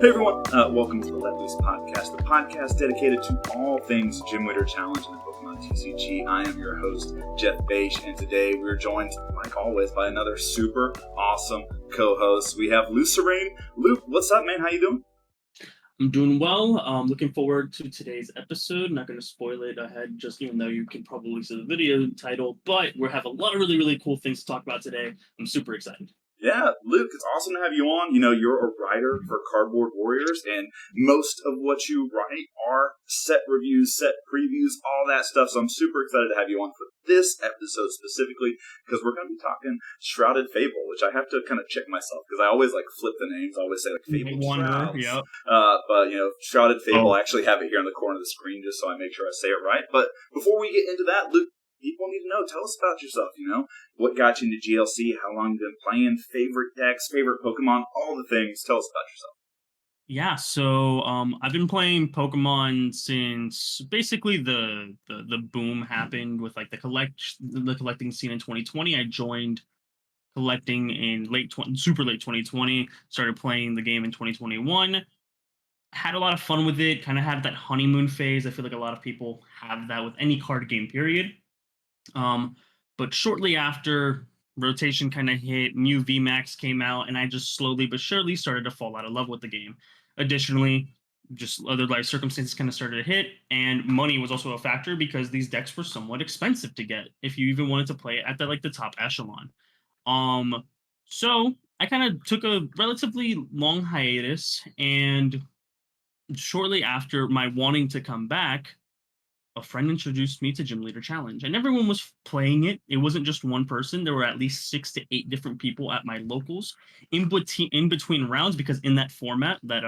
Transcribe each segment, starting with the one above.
Hey everyone, welcome to the Let Loose podcast, the podcast dedicated to all things Gym Leader Challenge and the Pokemon TCG. I am your host, Jeff Bache, and today we're joined, like always, by another super awesome co-host. We have Lucarin. Luke, what's up, man? How you doing? I'm doing well. Looking forward to today's episode. Not going to spoil it ahead, just even though you can probably see the video title, but we have a lot of really cool things to talk about today. I'm super excited. Yeah, Luke, it's awesome to have you on. You know, you're a writer for Cardboard Warriors, and most of what you write are set reviews, set previews, all that stuff. So I'm super excited to have you on for this episode specifically, because we're going to be talking Shrouded Fable, which I have to kind of check myself, because I always like flip the names. I always say like Fable Shrouds. Yep. But, you know, Shrouded Fable, I actually have it here in the corner of the screen just so I make sure I say it right. But before we get into that, Luke, people need to know. Tell us about yourself, you know? What got you into GLC, how long you've been playing, favorite decks, favorite Pokemon, all the things. Tell us about yourself. Yeah, so I've been playing Pokemon since basically the boom happened with like the collecting scene in 2020. I joined collecting in super late 2020. Started playing the game in 2021. Had a lot of fun with it. Kind of had that honeymoon phase. I feel like a lot of people have that with any card game. Period. Um, but shortly after, rotation kind of hit, new VMAX came out, and I just slowly but surely started to fall out of love with the game. Additionally, just other life circumstances kind of started to hit, and money was also a factor because these decks were somewhat expensive to get if you even wanted to play at the top echelon. Um, so I kind of took a relatively long hiatus, and shortly after my wanting to come back, a friend introduced me to Gym Leader Challenge, and everyone was playing it. It wasn't just one person. There were at least 6 to 8 different people at my locals in between rounds, because in that format, that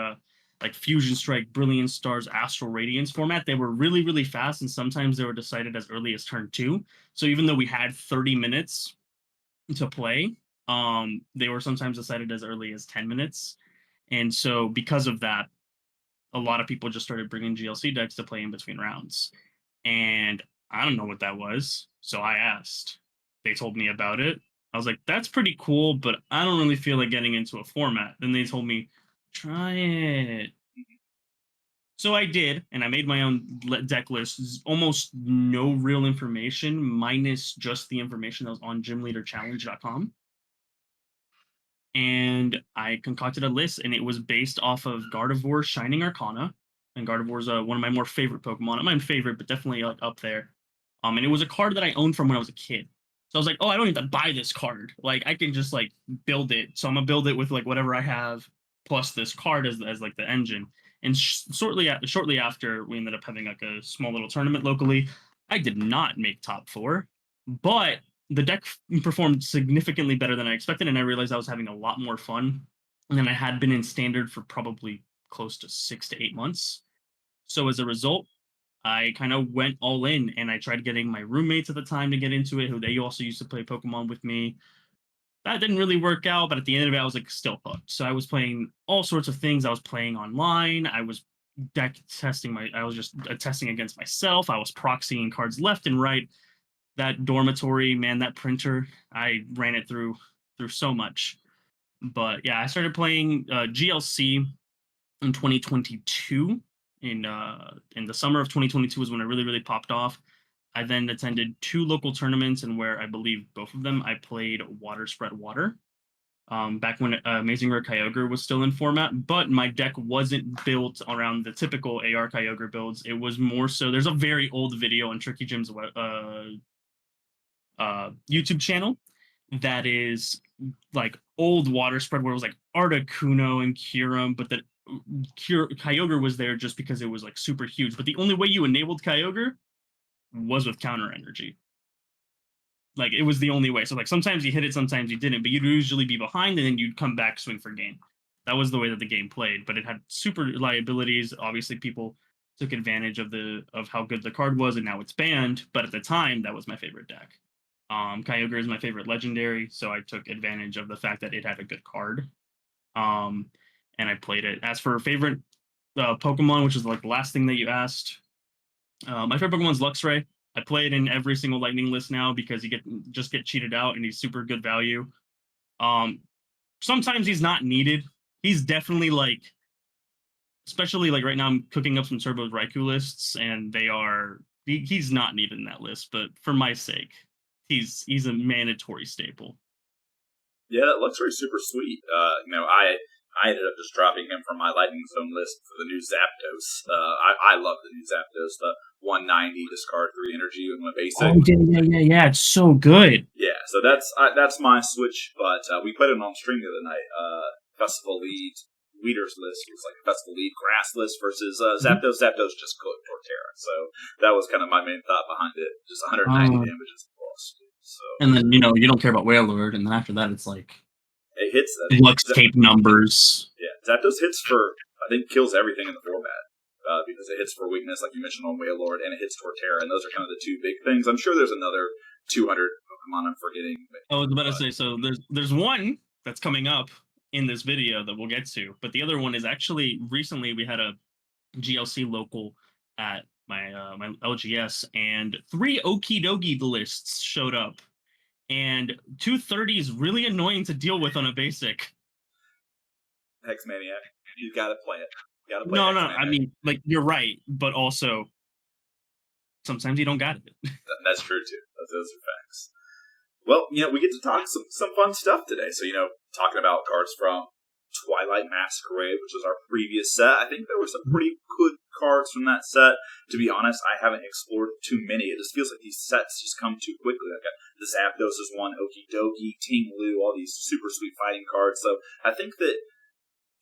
like Fusion Strike, Brilliant Stars, Astral Radiance format, they were really fast, and sometimes they were decided as early as turn 2. So even though we had 30 minutes to play, they were sometimes decided as early as 10 minutes. And so because of that, a lot of people just started bringing GLC decks to play in between rounds, and I don't know what that was. So I asked. They told me about it. I was like, that's pretty cool, but I don't really feel like getting into a format. Then they told me, try it. So I did, and I made my own deck list. Almost no real information, minus just the information that was on gymleaderchallenge.com. And I concocted a list, and it was based off of Gardevoir's Shining Arcana. And Gardevoir's one of my more favorite Pokemon. Not my favorite, but definitely like up there. And it was a card that I owned from when I was a kid. So I was like, oh, I don't need to buy this card. Like I can just like build it. So I'm gonna build it with like whatever I have plus this card as like the engine. And shortly after, we ended up having like a small little tournament locally. I did not make top 4, but the deck performed significantly better than I expected, and I realized I was having a lot more fun than I had been in standard for probably close to 6 to 8 months. So as a result, I kind of went all in, and I tried getting my roommates at the time to get into it, who they also used to play Pokemon with me. That didn't really work out, but at the end of it, I was like still hooked. So I was playing all sorts of things. I was playing online. I was deck testing I was just testing against myself. I was proxying cards left and right. That dormitory, man, that printer, I ran it through so much. But yeah, I started playing GLC in 2022. In the summer of 2022 was when it really popped off. I then attended 2 local tournaments, and where I believe both of them I played Water Spread Water. Back when Amazing Rare Kyogre was still in format, but my deck wasn't built around the typical AR Kyogre builds. It was more so. There's a very old video on Tricky Jim's YouTube channel that is like old water spread, where it was like Articuno and Kyurem, but that Kyogre was there just because it was like super huge. But the only way you enabled Kyogre was with counter energy. Like it was the only way. So like sometimes you hit it, sometimes you didn't, but you'd usually be behind and then you'd come back, swing for game. That was the way that the game played, but it had super liabilities. Obviously, people took advantage of how good the card was, and now it's banned. But at the time, that was my favorite deck. Kyogre is my favorite legendary, so I took advantage of the fact that it had a good card. Um, and I played it. As for favorite Pokemon, which is like the last thing that you asked, my favorite Pokemon's Luxray. I play it in every single Lightning list now because you get cheated out, and he's super good value. Um, Sometimes he's not needed. He's definitely like especially like right now, I'm cooking up some Turbo Raikou lists, and he's not needed in that list, but for my sake, he's a mandatory staple. Yeah, that looks super sweet. I ended up just dropping him from my Lightning Zone list for the new Zapdos. I love the new Zapdos, the 190 discard 3 energy and one basic. Oh yeah, it's so good. Yeah, so that's my switch, but we put it on stream the other night. Festival lead leaders list was like a festival lead grass list versus Zapdos. Zapdos just cooked Torterra, so that was kind of my main thought behind it. Just 190 damage is the boss. So and then you don't care about Wailord, and then after that it's like it hits that Lux tape numbers. Yeah, Zapdos hits for I think kills everything in the format. Because it hits for weakness, like you mentioned on Wailord, and it hits Torterra, and those are kind of the two big things. I'm sure there's another 200 Pokemon I'm forgetting. I was about to say, so there's one that's coming up in this video that we'll get to, but the other one is actually recently we had a GLC local at my LGS, and 3 Okidogi lists showed up, and 230 is really annoying to deal with on a basic. Hex Maniac, you gotta play it. No, I mean, like, you're right, but also sometimes you don't got it. That's true too. Those are facts. Well, we get to talk some fun stuff today. So, talking about cards from Twilight Masquerade, which was our previous set. I think there were some pretty good cards from that set. To be honest, I haven't explored too many. It just feels like these sets just come too quickly. Like the Zapdos is one, Okidogi, Ting Lu, all these super sweet fighting cards. So I think that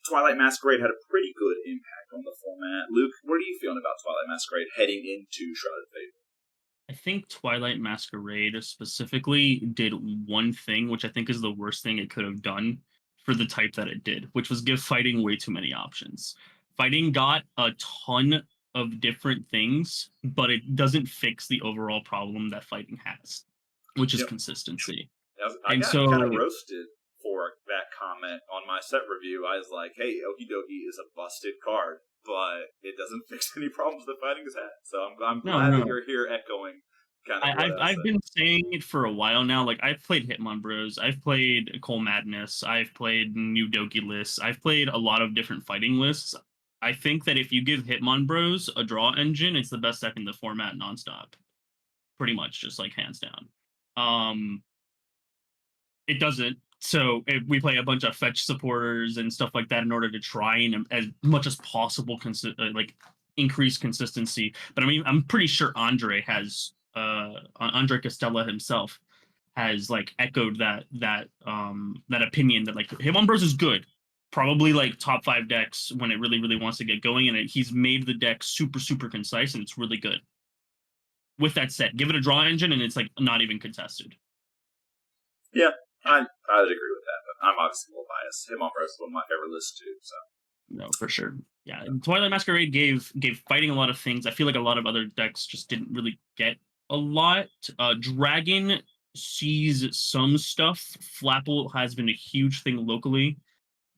Twilight Masquerade had a pretty good impact on the format. Luke, what are you feeling about Twilight Masquerade heading into Shrouded Fable? I think Twilight Masquerade specifically did one thing, which I think is the worst thing it could have done for the type that it did, which was give fighting way too many options. Fighting got a ton of different things, but it doesn't fix the overall problem that fighting has, which is consistency. I got kind of roasted for that comment on my set review. I was like, hey, Okidogi is a busted card, but it doesn't fix any problems that fighting has had. So I'm glad that you're here echoing kind of I've been saying it for a while now. Like, I've played Hitmonbros, I've played Coal Madness, I've played New Doki lists, I've played a lot of different fighting lists. I think that if you give Hitmonbros a draw engine, it's the best deck in the format nonstop. Pretty much, just like hands down. It doesn't. So we play a bunch of fetch supporters and stuff like that in order to try and as much as possible increase consistency. But I mean, I'm pretty sure Andre Castella himself has like echoed that opinion that like Hitmonbros is good, probably like top 5 decks when it really wants to get going, and he's made the deck super concise, and it's really good. With that said, give it a draw engine and it's like not even contested. Yeah, I would agree with that, but I'm obviously a little biased. Hitmonbros is one of my favorite lists too. So no, for sure. Yeah, Twilight Masquerade gave fighting a lot of things. I feel like a lot of other decks just didn't really get a lot. Dragon sees some stuff. Flapple has been a huge thing locally.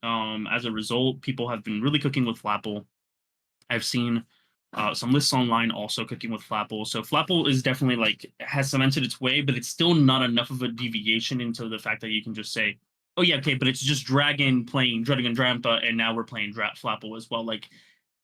As a result, people have been really cooking with Flapple. I've seen some lists online also cooking with Flapple. So Flapple is definitely like has cemented its way, but it's still not enough of a deviation into the fact that you can just say, oh yeah, okay, but it's just Dragon playing Dragon Drampa, and now we're playing Flapple as well. Like,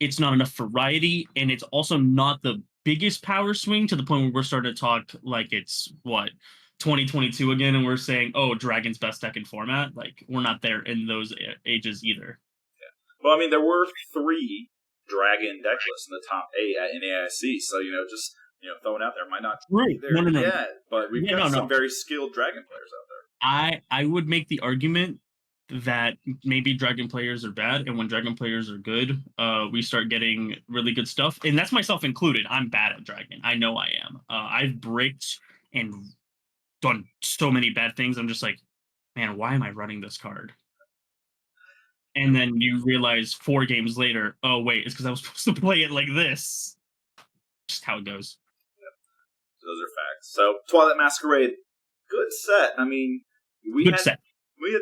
it's not enough variety, and it's also not the biggest power swing to the point where we're starting to talk like it's 2022 again, and we're saying, oh, Dragon's best deck in format. Like, we're not there in those ages either. Yeah. Well, I mean, there were 3 Dragon deck lists in the top 8 at NAIC, so just throwing out there might not be there yet, but we've got some very skilled Dragon players out there. I would make the argument that maybe Dragon players are bad, and when Dragon players are good, we start getting really good stuff, and that's myself included. I'm bad at Dragon. I know I am. I've bricked and done so many bad things. I'm just like, man, why am I running this card? And then you realize 4 games later, oh wait, it's because I was supposed to play it like this. Just how it goes. Yep. Those are facts. So Twilight Masquerade, good set. I mean, we had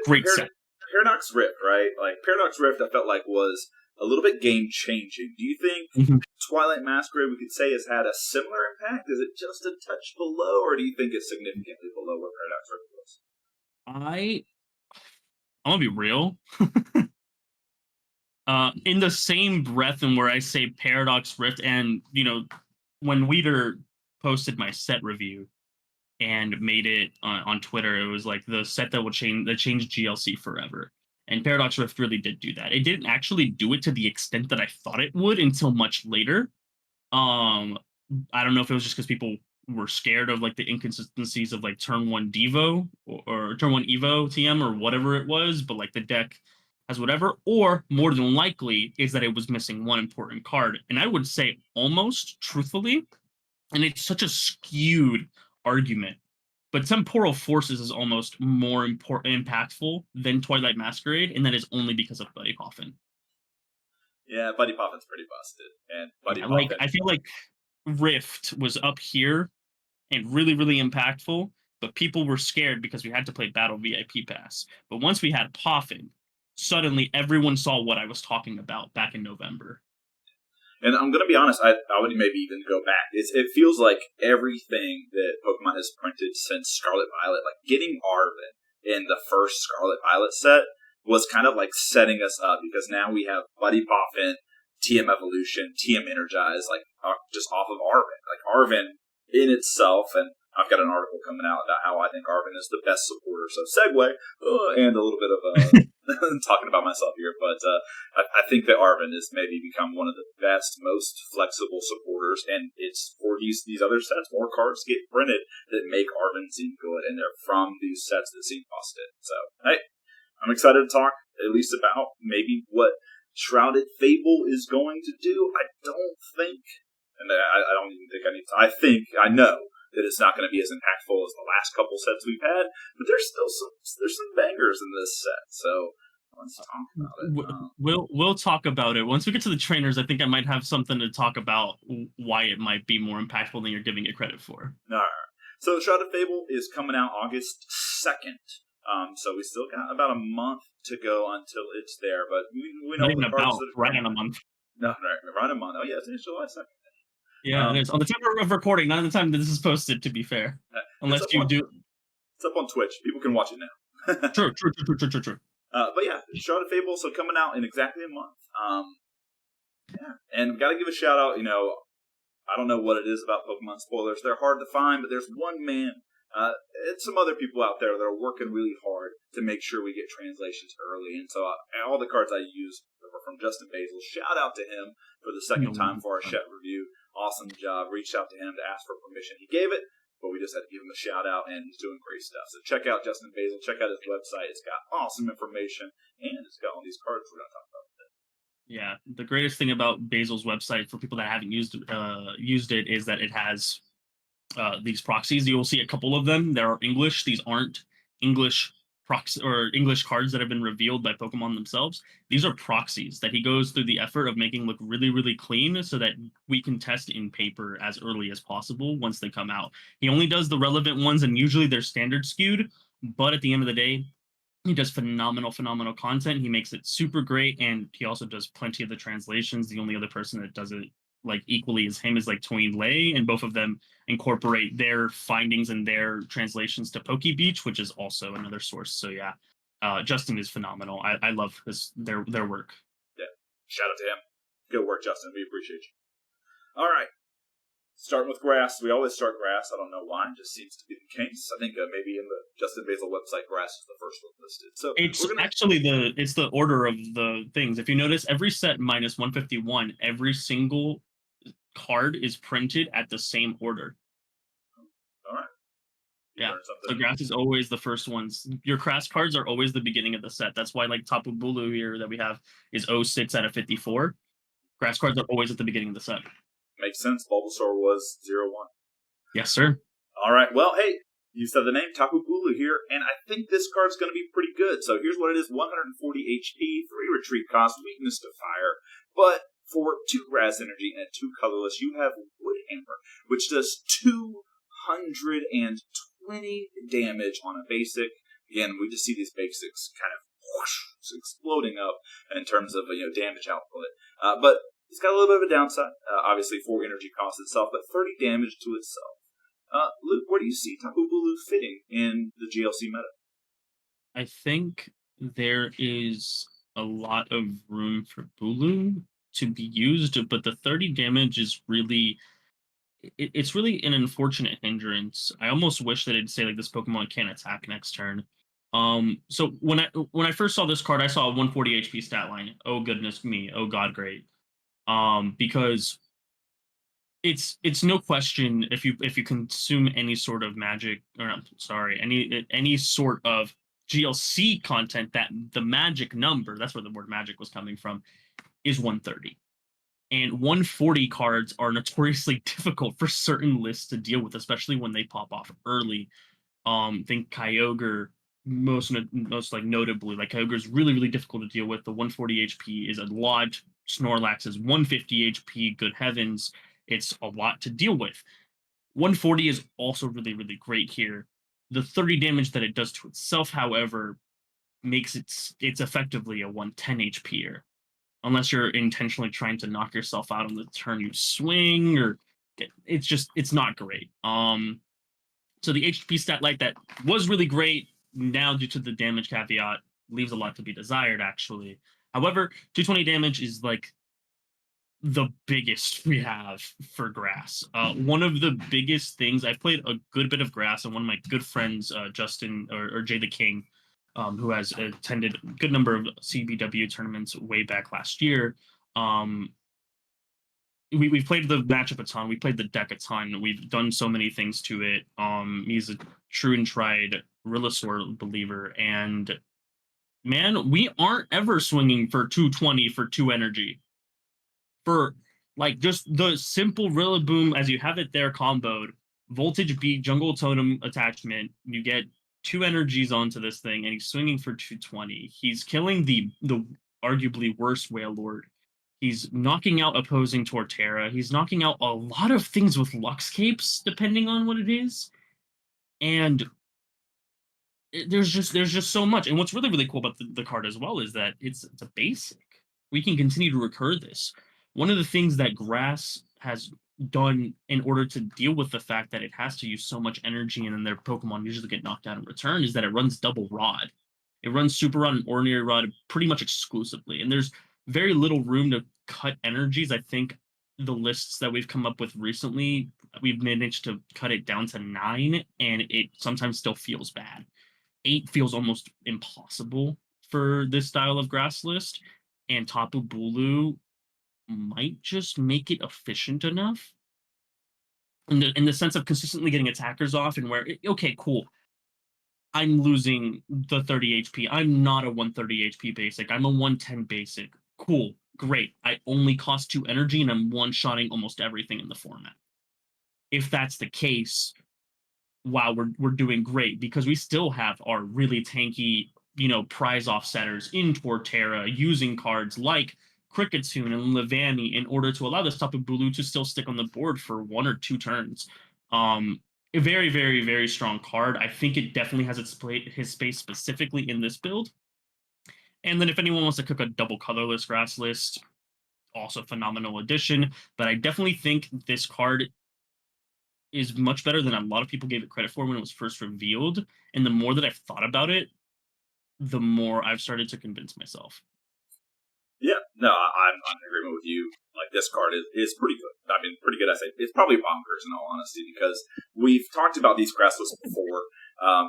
great set. Paradox Rift, right? Like Paradox Rift, I felt like was a little bit game changing. Do you think Twilight Masquerade, we could say, has had a similar impact? Is it just a touch below, or do you think it's significantly below where Paradox Rift was? I'm gonna be real. In the same breath, and where I say Paradox Rift, and when Weeder posted my set review and made it on Twitter, it was like the set that changed GLC forever. And Paradox Rift really did do that. It didn't actually do it to the extent that I thought it would until much later. Um, I don't know if it was just because people were scared of like the inconsistencies of like turn one Devo or turn one Evo TM or whatever it was, but like the deck has whatever, or more than likely is that it was missing one important card. And I would say almost truthfully, and it's such a skewed argument, but Temporal Forces is almost more impactful than Twilight Masquerade, and that is only because of Buddy Coffin. Yeah, Buddy Poffin's pretty busted, and Buddy Yeah, like Poffin. I feel like Rift was up here and really, really impactful, but people were scared because we had to play Battle VIP Pass. But once we had Poffin, suddenly everyone saw what I was talking about back in November. And I'm going to be honest, I would maybe even go back. It feels like everything that Pokemon has printed since Scarlet Violet, like getting Arven in the first Scarlet Violet set was kind of like setting us up because now we have Buddy Poffin, TM Evolution, TM Energize, like just off of Arven. Like Arven in itself, and I've got an article coming out about how I think Arven is the best supporter. So segue, and a little bit of talking about myself here, but I think that Arven has maybe become one of the best, most flexible supporters, and it's for these other sets. More cards get printed that make Arven seem good, and they're from these sets that seem busted. So, hey, I'm excited to talk at least about maybe what Shrouded Fable is going to do. I don't think, and I don't even think I need to, I know that it's not going to be as impactful as the last couple sets we've had, but there's still there's some bangers in this set. So let's talk about it. We'll talk about it once we get to the trainers. I think I might have something to talk about why it might be more impactful than you're giving it credit for. All right. So Shrouded Fable is coming out August 2nd. So we still got about a month to go until it's there, but we know Not even the cards about that right on a month. No, right a month. Oh yeah, it's July 2nd. Yeah, it is. On the time of recording, not on the time that this is posted, to be fair. Unless you do. It's up on Twitch. People can watch it now. True. But yeah, Shrouded Fable, so coming out in exactly a month. Yeah, and got to give a shout out, I don't know what it is about Pokemon spoilers. They're hard to find, but there's one man and some other people out there that are working really hard to make sure we get translations early. And so all the cards I use are from Justin Basil. Shout out to him for the second time for our Shet review. Awesome job. Reached out to him to ask for permission. He gave it, but we just had to give him a shout out, and he's doing great stuff. So check out Justin Basil. Check out his website. It's got awesome information, and it's got all these cards we're going to talk about today. Yeah, the greatest thing about Basil's website for people that haven't used it is that it has these proxies. You will see a couple of them. There are English. These aren't English proxy or English cards that have been revealed by Pokemon themselves. These are proxies that he goes through the effort of making look really, really clean so that we can test in paper as early as possible once they come out. He only does the relevant ones, and usually they're standard skewed. But at the end of the day, he does phenomenal content. He makes it super great, and he also does plenty of the translations. The only other person that does it like equally as him is like Twain Lay, and both of them incorporate their findings and their translations to Poke Beach, which is also another source. So yeah, Justin is phenomenal. I love their work. Yeah, shout out to him. Good work, Justin. We appreciate you. All right. Starting with grass. We always start grass. I don't know why. It just seems to be the case. I think maybe in the Justin Basil website, grass is the first one listed. So it's actually it's the order of the things. If you notice, every set minus 151, every single card is printed at the same order. All right. Yeah. So grass is always the first ones. Your crass cards are always the beginning of the set. That's why like Tapu Bulu here that we have is 06 out of 54. Grass cards are always at the beginning of the set. Makes sense. Bulbasaur was 0-1. Yes, sir. All right. Well, hey, you said the name Tapu Bulu here, and I think this card's going to be pretty good. So here's what it is: 140 HP, 3 retreat cost, weakness to fire. But for 2 grass energy and 2 colorless, you have Woodhammer, which does 220 damage on a basic. Again, we just see these basics kind of exploding up in terms of damage output. But it's got a little bit of a downside, obviously 4 energy cost itself, but 30 damage to itself. Luke, where do you see Tapu Bulu fitting in the GLC meta? I think there is a lot of room for Bulu to be used, but the 30 damage is really it's really an unfortunate hindrance. I almost wish that it'd say like this Pokemon can't attack next turn. So when I first saw this card, I saw a 140 HP stat line. Oh goodness me. Oh god, great. Because it's no question if you consume any sort of magic or not, sorry, any sort of GLC content, that the magic number, that's where the word magic was coming from, is 130. And 140 cards are notoriously difficult for certain lists to deal with, especially when they pop off early. Think Kyogre most like notably, like Kyogre is really really difficult to deal with. The 140 HP is a lot. Snorlax is 150 HP. Good heavens, it's a lot to deal with. 140 is also really really great here. The 30 damage that it does to itself, however, makes it's effectively a 110 HP unless you're intentionally trying to knock yourself out on the turn you swing, or it's not great. So the HP stat light that was really great, now due to the damage caveat, leaves a lot to be desired actually. However, 220 damage is like the biggest we have for grass. One of the biggest things, I've played a good bit of grass, and one of my good friends, Justin or Jay the King, who has attended a good number of CBW tournaments way back last year. Um, we've played the matchup a ton. We played the deck a ton. We've done so many things to it. He's a true and tried Rillasaur believer, and man, we aren't ever swinging for 220 for 2 energy. For like just the simple Rillaboom as you have it there comboed, Voltage Beat, Jungle Totem attachment, you get 2 energies onto this thing, and he's swinging for 220. He's killing the arguably worst Whale Lord. He's knocking out opposing Torterra. He's knocking out a lot of things with Luxcapes, depending on what it is. And there's just so much. And what's really really cool about the card as well is that it's a basic. We can continue to recur this. One of the things that grass has done in order to deal with the fact that it has to use so much energy and then their Pokemon usually get knocked out in return is that it runs double rod. It runs super rod and ordinary rod pretty much exclusively. And there's very little room to cut energies. I think the lists that we've come up with recently, we've managed to cut it down to 9, and it sometimes still feels bad. 8 feels almost impossible for this style of grass list, and Tapu Bulu might just make it efficient enough in the sense of consistently getting attackers off, and where okay, cool. I'm losing the 30 HP. I'm not a 130 HP basic. I'm a 110 basic. Cool, great. I only cost 2 energy, and I'm one-shotting almost everything in the format. If that's the case, wow, we're doing great because we still have our really tanky, prize offsetters in Torterra using cards like Cricketune and Levani in order to allow this Tapu Bulu to still stick on the board for 1 or 2 turns. A very, very, very strong card. I think it definitely has his space specifically in this build. And then if anyone wants to cook a double colorless grass list, also phenomenal addition. But I definitely think this card is much better than a lot of people gave it credit for when it was first revealed. And the more that I've thought about it, the more I've started to convince myself. Yeah, no, I'm in agreement with you. Like, this card is pretty good. I mean, pretty good, I say. It's probably bonkers, in all honesty, because we've talked about these grass lists before.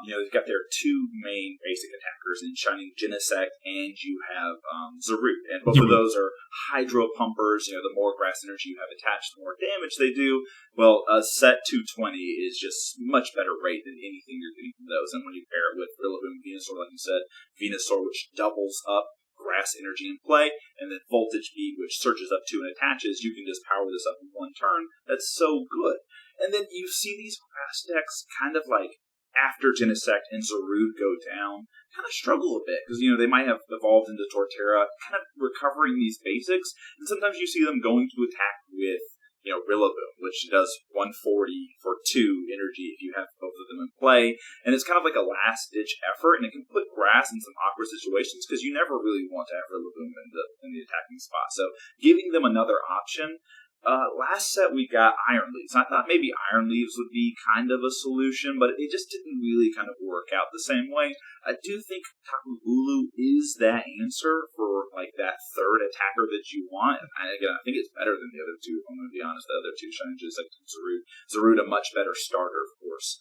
They've got their 2 main basic attackers in Shining Genesect, and you have Zarude. And both of those are hydro pumpers. The more grass energy you have attached, the more damage they do. Well, a set 220 is just much better rate than anything you're getting from those. And when you pair it with Rillaboom, Venusaur, like you said, Venusaur, which doubles up grass energy in play, and then Voltage Beat, which surges up 2 and attaches, you can just power this up in 1 turn. That's so good. And then you see these grass decks kind of like, after Genesect and Zarude go down, kind of struggle a bit, because, they might have evolved into Torterra, kind of recovering these basics, and sometimes you see them going to attack with, Rillaboom, which does 140 for 2 energy if you have both of them in play, and it's kind of like a last-ditch effort, and it can put grass in some awkward situations, because you never really want to have Rillaboom in the attacking spot. So giving them another option Last set we got Iron Leaves. I thought maybe Iron Leaves would be kind of a solution, but it just didn't really kind of work out the same way. I do think Tapu Bulu is that answer for like that third attacker that you want. And again, I think it's better than the other two. If I'm going to be honest, the other two challenges like Zarude a much better starter, of course.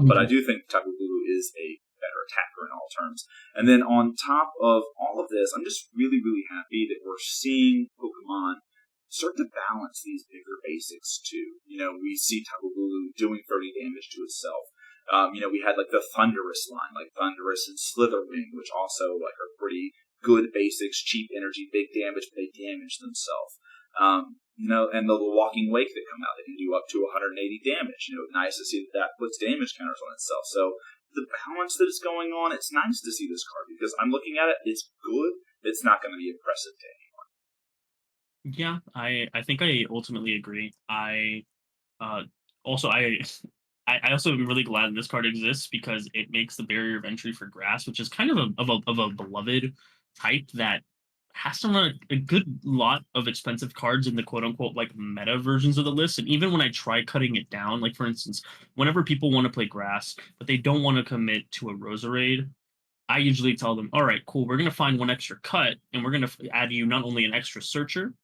But I do think Tapu Bulu is a better attacker in all terms. And then on top of all of this, I'm just really, really happy that we're seeing Pokemon start to balance these bigger basics too. We see Tapu Bulu doing 30 damage to itself. We had like the Thunderous line, like Thunderous and Slitherwing, which also like are pretty good basics, cheap energy, big damage, but they damage themselves. And the Walking Wake that come out, they can do up to 180 damage. Nice to see that puts damage counters on itself. So the balance that is going on, it's nice to see this card because I'm looking at it, it's good. It's not going to be impressive to anyone. Yeah, I think I ultimately agree. Uh also I also am really glad this card exists because it makes the barrier of entry for grass, which is kind of a beloved type that has to run a good lot of expensive cards in the quote unquote like meta versions of the list. And even when I try cutting it down, like for instance, whenever people want to play grass, but they don't want to commit to a Roserade, I usually tell them, all right, cool, we're gonna find one extra cut and we're gonna add you not only an extra searcher,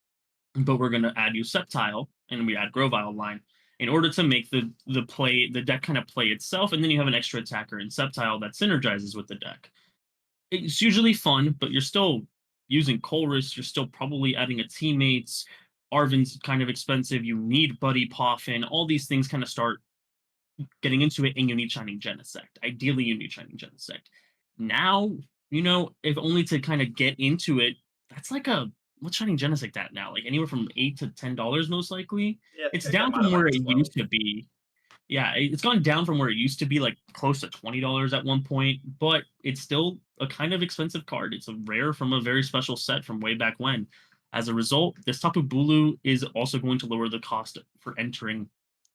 but we're going to add you Sceptile and we add Grovyle line in order to make the deck kind of play itself, and then you have an extra attacker in Sceptile that synergizes with the deck. It's usually fun, but you're still using Colress, you're still probably adding a teammates. Arven's kind of expensive. You need Buddy Poffin. All these things kind of start getting into it, and you need Shining Genesect. Ideally, you need Shining Genesect. Now, if only to kind of get into it, that's like what's Shining Genesect at now? Like anywhere from $8 to $10, most likely. Yeah, I It's think I got down mine from at like where it 12. used to be. Yeah, it's gone down from where it used to be, like close to $20 at one point, but it's still a kind of expensive card. It's a rare from a very special set from way back when. As a result, this Tapu Bulu is also going to lower the cost for entering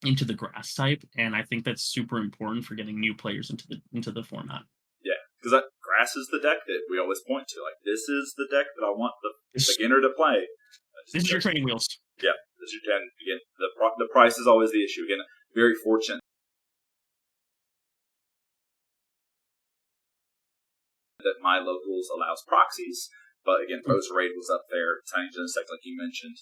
into the grass type, and I think that's super important for getting new players into the format. Yeah, because grass is the deck that we always point to. Like, this is the deck that I want the This, beginner to play. this is your training wheels. Yeah, this is and again the price is always the issue. Again, very fortunate that my locals allows proxies, but again, Roserade was up there. Tiny Genesect, like you mentioned,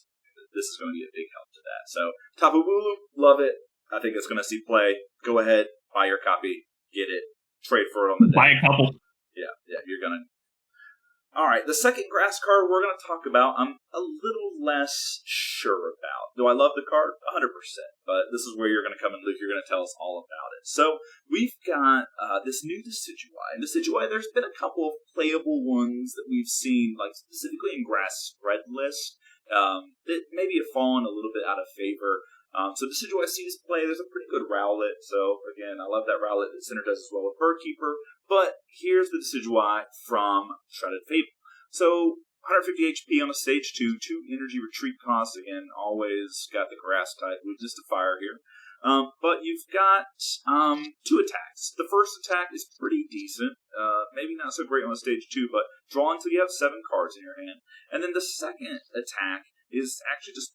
this is going to be a big help to that. So Tapu Bulu, love it. I think it's going to see play. Go ahead, buy your copy, get it, trade for it on the day. Buy a couple. Yeah, you're gonna. All right, the second grass card we're going to talk about, I'm a little less sure about. Do I love the card? 100%. But this is where you're going to come in, Luke. You're going to tell us all about it. So we've got this new Decidueye. And Decidueye, there's been a couple of playable ones that we've seen, like specifically in grass spread list, that maybe have fallen a little bit out of favor. So Decidueye sees play. There's a pretty good Rowlet. So again, I love that Rowlet that synergizes well with Birdkeeper. But here's the Decidueye from Shrouded Fable. So 150 HP on a stage 2, 2 energy retreat costs. Again, always got the grass type, weakness to fire here. But you've got 2 attacks. The first attack is pretty decent. Maybe not so great on stage 2, but draw until you have 7 cards in your hand. And then the second attack is actually just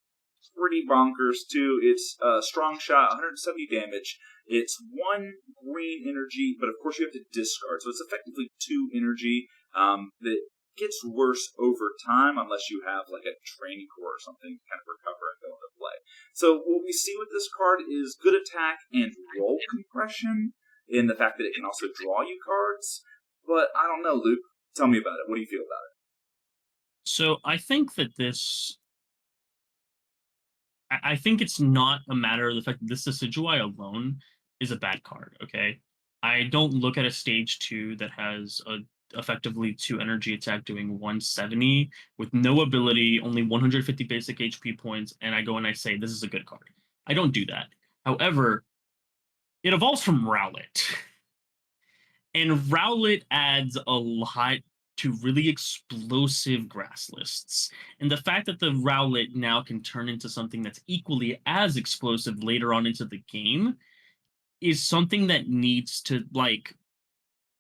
pretty bonkers too. It's a strong shot, 170 damage. It's 1 green energy, but of course you have to discard. So it's effectively 2 energy that gets worse over time unless you have like a training core or something to kind of recover and go into play. So what we see with this card is good attack and roll compression in the fact that it can also draw you cards. But I don't know, Luke. Tell me about it. What do you feel about it? So I think that I think it's not a matter of the fact that this Decidueye alone is a bad card, okay? I don't look at a stage 2 that has a effectively 2 energy attack doing 170 with no ability, only 150 basic HP points, and I go and I say this is a good card. I don't do that. However, it evolves from Rowlet. And Rowlet adds a lot to really explosive grass lists. And the fact that the Rowlet now can turn into something that's equally as explosive later on into the game is something that needs to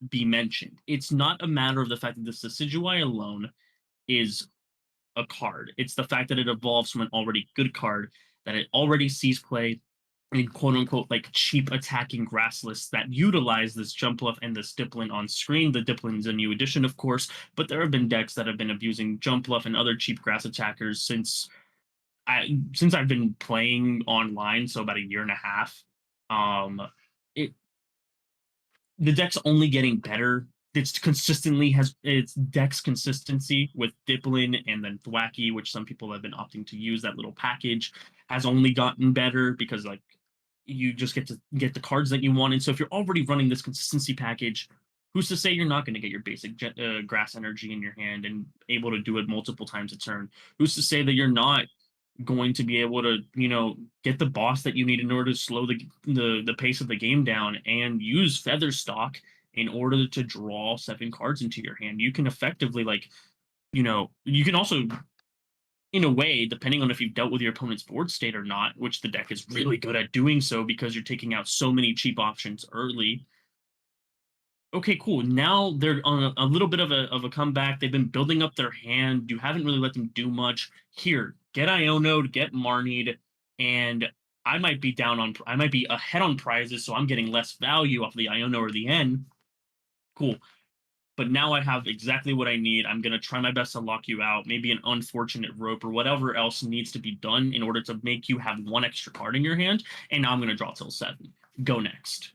be mentioned. It's not a matter of the fact that this Decidueye alone is a card. It's the fact that it evolves from an already good card, that it already sees play in quote unquote like cheap attacking grass lists that utilize this jump bluff and this Dipplin on screen. The Dipplin's a new addition, of course, but there have been decks that have been abusing jump bluff and other cheap grass attackers since I've been playing online, so about a year and a half. It the deck's only getting better. It's consistently has its deck's consistency with Dipplin and then Thwacky, which some people have been opting to use. That little package has only gotten better because like you just get to get the cards that you want. And so if you're already running this consistency package, who's to say you're not going to get your basic grass energy in your hand and able to do it multiple times a turn? Who's to say that you're not going to be able to, get the boss that you need in order to slow the pace of the game down and use Featherstock in order to draw 7 cards into your hand? You can effectively you can also, in a way, depending on if you've dealt with your opponent's board state or not, which the deck is really good at doing so because you're taking out so many cheap options early. Okay, cool. Now they're on a little bit of a comeback. They've been building up their hand. You haven't really let them do much. Here, get Iono'd, get Marnied, and I might be ahead on prizes, so I'm getting less value off the Iono or the N. Cool. But now I have exactly what I need. I'm gonna try my best to lock you out. Maybe an unfortunate rope or whatever else needs to be done in order to make you have 1 extra card in your hand. And now I'm gonna draw till 7. Go next.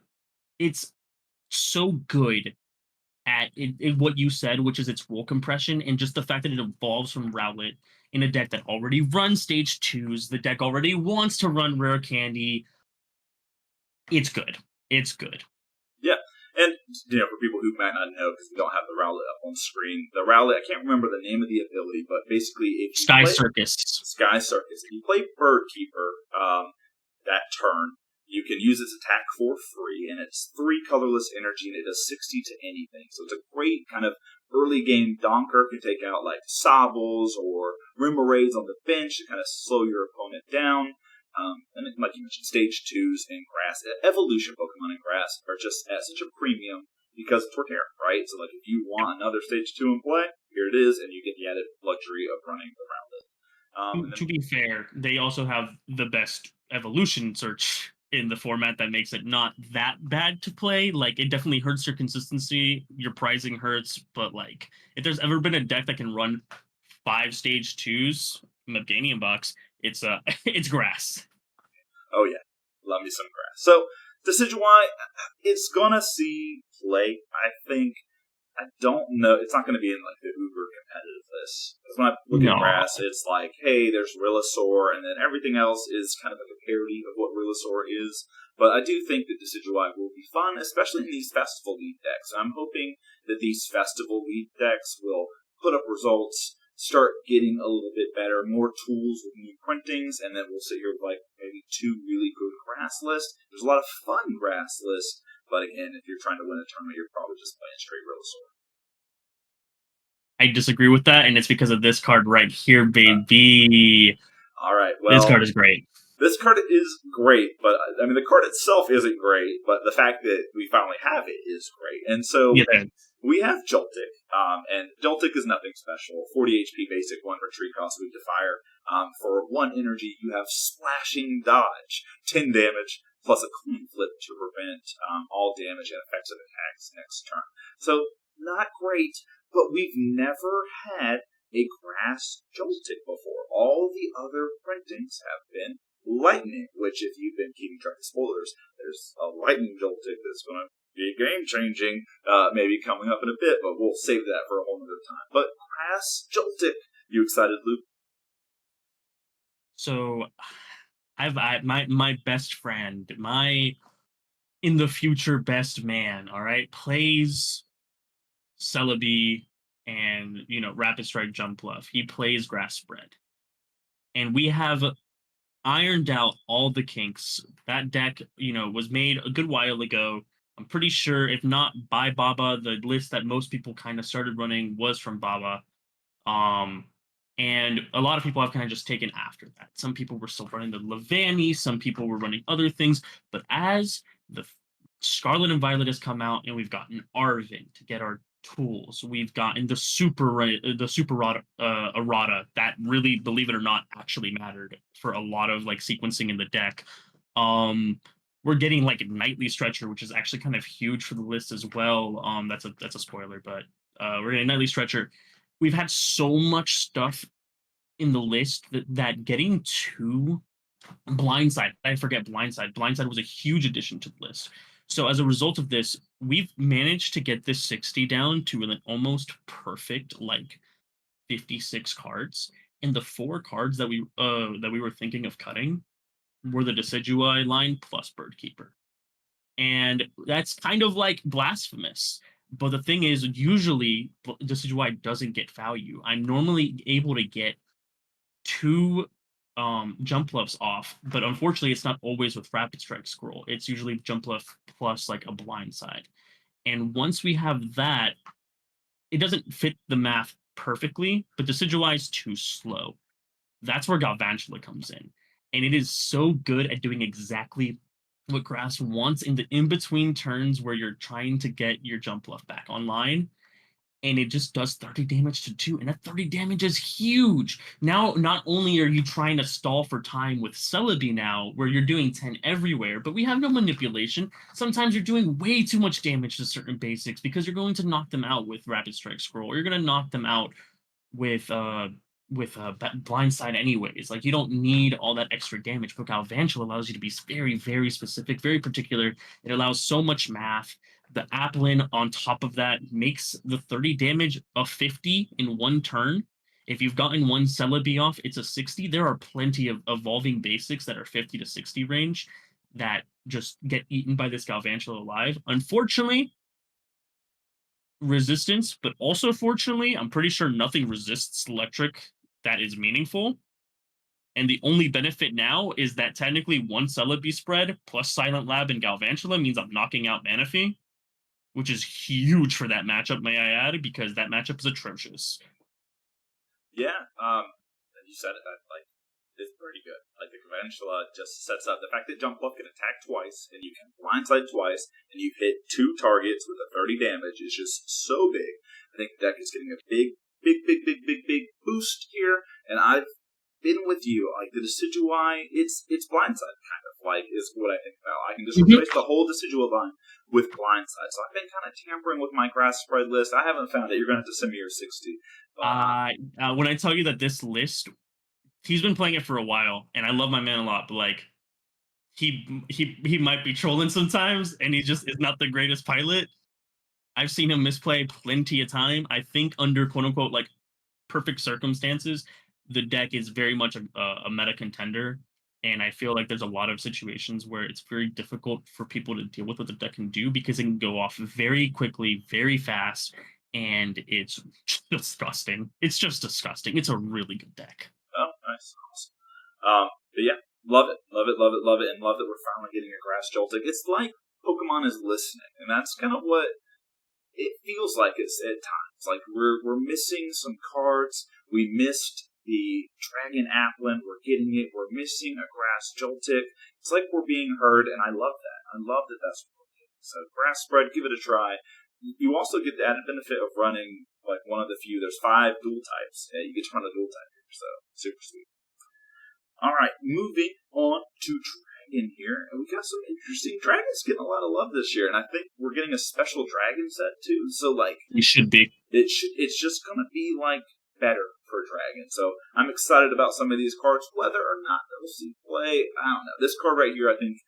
It's so good at what you said, which is its roll compression, and just the fact that it evolves from Rowlet in a deck that already runs stage 2s. The deck already wants to run rare candy. It's good. It's good. Yeah. And, for people who might not know, because we don't have the Rowlet up on screen, the Rowlet, I can't remember the name of the ability, but basically if you Sky play Circus. Sky Circus, if you play Bird Keeper that turn, you can use its attack for free, and it's 3 colorless energy, and it does 60 to anything. So it's a great kind of early game donker. Can take out like Sobbles or Rimmeraids on the bench to kind of slow your opponent down. And like you mentioned, stage 2s in grass, evolution Pokemon in grass are just at such a premium because of Torterra, right? So like if you want another stage 2 in play, here it is, and you get the added luxury of running around it. To be fair, they also have the best evolution search in the format that makes it not that bad to play. Like it definitely hurts your consistency, your pricing hurts, but like if there's ever been a deck that can run 5 stage 2s in the Meganium box, it's it's grass. Oh yeah, love me some grass. So Decidueye, it's gonna see play. I think. I don't know. It's not going to be in like the uber competitive list. Because when I look at grass, it's like, hey, there's Rillasaur, and then everything else is kind of like a parody of what Rillasaur is. But I do think that Decidueye will be fun, especially in these festival lead decks. I'm hoping that these festival lead decks will put up results, start getting a little bit better, more tools with new printings, and then we'll sit here with like maybe 2 really good grass lists. There's a lot of fun grass lists. But again, if you're trying to win a tournament, you're probably just playing straight Rillasaur. I disagree with that, and it's because of this card right here, baby. All right, well, this card is great. This card is great, but I mean, the card itself isn't great, but the fact that we finally have it is great. And so we have Joltic, and Joltic is nothing special. 40 HP basic, 1 retreat cost, weak to fire. For 1 energy, you have Splashing Dodge, 10 damage, plus a coin flip to prevent all damage and effective attacks next turn. So, not great, but we've never had a grass Joltic before. All the other printings have been lightning, which if you've been keeping track of spoilers, there's a lightning Joltic that's going to be game-changing, maybe coming up in a bit, but we'll save that for a whole other time. But grass Joltic, you excited, Luke? So my best friend, my in the future best man, all right, plays Celebi and Rapid Strike Jump Bluff. He plays Grass Spread. And we have ironed out all the kinks. That deck, was made a good while ago. I'm pretty sure, if not by Baba, the list that most people kind of started running was from Baba. And a lot of people have kind of just taken after that. Some people were still running the Levani, some people were running other things. But as the Scarlet and Violet has come out, and we've gotten Arvin to get our tools. We've gotten the super errata that really, believe it or not, actually mattered for a lot of like sequencing in the deck. Um, we're getting like Nightly Stretcher, which is actually kind of huge for the list as well. That's a spoiler, but we're getting Nightly Stretcher. We've had so much stuff in the list that getting to Blindside. I forget Blindside. Blindside was a huge addition to the list. So as a result of this, we've managed to get this 60 down to an almost perfect like 56 cards. And the 4 cards that we were thinking of cutting were the Decidueye line plus Birdkeeper. And that's kind of like blasphemous. But the thing is, usually Decidueye doesn't get value. I'm normally able to get 2 jump bluffs off, but unfortunately it's not always with Rapid Strike Scroll. It's usually jump bluff plus like a blind side. And once we have that, it doesn't fit the math perfectly, but Decidueye is too slow. That's where Galvantula comes in. And it is so good at doing exactly what Grass wants in the in-between turns where you're trying to get your jump bluff back online, and it just does 30 damage to 2, and that 30 damage is huge. Now, not only are you trying to stall for time with Celebi now, where you're doing 10 everywhere, but we have no manipulation. Sometimes you're doing way too much damage to certain basics because you're going to knock them out with Rapid Strike Scroll, or you're going to knock them out with blindside anyways. Like, you don't need all that extra damage, but Galvantula allows you to be very, very specific, very particular. It allows so much math. The Applin on top of that makes the 30 damage a 50 in one turn. If you've gotten one Celebi off, it's a 60. There are plenty of evolving basics that are 50 to 60 range that just get eaten by this Galvantula alive. Unfortunately, resistance, but also fortunately, I'm pretty sure nothing resists electric that is meaningful. And the only benefit now is that technically one Celebi spread plus Silent Lab and Galvantula means I'm knocking out Manaphy, which is huge for that matchup, may I add, because that matchup is atrocious. Yeah, you said it. Like, it's pretty good. Like, the Galvantula just sets up the fact that Jump Bluff can attack twice, and you can blindside twice, and you hit 2 targets with a 30 damage is just so big. I think the deck is getting a big boost here, and I've been with you. Like, the Decidueye, it's blindside, kind of, like, is what I think about. I can just replace the whole Decidueye line with blindside. So I've been kind of tampering with my grass spread list. I haven't found it. You're going to have to send me your 60. When I tell you that this list, he's been playing it for a while, and I love my man a lot, but like he might be trolling sometimes, and he just is not the greatest pilot. I've seen him misplay plenty of time. I think under quote unquote like perfect circumstances, the deck is very much a meta contender. And I feel like there's a lot of situations where it's very difficult for people to deal with what the deck can do because it can go off very quickly, very fast, and it's disgusting. It's just disgusting. It's a really good deck. Oh, nice. Awesome. But yeah, love it, and love that we're finally getting a grass Joltic. It's like Pokemon is listening, and that's kind of what it feels like it's at times. Like we're missing some cards. We missed the Dragon Applin. We're getting it. We're missing a grass Joltic. It's like we're being heard, and I love that. I love that that's what we're getting. So grass spread, give it a try. You also get the added benefit of running like one of the few. There's 5 dual types. You get to run a dual type here, so super sweet. All right, moving on to Dragon here, and we got some interesting dragons getting a lot of love this year, and I think we're getting a special dragon set too. So like, it should be. It's just gonna be like better for dragon. So I'm excited about some of these cards, whether or not they'll see play. I don't know. This card right here, I think,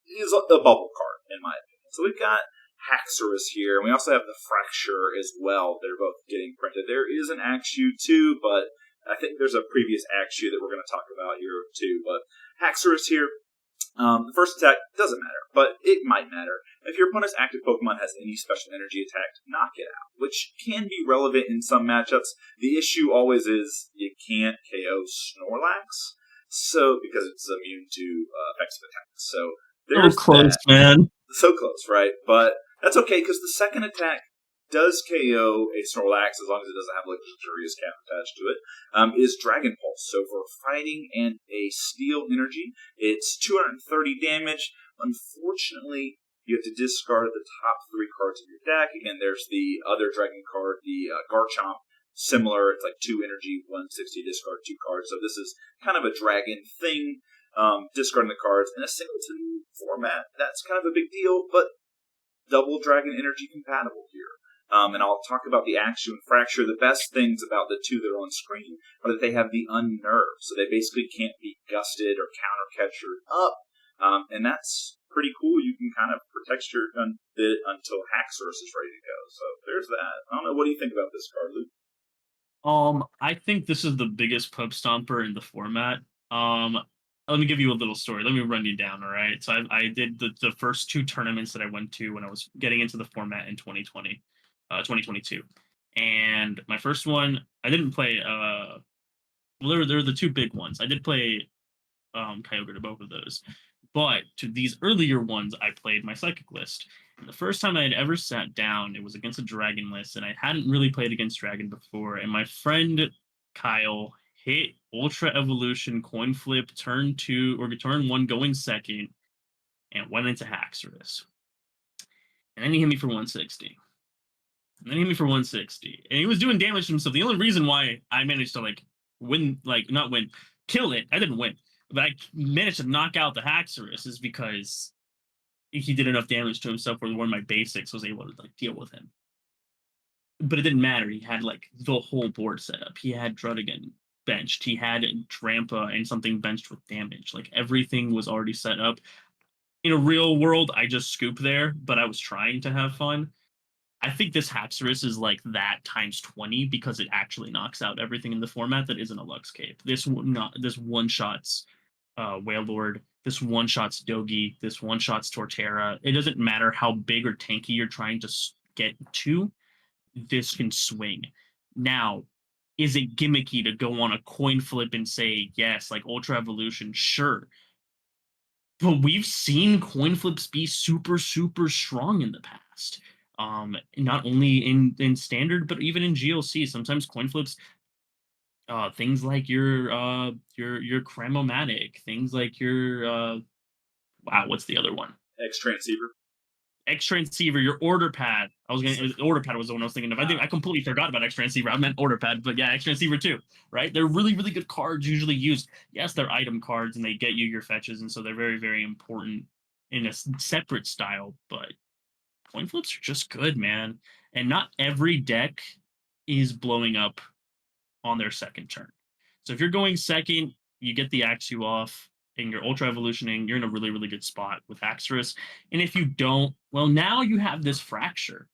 is a bubble card in my opinion. So we've got Haxorus here, and we also have the Fracture as well. They're both getting printed. There is an Axew too, but I think there's a previous Axew that we're going to talk about here too. But Haxorus here, the first attack doesn't matter, but it might matter. If your opponent's active Pokemon has any special energy attack, knock it out, which can be relevant in some matchups. The issue always is you can't KO Snorlax, so because it's immune to effects of attacks. So there's close, that. man. So close, right? But that's okay, because the second attack does KO a Snorlax, as long as it doesn't have like a luxurious cap attached to it, is Dragon Pulse. So for fighting and a Steel Energy, it's 230 damage. Unfortunately, You have to discard the top 3 cards of your deck, and there's the other dragon card, the Garchomp. Similar, it's like 2 energy, 160, discard 2 cards. So this is kind of a dragon thing, discarding the cards in a singleton format. That's kind of a big deal, but double dragon energy compatible here. And I'll talk about the Action Fracture. The best things about the 2 that are on screen are that they have the Unnerve, so they basically can't be gusted or counter captured up. And that's pretty cool. You can kind of protect your bit until Haxorus is ready to go. So there's that. I don't know. What do you think about this card, Luke? I think this is the biggest pub stomper in the format. Let me give you a little story. Let me run you down. All right. So I did the first 2 tournaments that I went to when I was getting into the format in 2022. And my first one, I didn't play. Well, there were the 2 big ones. I did play Kyogre to both of those. But to these earlier ones, I played my Psychic list. And the first time I had ever sat down, it was against a Dragon list, and I hadn't really played against Dragon before. And my friend Kyle hit Ultra Evolution coin flip turn 2 or turn 1 going second and went into Haxorus. And then he hit me for 160. And then he hit me for 160. And he was doing damage to himself. The only reason why I managed to win, not win, kill it, I didn't win, but I managed to knock out the Haxorus is because he did enough damage to himself where one of my basics was able to deal with him. But it didn't matter. He had the whole board set up. He had Drudigan benched. He had Drampa and something benched with damage. Everything was already set up. In a real world, I just scoop there, but I was trying to have fun. I think this Haxorus is that times 20 because it actually knocks out everything in the format that isn't a Lux Cape. This one shots Wailord, this one shots Dogi, this one shots Torterra. It doesn't matter how big or tanky you're trying to get to, this can swing. Now, is it gimmicky to go on a coin flip and say yes, like Ultra Evolution? Sure. But we've seen coin flips be super, super strong in the past. Not only in standard, but even in GLC. Sometimes coin flips, things like your Cramomatic, things like your wow, what's the other one? X Transceiver. X Transceiver, your Order Pad. Order Pad was the one I was thinking of. I think I completely forgot about X Transceiver. I meant Order Pad, but yeah, X Transceiver too, right? They're really, really good cards usually used. Yes, they're item cards and they get you your fetches, and so they're very, very important in a separate style, but coin flips are just good, man. And not every deck is blowing up on their second turn. So if you're going second, you get the Axew off and you're Ultra Evolutioning, you're in a really, really good spot with Haxorus. And if you don't, well, now you have this Fracture.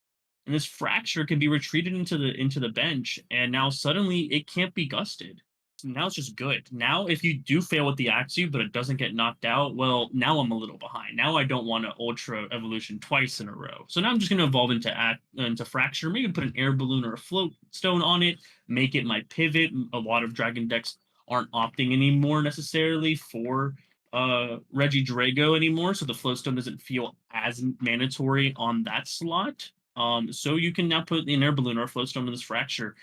And this Fracture can be retreated into the bench, and now suddenly it can't be gusted. So now it's just good. Now, if you do fail with the Axew, but it doesn't get knocked out, well, now I'm a little behind. Now I don't want to Ultra Evolution twice in a row. So now I'm just going to evolve into Fracture, maybe put an Air Balloon or a Float Stone on it, make it my pivot. A lot of Dragon decks aren't opting anymore necessarily for Regidrago anymore, so the Float Stone doesn't feel as mandatory on that slot. So you can now put an Air Balloon or a Float Stone in this Fracture,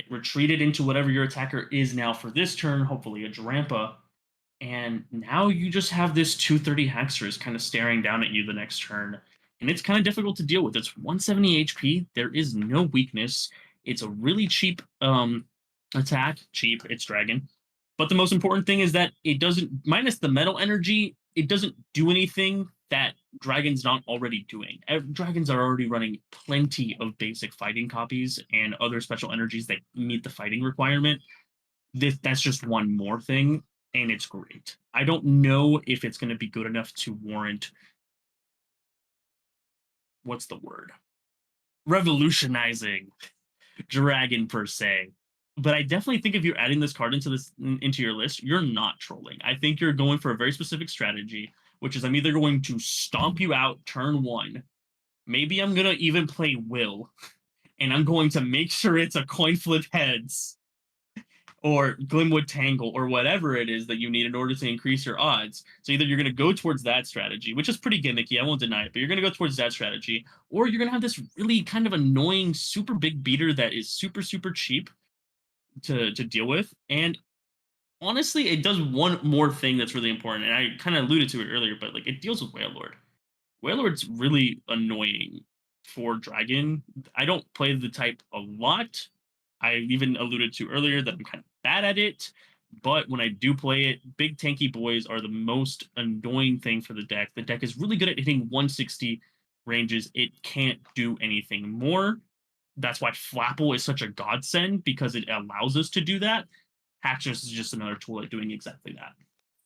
retreat it into whatever your attacker is now for this turn, hopefully a Drampa, and now you just have this 230 Haxorus kind of staring down at you the next turn, and it's kind of difficult to deal with. It's 170 HP. There is no weakness. It's a really cheap attack. Cheap. It's Dragon. But the most important thing is that it doesn't, minus the metal energy, it doesn't do anything that Dragon's not already doing. Dragons are already running plenty of basic fighting copies and other special energies that meet the fighting requirement. That's just one more thing, and it's great. I don't know if it's going to be good enough to warrant, what's the word? Revolutionizing Dragon per se. But I definitely think if you're adding this card into your list, you're not trolling. I think you're going for a very specific strategy, which is I'm either going to stomp you out turn 1. Maybe I'm gonna even play Will, and I'm going to make sure it's a coin flip heads or Glimwood Tangle or whatever it is that you need in order to increase your odds. So either you're going to go towards that strategy, which is pretty gimmicky, I won't deny it, but you're going to go towards that strategy, or you're going to have this really kind of annoying, super big beater that is super, super cheap to deal with. And honestly, it does one more thing that's really important, and I kind of alluded to it earlier, but it deals with Wailord. Wailord's really annoying for Dragon. I don't play the type a lot. I even alluded to earlier that I'm kind of bad at it. But when I do play it, big tanky boys are the most annoying thing for the deck. The deck is really good at hitting 160 ranges. It can't do anything more. That's why Flapple is such a godsend because it allows us to do that. Haxorus is just another tool at doing exactly that.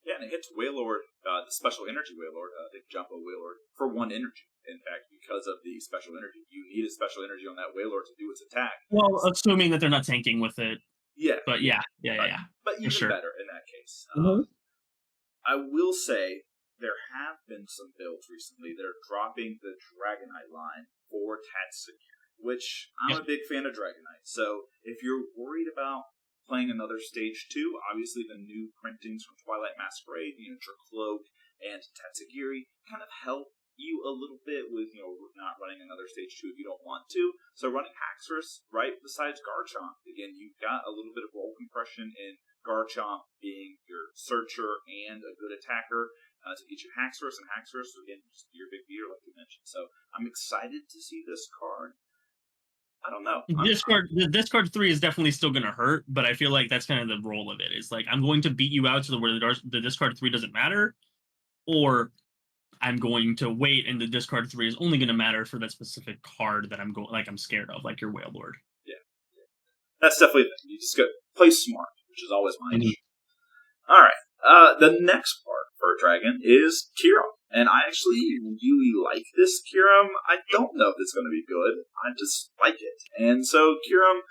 Yeah, and it hits Wailord, the special energy Wailord, the Jumbo Wailord, for 1 energy. In fact, because of the special energy, you need a special energy on that Wailord to do its attack. Well, assuming that they're not tanking with it. Yeah, But yeah, yeah, yeah, yeah, right. yeah, But for even sure. better in that case. Mhm. I will say there have been some builds recently that are dropping the Dragonite line for Tatsugiri, which I'm Yep. a big fan of Dragonite. So if you're worried about playing another stage 2, obviously the new printings from Twilight Masquerade, Dracloak and Tatsugiri kind of help you a little bit with, not running another stage 2 if you don't want to. So running Haxorus right besides Garchomp. Again, you've got a little bit of roll compression in Garchomp being your searcher and a good attacker to get you Haxorus, and Haxorus, again, just your big beater, like you mentioned. So I'm excited to see this card. I don't know. The discard 3 is definitely still gonna hurt, but I feel like that's kind of the role of it. Is like I'm going to beat you out to the where the discard 3 doesn't matter, or I'm going to wait and the discard 3 is only gonna matter for that specific card that I'm scared of, like your Whale Lord. Yeah, that's definitely the thing. You just got play smart, which is always my Mhm. issue. All right. The next part for Dragon is Kiram. And I actually really like this Kiram. I don't know if it's going to be good. I just like it. And so Kiram,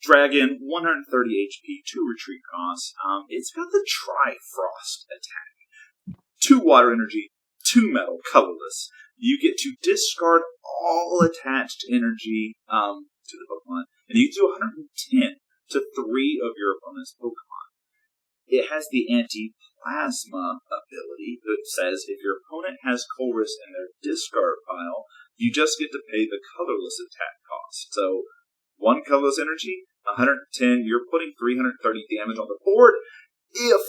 Dragon, 130 HP, 2 retreat cost. It's got the Trifrost attack. 2 water energy, 2 metal, colorless. You get to discard all attached energy to the Pokemon. And you can do 110 to 3 of your opponent's Pokemon. It has the anti-plasma ability that says if your opponent has Colress in their discard pile, you just get to pay the colorless attack cost. So 1 colorless energy, 110, you're putting 330 damage on the board if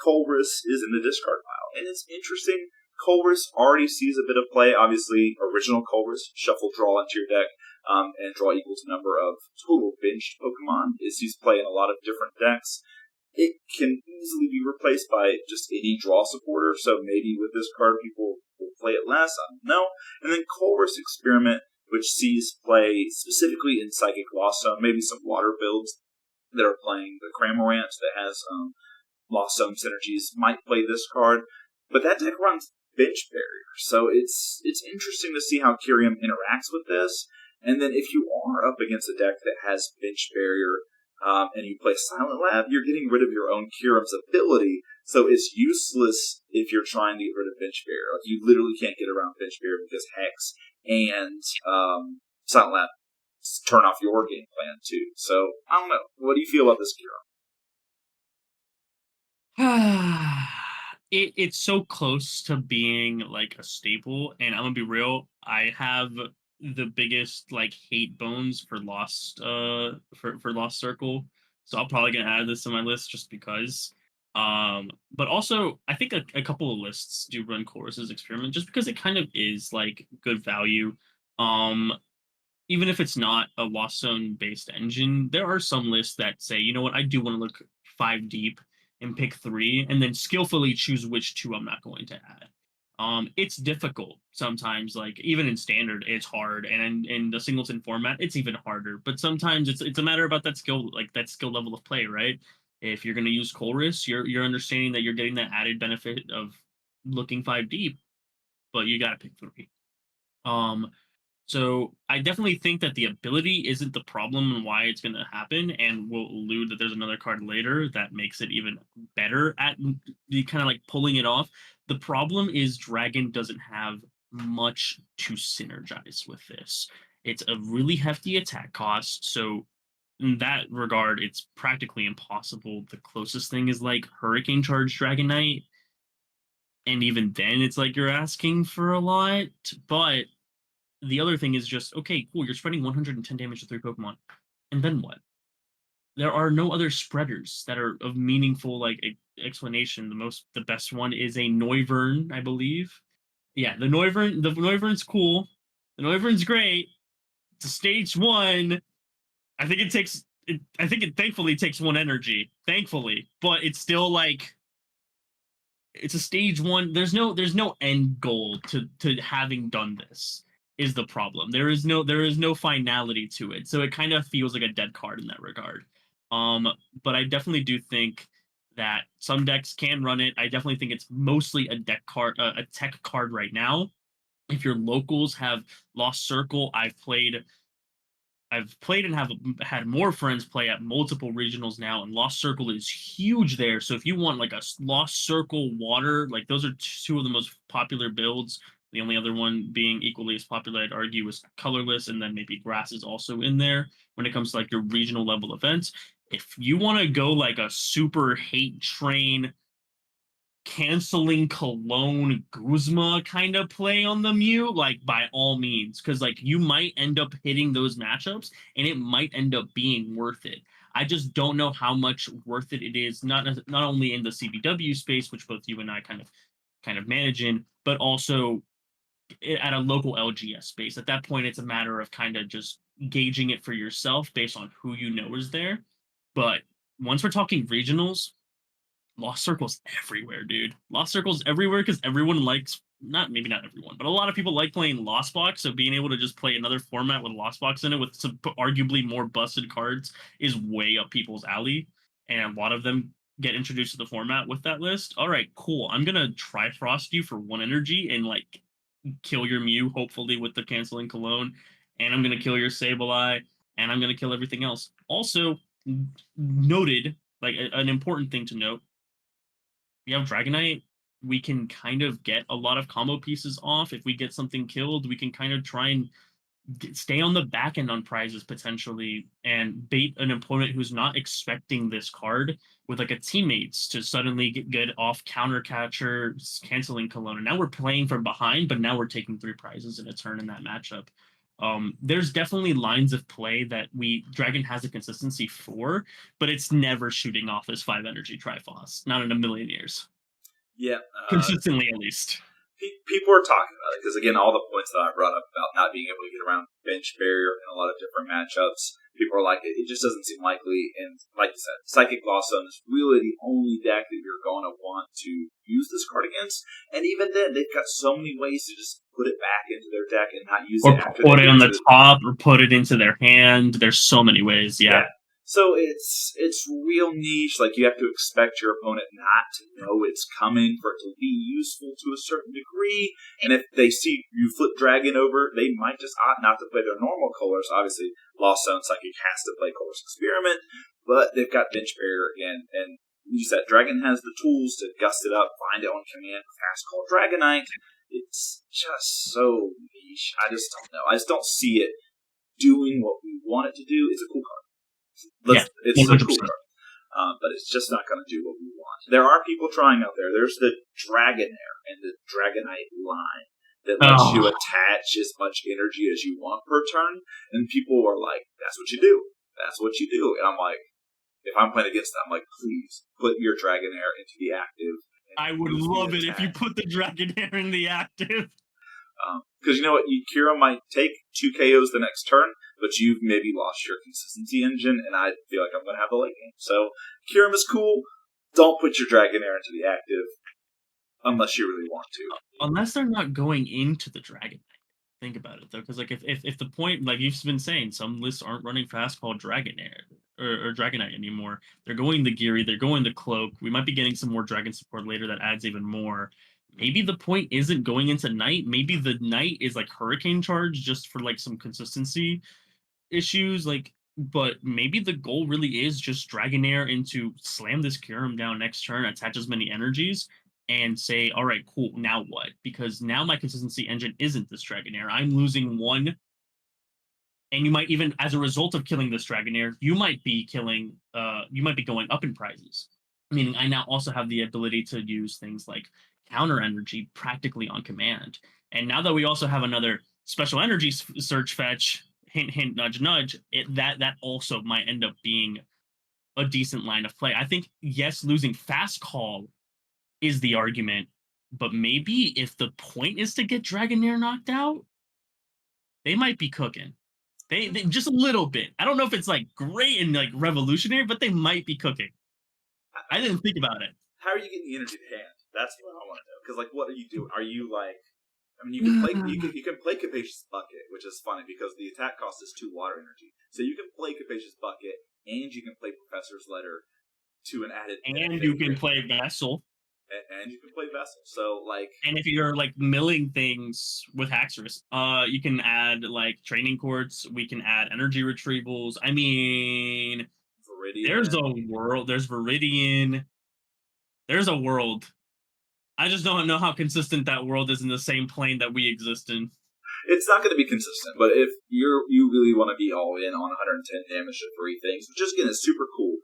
Colress is in the discard pile. And it's interesting, Colress already sees a bit of play. Obviously, original Colress, shuffle draw into your deck, and draw equals number of total benched Pokemon. It sees play in a lot of different decks. It can easily be replaced by just any draw supporter, so maybe with this card people will play it less, I don't know. And then Colress Experiment, which sees play specifically in Psychic Lost Zone, maybe some water builds that are playing the Cramorant that has Lost Zone synergies might play this card, but that deck runs Bench Barrier, so it's interesting to see how Kyurem interacts with this. And then if you are up against a deck that has Bench Barrier and you play Silent Lab, you're getting rid of your own Kyurem's ability, so it's useless if you're trying to get rid of Bench Barrier. Like, you literally can't get around Bench Barrier because Hex and Silent Lab turn off your game plan too. So, I don't know. What do you feel about this Kyurem? It's so close to being like a staple, and I'm gonna be real. I have the biggest like hate bones for Lost Circle, so I'm probably gonna add this to my list just because. But also I think a couple of lists do run Chorus's Experiment just because it kind of is like good value. Um, Even if it's not a Lost Zone based engine, there are some lists that say, you know what, I do want to look 5 deep and pick 3, and then skillfully choose which 2 I'm not going to add. It's difficult sometimes, like even in standard, it's hard, and in the singleton format, it's even harder. But sometimes it's a matter about that skill, like that skill level of play, right? If you're going to use Colress, you're understanding that you're getting that added benefit of looking 5 deep, but you got to pick 3. Um, so I definitely think that the ability isn't the problem and why it's going to happen, and we'll allude that there's another card later that makes it even better at the kind of like pulling it off. The problem is Dragon doesn't have much to synergize with this. It's a really hefty attack cost, so in that regard, it's practically impossible. The closest thing is like Hurricane Charge Dragonite, and even then, it's like you're asking for a lot. But the other thing is just, okay, cool, you're spreading 110 damage to 3 Pokemon. And then what? There are no other spreaders that are of meaningful like explanation. The best one is a Noivern, I believe. Yeah, the Noivern's cool. The Noivern's great. It's a stage one. I think it takes. I think it thankfully takes one energy. Thankfully, but it's still like it's a stage one. There's no end goal to having done this is the problem. There is no finality to it. So it kind of feels like a dead card in that regard. Um, but I definitely do think that some decks can run it. I definitely think it's mostly a deck card, a tech card right now. If your locals have Lost Circle, I've played and have had more friends play at multiple regionals now, and Lost Circle is huge there. So if you want like a Lost Circle water, like those are two of the most popular builds. The only other one being equally as popular, I'd argue, is Colorless, and then maybe Grass is also in there when it comes to like your regional level events. If you want to go like a super hate train canceling Cologne Guzma kind of play on the Mew, like by all means, because like you might end up hitting those matchups and it might end up being worth it. I just don't know how much worth it is, not only in the CBW space, which both you and I kind of manage in, but also at a local LGS space. At that point, it's a matter of kind of just gauging it for yourself based on who you know is there. But once we're talking regionals, Lost Circle's everywhere, dude. Lost Circle's everywhere because everyone likes not maybe not everyone, but a lot of people like playing Lost Box. So being able to just play another format with Lost Box in it with some arguably more busted cards is way up people's alley. And a lot of them get introduced to the format with that list. All right, cool. I'm gonna Trifrost you for one energy and like kill your Mew, hopefully with the canceling Cologne, and I'm gonna kill your Sableye, and I'm gonna kill everything else. Also, noted, like an important thing to note, we have Dragonite, we can kind of get a lot of combo pieces off. If we get something killed, we can kind of try and stay on the back end on prizes potentially and bait an opponent who's not expecting this card with like a teammates to suddenly get off counter catcher, canceling Cologne. And now we're playing from behind, but now we're taking 3 prizes in a turn in that matchup. There's definitely lines of play that Dragon has a consistency for, but it's never shooting off as 5 energy Triforce. Not in a million years. Yeah, Consistently, at least. people are talking about it because again, all the points that I brought up about not being able to get around bench barrier in a lot of different matchups, people are like, it just doesn't seem likely. And like you said, Psychic Blossom is really the only deck that you're going to want to use this card against. And even then, they've got so many ways to just put it back into their deck and not use Or it after put they it get on to the top, or put it into their hand. There's so many ways, yeah. So it's real niche. Like you have to expect your opponent not to know it's coming for it to be useful to a certain degree. And if they see you flip Dragon over, they might just opt not to play their normal colors. Obviously, Lost Zone Psychic has to play Colors Experiment, but they've got bench barrier again. And you said Dragon has the tools to gust it up, find it on command, fast call Dragonite. It's just so niche. I just don't know. I just don't see it doing what we want it to do. It's a cool card. It's a cool card. But it's just not going to do what we want. There are people trying out there. There's the Dragonair and the Dragonite line that lets you attach as much energy as you want per turn. And people are like, that's what you do. That's what you do. And I'm like, if I'm playing against that, I'm like, please put your Dragonair into the active. I would love it if you put the Dragonair in the active. Because you know what? Kira might take 2 KOs the next turn, but you've maybe lost your consistency engine, and I feel like I'm going to have the late game. So, Kirim is cool. Don't put your Dragonair into the active unless you really want to. Unless they're not going into the Dragonite. Think about it, though, because like if the point, like you've been saying, some lists aren't running fast called Dragonair or Dragonite anymore. They're going the Geary, they're going the Cloak. We might be getting some more Dragon support later that adds even more. Maybe the point isn't going into Night. Maybe the Night is like Hurricane Charge just for like some consistency issues. Like, but maybe the goal really is just Dragonair into slam this Kyurem down next turn, attach as many energies, and say, all right, cool, now what? Because now my consistency engine isn't this Dragonair. I'm losing one. And you might even, as a result of killing this Dragonair, you might be going up in prizes. Meaning I now also have the ability to use things like counter energy practically on command. And now that we also have another special energy search fetch, hint, hint, nudge, nudge, that also might end up being a decent line of play. I think, yes, losing fast call is the argument, But maybe if the point is to get Dragonair knocked out, they might be cooking. They just a little bit. I don't know if it's like great and like revolutionary, but they might be cooking. I didn't think about it. How are you getting the energy to hand? That's what I want to know. Because like, what are you doing? Are you like? I mean, you can play Capacious Bucket, which is funny because the attack cost is 2 water energy. So you can play Capacious Bucket and you can play Professor's Letter to an added And benefit you can here, play Vessel. and you can play Vessel. So like, And if you're like milling things with Haxorus, you can add like training courts. We can add energy retrievals. I mean, there's Viridian. a world. There's Viridian. There's a world. I just don't know how consistent that world is in the same plane that we exist in. It's not going to be consistent, but if you really want to be all in on 110 damage to 3 things, which is again is super cool.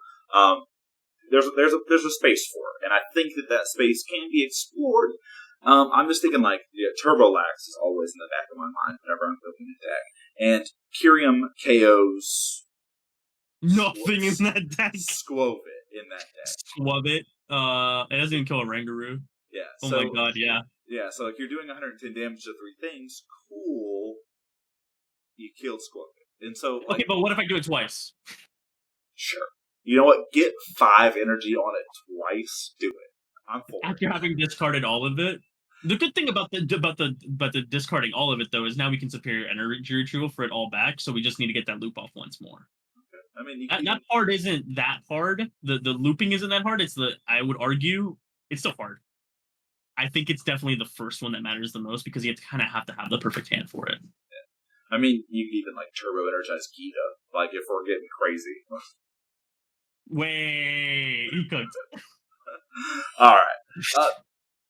There's a space for it, and I think that space can be explored. I'm just thinking like Turbolax is always in the back of my mind whenever I'm building a deck, and Kyrium KOs Nothing in that deck. Squovit in that deck. Squub it. It doesn't even kill a Rangaroo. Yeah. Oh my god, yeah. Yeah, so if you're doing 110 damage to 3 things, cool. You killed Squovit. And so like, Okay, but what if I do it twice? Sure. You know what? Get 5 energy on it twice. Do it. I'm for it. After having discarded all of it. The good thing about the discarding all of it though is now we can superior energy retrieval for it all back, so we just need to get that loop off once more. I mean, that part isn't that hard. The looping isn't that hard. It's I would argue it's still hard. I think it's definitely the first one that matters the most because you kind of have to have the perfect hand for it. Yeah. I mean, you can even like turbo energize Gita, like if we're getting crazy. Wait, you cooked. All right.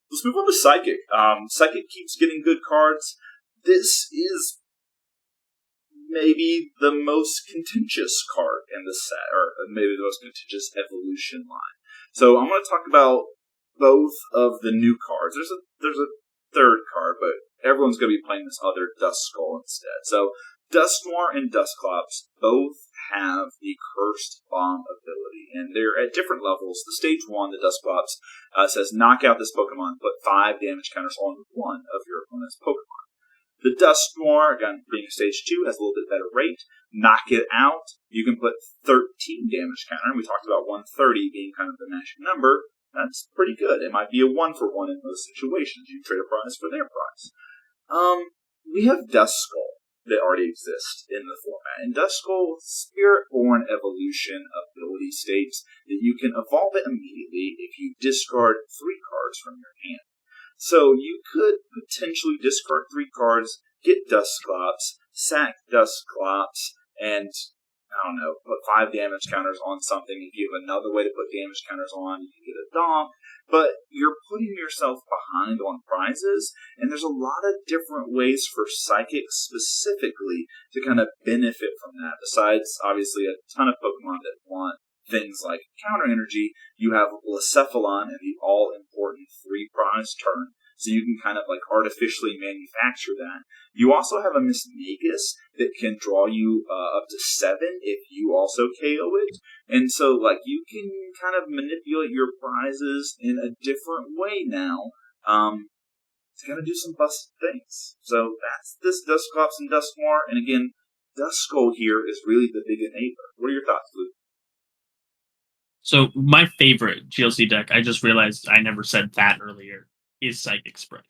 Let's move on to Psychic. Psychic keeps getting good cards. This is maybe the most contentious card in the set, or maybe the most contentious evolution line. So I'm going to talk about both of the new cards. There's a third card, but everyone's going to be playing this other Duskull instead. So Dusknoir and Dusclops both have the Cursed Bomb ability, and they're at different levels. The stage 1, the Dusclops, says knock out this Pokemon, put 5 damage counters on one of your opponent's Pokemon. The Dusknoir, again, being a stage 2, has a little bit better rate. Knock it out, you can put 13 damage counter, and we talked about 130 being kind of the magic number. That's pretty good. It might be a 1-for-1 in most situations. You trade a prize for their prize. We have Duskull that already exists in the format. And Duskull Spirit-Born Evolution ability states that you can evolve it immediately if you discard 3 cards from your hand. So you could potentially discard 3 cards, get Dusclops, sack Dusclops, and I don't know, put 5 damage counters on something. If you have another way to put damage counters on, you can get a donk. But you're putting yourself behind on prizes, and there's a lot of different ways for Psychic specifically to kind of benefit from that. Besides, obviously, a ton of Pokemon that want things like counter energy, you have Blacephalon and the all-important 3-prize turn, so you can kind of like artificially manufacture that. You also have a Miss Magus that can draw you up to 7 if you also KO it. And so, like, you can kind of manipulate your prizes in a different way now. It's going to do some busted things. So that's this Dusclops and Dusknoir. And again, Duskull here is really the big enabler. What are your thoughts, Luke? So my favorite GLC deck, I just realized I never said that earlier, is Psychic Spread.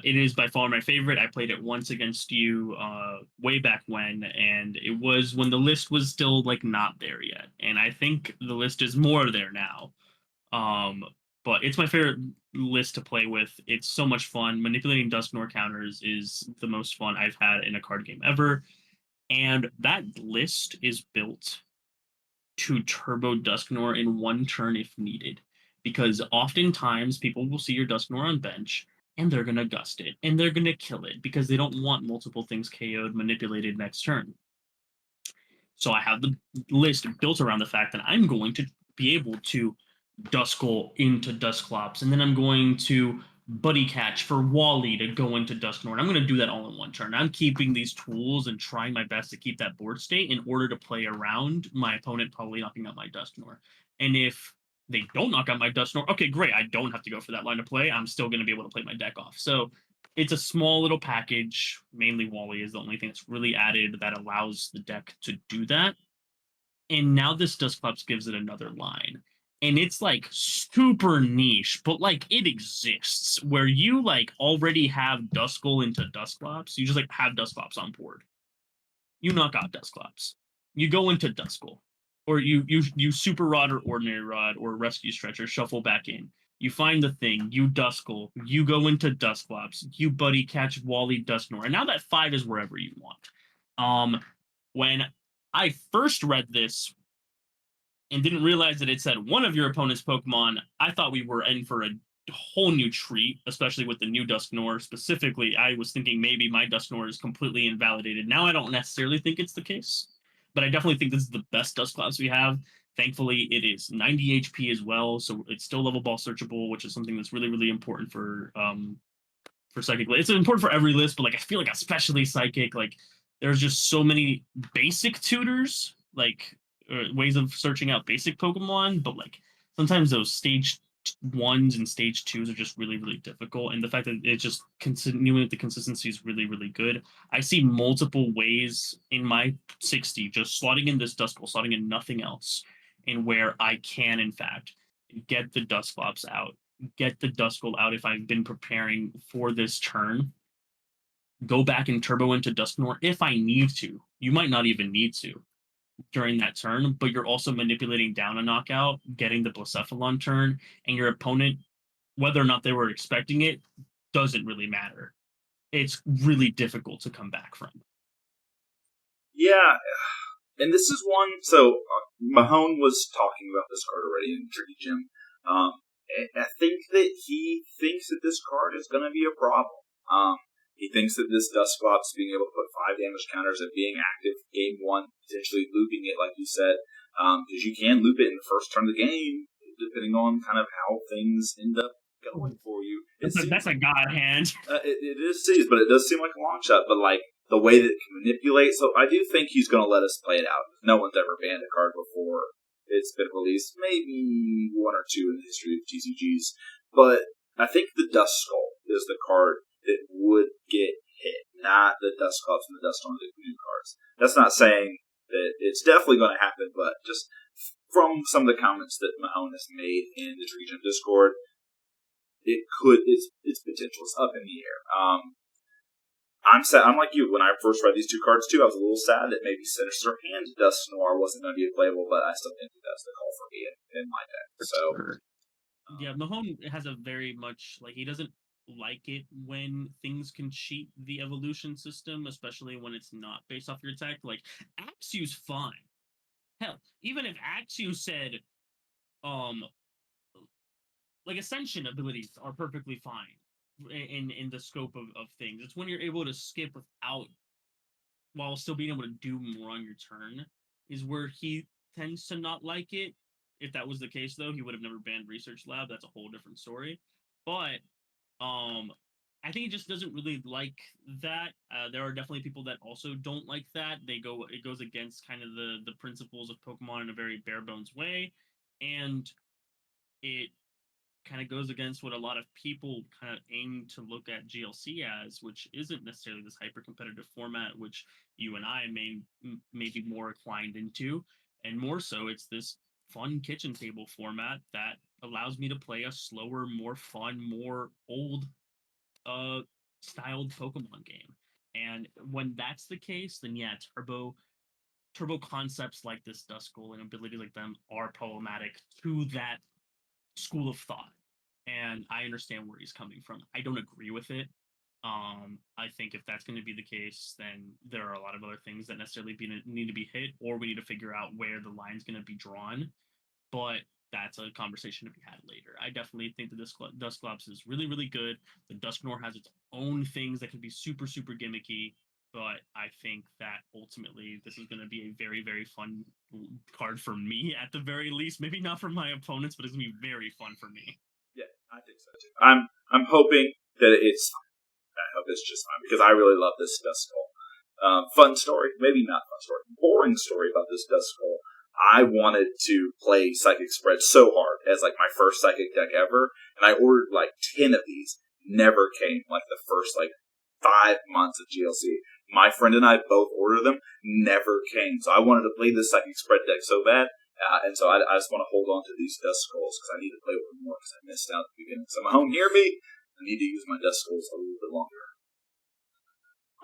It is by far my favorite. I played it once against you way back when, and it was when the list was still like not there yet. And I think the list is more there now. But it's my favorite list to play with. It's so much fun. Manipulating Dusknoir counters is the most fun I've had in a card game ever. And that list is built to turbo Dusknoir in 1 turn if needed. Because oftentimes people will see your Dusknoir on bench and they're going to gust it and they're going to kill it because they don't want multiple things KO'd, manipulated next turn. So I have the list built around the fact that I'm going to be able to Duskull into Dusclops, and then I'm going to Buddy Catch for Wally to go into Dusknoir. And I'm going to do that all in 1 turn. I'm keeping these tools and trying my best to keep that board state in order to play around my opponent probably knocking out my Dusknoir. And if They don't knock out my Dusknoir. Okay, great. I don't have to go for that line of play. I'm still going to be able to play my deck off. So it's a small little package. Mainly Wally is the only thing that's really added that allows the deck to do that. And now this Dusclops gives it another line. And it's like super niche, but like it exists where you like already have Duskull into Dusclops. You just like have Dusclops on board. You knock out Dusclops. You go into Duskull. Or you Super Rod or Ordinary Rod or Rescue Stretcher, shuffle back in. You find the thing, you Duskull, you go into Dusclops, you buddy catch Wally Dusknoir. And now that 5 is wherever you want. When I first read this and didn't realize that it said one of your opponent's Pokemon, I thought we were in for a whole new treat, especially with the new Dusknoir. Specifically, I was thinking maybe my Dusknoir is completely invalidated. Now I don't necessarily think it's the case, but I definitely think this is the best Dusclops we have. Thankfully, it is 90 HP as well, so it's still level ball searchable, which is something that's really, really important for Psychic. It's important for every list, but like I feel like especially Psychic, like there's just so many basic tutors, like ways of searching out basic Pokemon, but like sometimes those stage ones and stage twos are just really, really difficult. And the fact that it's just continuing the consistency is really, really good. I see multiple ways in my 60 just slotting in this Duskull, slotting in nothing else, and where I can, in fact, get the Dusclops out, get the Duskull out if I've been preparing for this turn, go back and turbo into Dusknoir if I need to. You might not even need to during that turn, but you're also manipulating down a knockout, getting the Blacephalon turn, and your opponent, whether or not they were expecting it, doesn't really matter. It's really difficult to come back from. Yeah, and this is one. So Mahone was talking about this card already in Tricky Gym. I think that he thinks that this card is going to be a problem. He thinks that this Dusclops being able to put 5 damage counters and being active game 1, potentially looping it, like you said, because you can loop it in the first turn of the game, depending on kind of how things end up going for you. That's a god hand. It is seized, but it does seem like a long shot. But like the way that it can manipulate, so I do think he's going to let us play it out. No one's ever banned a card before it's been released, maybe 1 or 2 in the history of TCGs. But I think the Duskull is the card that would get hit, not the Dusclops and the Dustorms and new cards. That's not saying that it's definitely going to happen, but just from some of the comments that Mahone has made in the Region Discord, it could, its potential is up in the air. I'm sad. I'm like you. When I first read these 2 cards too, I was a little sad that maybe Sinister and Dusknoir wasn't going to be playable, but I still think that's the call for me in my deck. So, yeah, Mahone has a very much like he doesn't like it when things can cheat the evolution system, especially when it's not based off your attack. Like Axiu's fine. Hell, even if Axiu said, um, like Ascension abilities are perfectly fine in the scope of things. It's when you're able to skip without while still being able to do more on your turn is where he tends to not like it. If that was the case, though, he would have never banned Research Lab. That's a whole different story. But I think he just doesn't really like that. There are definitely people that also don't like that. It goes against kind of the principles of Pokemon in a very bare bones way, and it kind of goes against what a lot of people kind of aim to look at GLC as, which isn't necessarily this hyper competitive format, which you and I may be more inclined into, and more so, it's this fun kitchen table format that allows me to play a slower, more fun, more old styled Pokemon game. And when that's the case, then yeah, turbo concepts like this Duskull and ability like them are problematic to that school of thought. And I understand where he's coming from. I don't agree with it. I think if that's going to be the case, then there are a lot of other things that necessarily need to be hit, or we need to figure out where the line's going to be drawn. But that's a conversation to be had later. I definitely think the Dusclops is really, really good. The Dusknoir has its own things that could be super, super gimmicky, but I think that ultimately this is going to be a very, very fun card for me at the very least. Maybe not for my opponents, but it's going to be very fun for me. Yeah, I think so too. I'm hoping that it's fine. I hope it's just fine because I really love this Duskull. Fun story, maybe not fun story, boring story about this Duskull. I wanted to play Psychic Spread so hard as like my first Psychic deck ever, and I ordered like 10 of these. Never came like the first like 5 months of GLC. My friend and I both ordered them, never came. So I wanted to play this Psychic Spread deck so bad, and so I just want to hold on to these Dust Skulls because I need to play with them more because I missed out at the beginning. So my home hear me, I need to use my Dust Skulls a little bit longer.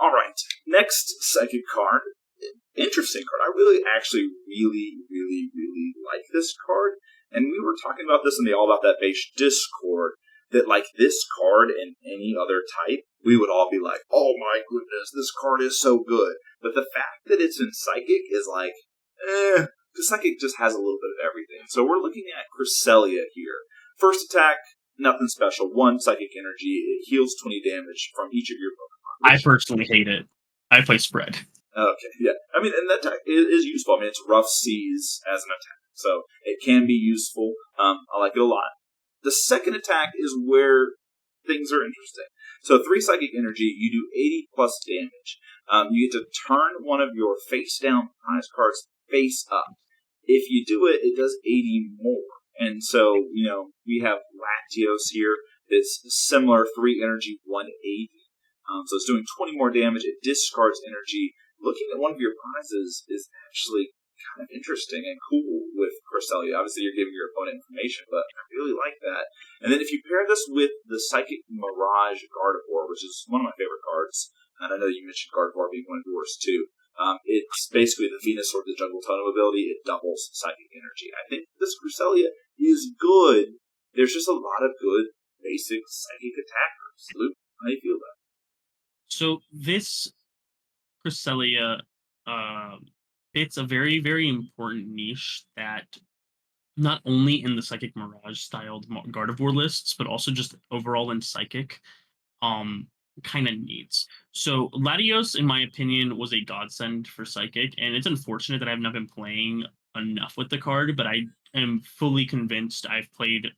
All right, next Psychic card. Interesting card. I really like this card. And we were talking about this in the All About That Base Discord, that like this card and any other type, we would all be like, oh my goodness, this card is so good. But the fact that it's in Psychic is like, because Psychic just has a little bit of everything. So we're looking at Cresselia here. First attack, nothing special. 1 Psychic Energy. It heals 20 damage from each of your Pokemon. I personally hate it. I play Spread. Okay, yeah. I mean, and that attack is useful. I mean, it's Rough Seas as an attack, so it can be useful. I like it a lot. The second attack is where things are interesting. So 3 Psychic Energy, you do 80 plus damage. You get to turn one of your face-down prize cards face up. If you do it, it does 80 more. And so, we have Latios here. It's similar, 3 energy, 180. So it's doing 20 more damage. It discards energy. Looking at one of your prizes is actually kind of interesting and cool with Cresselia. Obviously, you're giving your opponent information, but I really like that. And then if you pair this with the Psychic Mirage Gardevoir, which is one of my favorite cards, and I know you mentioned Gardevoir being one of yours too, it's basically the Venusaur, the Jungle Totem ability. It doubles Psychic Energy. I think this Cresselia is good. There's just a lot of good basic Psychic attackers. Luke, how do you feel about it? So this Cresselia fits a very, very important niche that not only in the Psychic Mirage styled Gardevoir lists, but also just overall in Psychic, kind of needs. So Latios, in my opinion, was a godsend for Psychic, and it's unfortunate that I've not been playing enough with the card, but I am fully convinced. I've played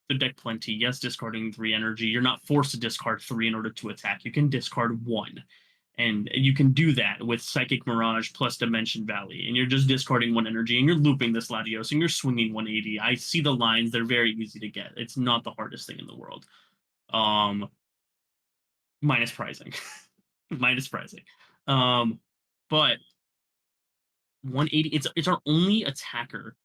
the deck plenty. Yes, discarding 3 energy. You're not forced to discard 3 in order to attack. You can discard 1. And you can do that with Psychic Mirage plus Dimension Valley. And you're just discarding 1 energy and you're looping this Latios and you're swinging 180. I see the lines. They're very easy to get. It's not the hardest thing in the world. Minus pricing. Minus pricing. But 180, it's our only attacker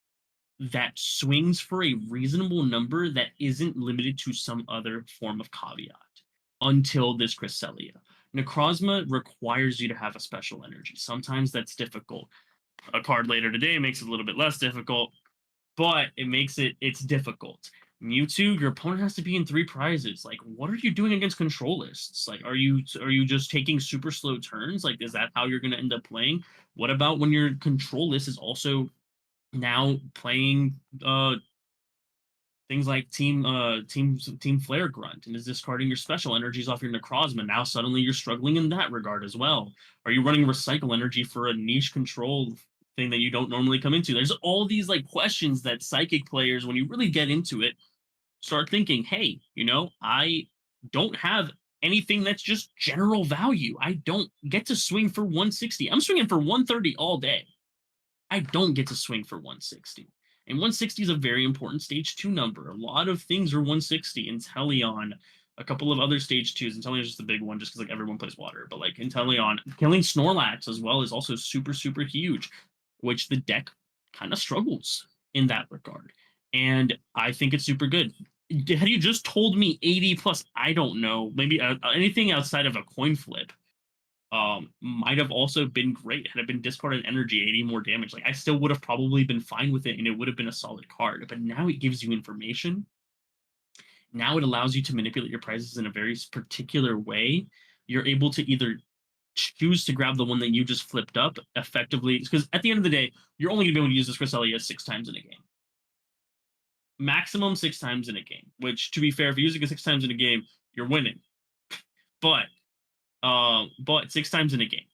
that swings for a reasonable number that isn't limited to some other form of caveat until this Cresselia. Necrozma requires you to have a special energy. Sometimes that's difficult. A card later today makes it a little bit less difficult, but it's difficult. Mewtwo, your opponent has to be in 3 prizes. Like, what are you doing against control lists? Like, are you just taking super slow turns? Like, is that how you're going to end up playing? What about when your control list is also now playing things like Team Flare Grunt and is discarding your special energies off your Necrozma? Now suddenly you're struggling in that regard as well. Are you running Recycle Energy for a niche control thing that you don't normally come into? There's all these like questions that Psychic players, when you really get into it, start thinking, hey, I don't have anything that's just general value. I don't get to swing for 160. I'm swinging for 130 all day. I don't get to swing for 160. And 160 is a very important stage 2 number. A lot of things are 160. Inteleon, a couple of other stage 2s. Inteleon is just the big one just because like everyone plays water. But like Inteleon, killing Snorlax as well is also super, super huge, which the deck kind of struggles in that regard. And I think it's super good. Had you just told me 80 plus, I don't know, maybe anything outside of a coin flip, might have also been great had it been discarded energy 80 more damage. Like I still would have probably been fine with it and it would have been a solid card. But now it gives you information. Now it allows you to manipulate your prizes in a very particular way. You're able to either choose to grab the one that you just flipped up effectively, because at the end of the day, you're only gonna be able to use this Cresselia 6 times in a game. Maximum 6 times in a game, which to be fair, if you're using it 6 times in a game, you're winning. But 6 times in a game.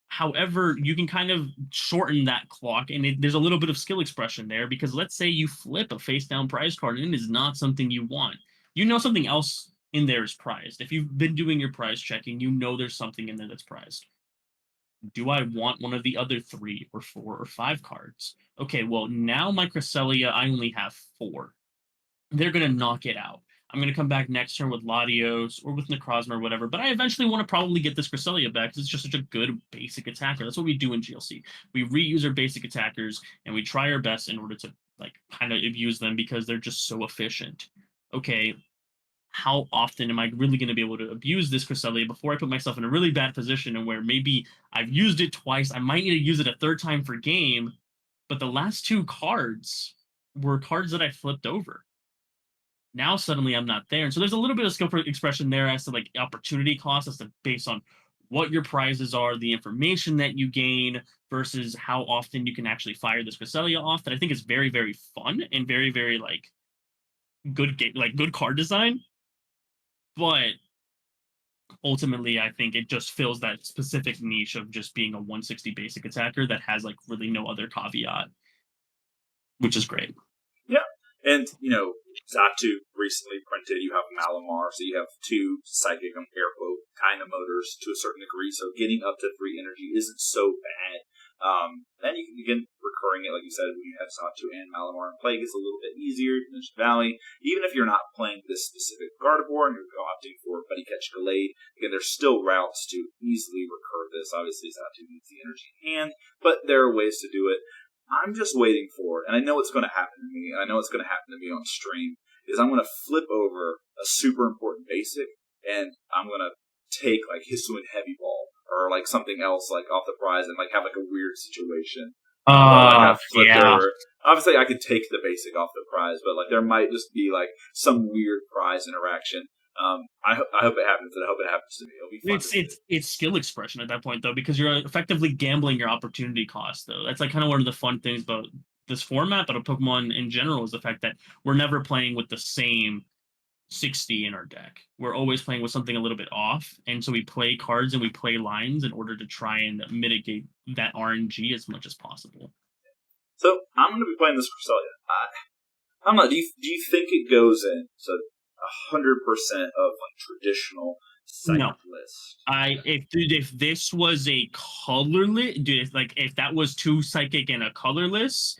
However, you can kind of shorten that clock, and there's a little bit of skill expression there, because let's say you flip a face-down prize card, and it is not something you want. You know something else in there is prized. If you've been doing your prize checking, you know there's something in there that's prized. Do I want one of the other 3 or 4 or 5 cards? Okay, well, now my Cresselia, I only have 4. They're gonna knock it out. I'm gonna come back next turn with Latios or with Necrozma or whatever, but I eventually want to probably get this Cresselia back because it's just such a good basic attacker. That's what we do in GLC. We reuse our basic attackers and we try our best in order to like kind of abuse them because they're just so efficient. Okay, how often am I really going to be able to abuse this Cresselia before I put myself in a really bad position and where maybe I've used it twice, I might need to use it a third time for game, but the last 2 cards were cards that I flipped over. Now suddenly I'm not there. And so there's a little bit of skill expression there as to like opportunity cost as to based on what your prizes are, the information that you gain versus how often you can actually fire this Cresselia off that I think is very, very fun and very, very like good game, like good card design. But ultimately, I think it just fills that specific niche of just being a 160 basic attacker that has like really no other caveat, which is great. Yeah. And, Zatu recently printed, you have Malamar, so you have 2 psychic, air quote, kind of motors to a certain degree, so getting up to 3 energy isn't so bad. Then you can begin recurring it, like you said, when you have Zatu and Malamar in play, it gets a little bit easier in Dimension Valley. Even if you're not playing this specific Gardevoir and you're opting for Buddy Catch Gallade, again, there's still routes to easily recur this. Obviously, Zatu needs the energy in hand, but there are ways to do it. I'm just waiting for, and I know it's going to happen to me, and I know it's going to happen to me on stream, is I'm going to flip over a super important basic, and I'm going to take, like, Hisuian Heavy Ball, or, like, something else, like, off the prize, and, like, have, like, a weird situation. Where, like, I've flipped over. Obviously, I could take the basic off the prize, but, like, there might just be, like, some weird prize interaction. I hope it happens, and I hope it happens to me. It'll be fun. It's skill expression at that point, though, because you're effectively gambling your opportunity cost, though. That's like kind of one of the fun things about this format, but of Pokemon in general, is the fact that we're never playing with the same 60 in our deck. We're always playing with something a little bit off, and so we play cards and we play lines in order to try and mitigate that RNG as much as possible. So I'm going to be playing this Cresselia. I don't know. Do you think it goes in? So 100% of like traditional psychic list. If this was a colorless, dude, like if that was 2 psychic and a colorless,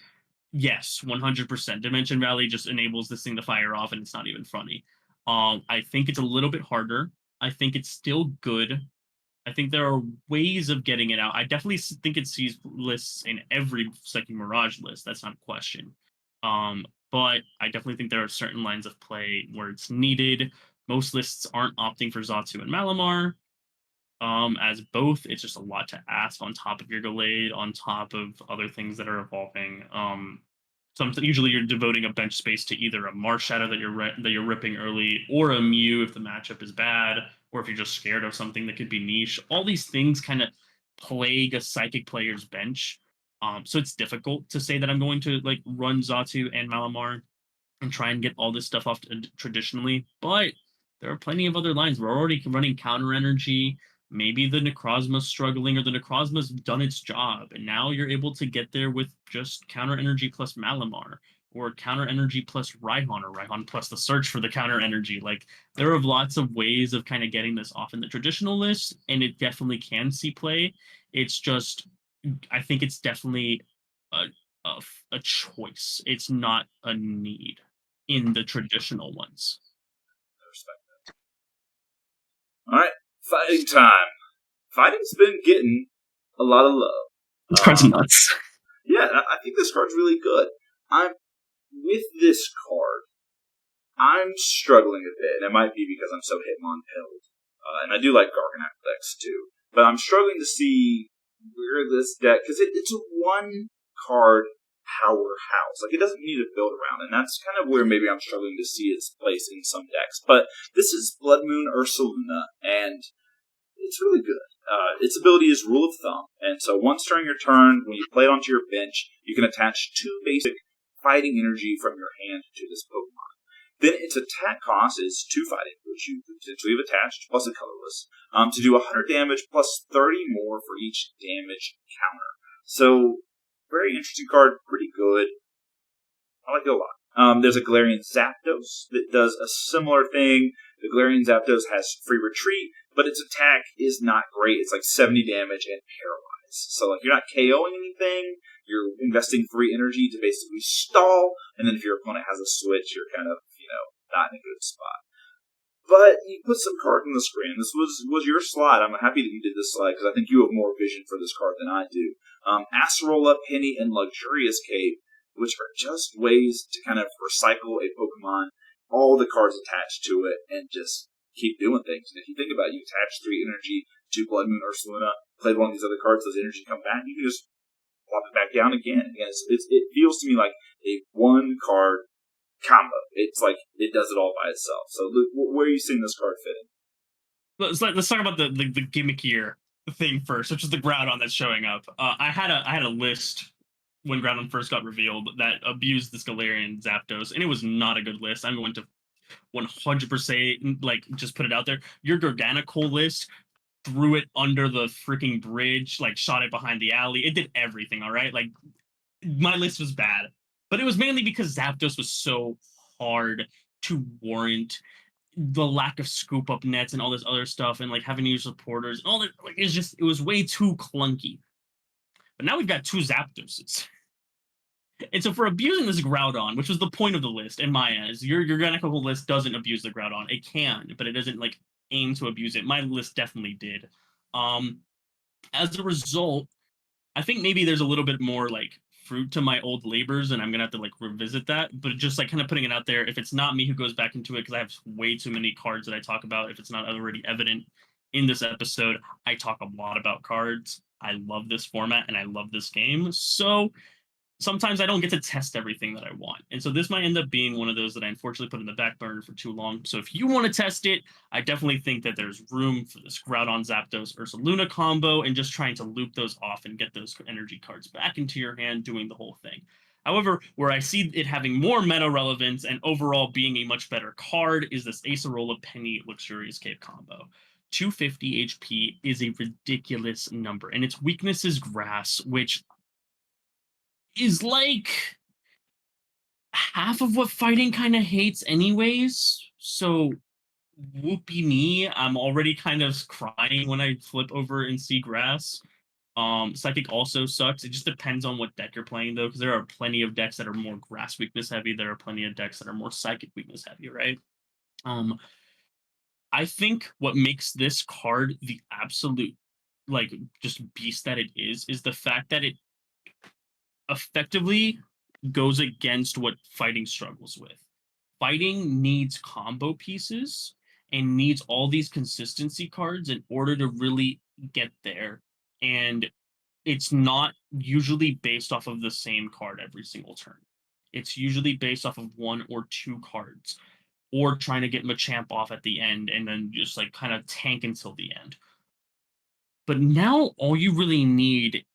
yes, 100%. Dimension Valley just enables this thing to fire off, and it's not even funny. I think it's a little bit harder. I think it's still good. I think there are ways of getting it out. I definitely think it sees lists in every Psychic Mirage list. That's not a question. But I definitely think there are certain lines of play where it's needed. Most lists aren't opting for Zatu and Malamar as both. It's just a lot to ask on top of your Gallade, on top of other things that are evolving. Usually you're devoting a bench space to either a Marshadow that you're ripping early, or a Mew if the matchup is bad, or if you're just scared of something that could be niche. All these things kind of plague a Psychic player's bench. So it's difficult to say that I'm going to like run Zatu and Malamar and try and get all this stuff off traditionally, but there are plenty of other lines. We're already running counter energy. Maybe the Necrozma's struggling, or the Necrozma's done its job, and now you're able to get there with just counter energy plus Malamar, or counter energy plus Raihan, or Raihan plus the search for the counter energy. Like, there are lots of ways of kind of getting this off in the traditional list, and it definitely can see play. It's just, I think it's definitely a, a choice. It's not a need in the traditional ones. I respect that. All right, fighting time. Fighting's been getting a lot of love. This card's nuts. Yeah, I think this card's really good. With this card, I'm struggling a bit, and it might be because I'm so Hitmonpilled. And I do like Garganacl decks too, but I'm struggling to see where this deck, because it's a one-card powerhouse. Like, it doesn't need to build around, and that's kind of where maybe I'm struggling to see its place in some decks. But this is Blood Moon Ursaluna, and it's really good. Its ability is Rule of Thumb, and so once during your turn, when you play it onto your bench, you can attach 2 basic fighting energy from your hand to this Pokemon. Then its attack cost is 2 fighting, which you potentially have attached, plus a colorless, to do 100 damage plus 30 more for each damage counter. So, very interesting card, pretty good. I like it a lot. There's a Galarian Zapdos that does a similar thing. The Galarian Zapdos has free retreat, but its attack is not great. It's like 70 damage and paralyzed. hits. So like you're not KOing anything. You're investing free energy to basically stall, and then if your opponent has a switch, you're kind of not in a good spot. But you put some cards on the screen. This was your slide. I'm happy that you did this slide because I think you have more vision for this card than I do. Acerola, Penny, and Luxurious Cape, which are just ways to kind of recycle a Pokemon, all the cards attached to it, and just keep doing things. And if you think about it, you attach 3 energy to Blood Moon Ursaluna, played one of these other cards, those energy come back, you can just plop it back down again. Again, it feels to me like a one card combo. It's like it does it all by itself. So, Luke, where are you seeing this card fit in? Let's talk about the gimmickier thing first, which is the Groudon that's showing up. I had a list when Groudon first got revealed that abused this Galarian Zapdos, and it was not a good list. I'm going to 100% like just put it out there. Your Garganical list threw it under the freaking bridge, like shot it behind the alley. It did everything, all right? Like my list was bad, but it was mainly because Zapdos was so hard to warrant the lack of scoop up nets and all this other stuff, and like having to use supporters and all that. Like it was way too clunky. But now we've got 2 Zapdoses. And so for abusing this Groudon, which was the point of the list in my eyes, your Garganical list doesn't abuse the Groudon. It can, but it doesn't like aim to abuse it. My list definitely did. As a result, I think maybe there's a little bit more like fruit to my old labors, and I'm gonna have to like revisit that. But just like kind of putting it out there, if it's not me who goes back into it, because I have way too many cards that I talk about, if it's not already evident in this episode, I talk a lot about cards. I love this format and I love this game. So sometimes I don't get to test everything that I want. And so this might end up being one of those that I unfortunately put in the back burner for too long. So if you want to test it, I definitely think that there's room for this Groudon Zapdos Ursaluna combo and just trying to loop those off and get those energy cards back into your hand, doing the whole thing. However, where I see it having more meta relevance and overall being a much better card is this Acerola Penny Luxurious Cape combo. 250 HP is a ridiculous number, and its weakness is Grass, which is like half of what fighting kind of hates anyways. So whoopie me, I'm already kind of crying when I flip over and see Grass. Psychic also sucks. It just depends on what deck you're playing though, because there are plenty of decks that are more Grass weakness heavy. There are plenty of decks that are more Psychic weakness heavy, right? I think what makes this card the absolute like just beast that it is the fact that it effectively goes against what fighting struggles with. Fighting needs combo pieces and needs all these consistency cards in order to really get there. And it's not usually based off of the same card every single turn. It's usually based off of 1 or 2 cards, or trying to get Machamp off at the end and then just like kind of tank until the end. But now all you really need